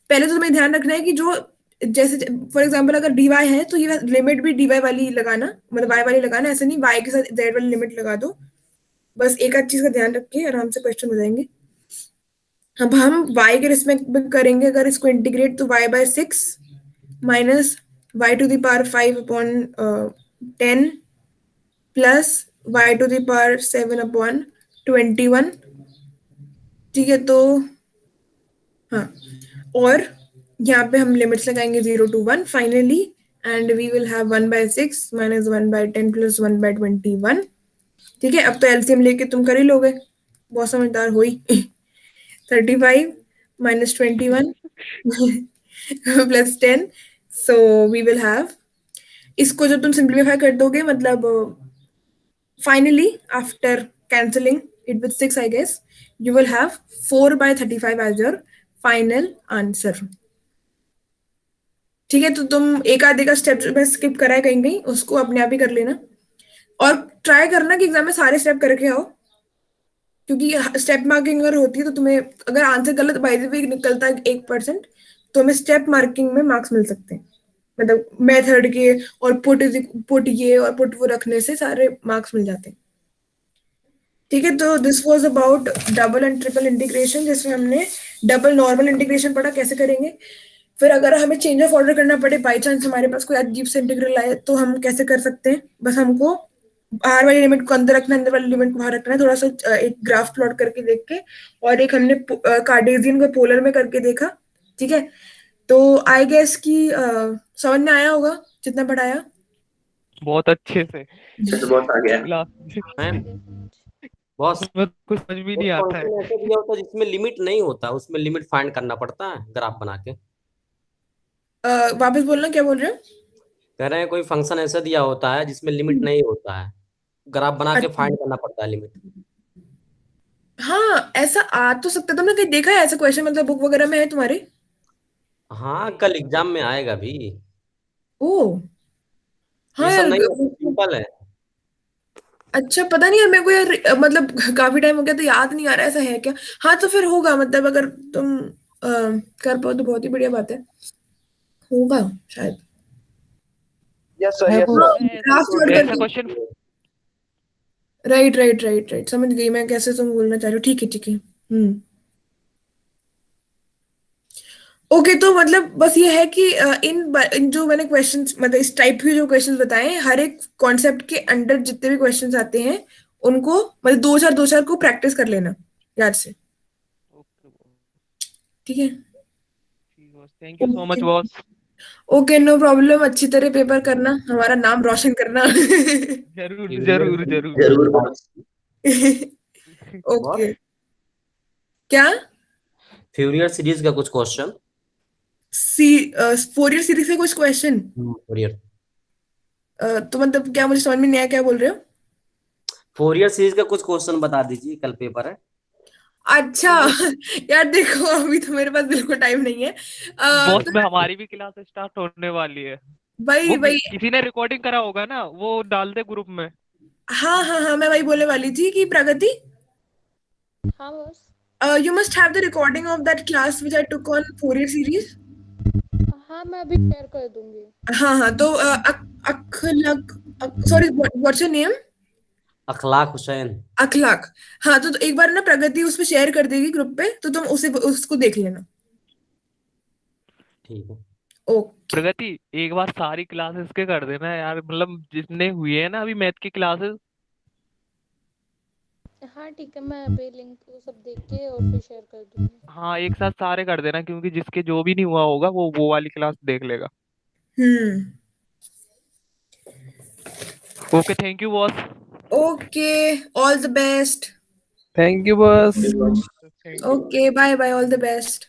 पहले तो तुम्हें ध्यान रखना है कि जो जैसे फॉर एग्जांपल अगर dy है, तो ये लिमिट भी dy वाली लगाना, मतलब y वाली लगाना, ऐसे नहीं y के साथ z वाली लिमिट लगा दो, बस एक आध चीज का ध्यान रखिए, आराम से क्वेश्चन हो जाएंगे। अब हम y के रिस्पेक्ट में करेंगे, अगर इसको इंटीग्रेट, तो y/6 minus y⁻5/10 plus y⁻7/21। ठीक है, तो हाँ, और यहाँ पे हम लिमिट्स लगाएंगे 0 to 1 finally, and we will have 1/6 minus 1/10 plus 1/21। ठीक है, अब तो एलसीएम लेके तुम कर ही लोगे, बहुत समझदार हो ही। 35 minus 21 plus 10, so we will have, इसको जब तुम सिंप्लीफाई कर दोगे, मतलब finally after cancelling it with 6 I guess, you will have 4/35 as your final answer। ठीक है, तो तुम एक आधे का स्टेप में स्किप करा है कहीं कहीं, उसको अपने आप ही कर लेना, और ट्राई करना कि एग्जाम में सारे स्टेप करके आओ, क्योंकि स्टेप मार्किंग अगर होती है तो तुम्हें, अगर आंसर गलत बाय द वे निकलता है 1%, तो हमें स्टेप मार्किंग में मार्क्स मिल सकते हैं, मतलब मेथड के और पुट ये और पुट वो रखने से सारे मार्क्स मिल जाते हैं। ठीक है, तो this was about double and triple integration, जिसमें हमने डबल नॉर्मल इंटीग्रेशन पढ़ा कैसे करेंगे, फिर अगर हमें चेंज ऑफ ऑर्डर करना पड़े, बाई चांस हमारे पास कोई अजीब से इंटीग्रल आए, तो हम कैसे कर सकते हैं, बस हमको बाहर वाली लिमिट को अंदर रखना, अंदर वाली लिमिट को बाहर रखना है, थोड़ा सा एक ग्राफ प्लॉट करके देख के, और एक हमने कार्टेशियन को पोलर में करके देखा। ठीक है, तो आई गेस कि समझ में आया होगा जितना पढ़ाया, बहुत अच्छे से। तो बहुत आ गया। क्लास बॉस में कुछ समझ भी नहीं आता है। ऐसे दिया होता है जिसमें लिमिट नहीं होता, उसमें लिमिट फाइंड करना पड़ता है ग्राफ बना के। वापस बोलना, क्या बोल रहे हो? कह रहे हैं कोई फंक्शन ऐसा दिया होता है जिसमें लिमिट नहीं होता है, ग्राफ बना के फाइंड करना पड़ता है लिमिट। हाँ, ऐसा आ तो सकता है, तुमने कहीं देखा है ऐसा क्वेश्चन, मतलब बुक वगैरह में है तुम्हारे? हाँ, कल एग्जाम में आएगा भी। ओ हाँ ये सब यार, नहीं, सिंपल है। अच्छा, पता नहीं यार, मेरे को यार मतलब काफी टाइम हो गया तो याद नहीं आ रहा, ऐसा है क्या? हाँ, तो फिर होगा, मतलब अगर तुम कर पाओ तो बहुत ही बढ़िया बात है, होगा शायद। Yes sir, है yes वो sir. ग्राफ प्लॉट ऐसा करके, question. Right right right right, समझ गई मैं कैसे तुम बोलना चाह रहे हो। ठीक है ठीक है, ओके, तो मतलब बस ये है कि इन जो मैंने क्वेश्चंस, मतलब इस टाइप के जो क्वेश्चंस बताए हैं, हर एक कॉन्सेप्ट के अंडर जितने भी क्वेश्चंस आते हैं, उनको मतलब दो चार को प्रैक्टिस कर लेना याद से। ठीक है, thank you so much boss. Okay, no problem, अच्छी तरह पेपर करना, हमारा नाम रोशन करना। जरूर जरूर जरूर। जरूर बॉस। ओके, क्या फ्यूरियर सीरीज का कुछ क्वेश्चन। फोरियर सीरीज से कुछ क्वेश्चन? फोरियर तो मतलब क्या, मुझे समझ में नहीं आया, क्या बोल रहे हो? फोरियर सीरीज का कुछ क्वेश्चन बता दीजिए, कल पेपर है। अच्छा, यार देखो, अभी तो मेरे पास बिल्कुल टाइम नहीं है। बॉस तो में हमारी भी क्लास स्टार्ट होने वाली है। भाई वो भाई, किसी ने रिकॉर्डिंग करा होगा ना, वो डाल दे ग्रुप में। हाँ हाँ हाँ, मैं वही बोलने वाली थी कि प्रगति, हाँ boss. you must have the recording of that class which I took on Fourier series. हाँ, मैं अभी शेयर कर दूंगी। हाँ हाँ, तो अखलाक, सॉरी, व्हाट्स योर नेम? अखलाक हुसैन। अखलाक, हाँ, तो एक बार ना प्रगति उस पे शेयर कर देगी ग्रुप पे, तो तुम उसको देख लेना। ठीक है। ओके, प्रगति एक बार सारी क्लासेस के कर देना यार, मतलब जितने हुए हैं ना अभी मैथ की क्लासेस। हाँ ठीक है, मैं अभी लिंक वो सब देख के और फिर शेयर कर दूंगी। हाँ, एक साथ सारे कर देना, क्योंकि जिसके जो भी नहीं हुआ होगा वो वाली क्लास देख लेगा। Okay, thank you boss. Okay, all the best. Thank you boss. Okay, bye bye, all the best.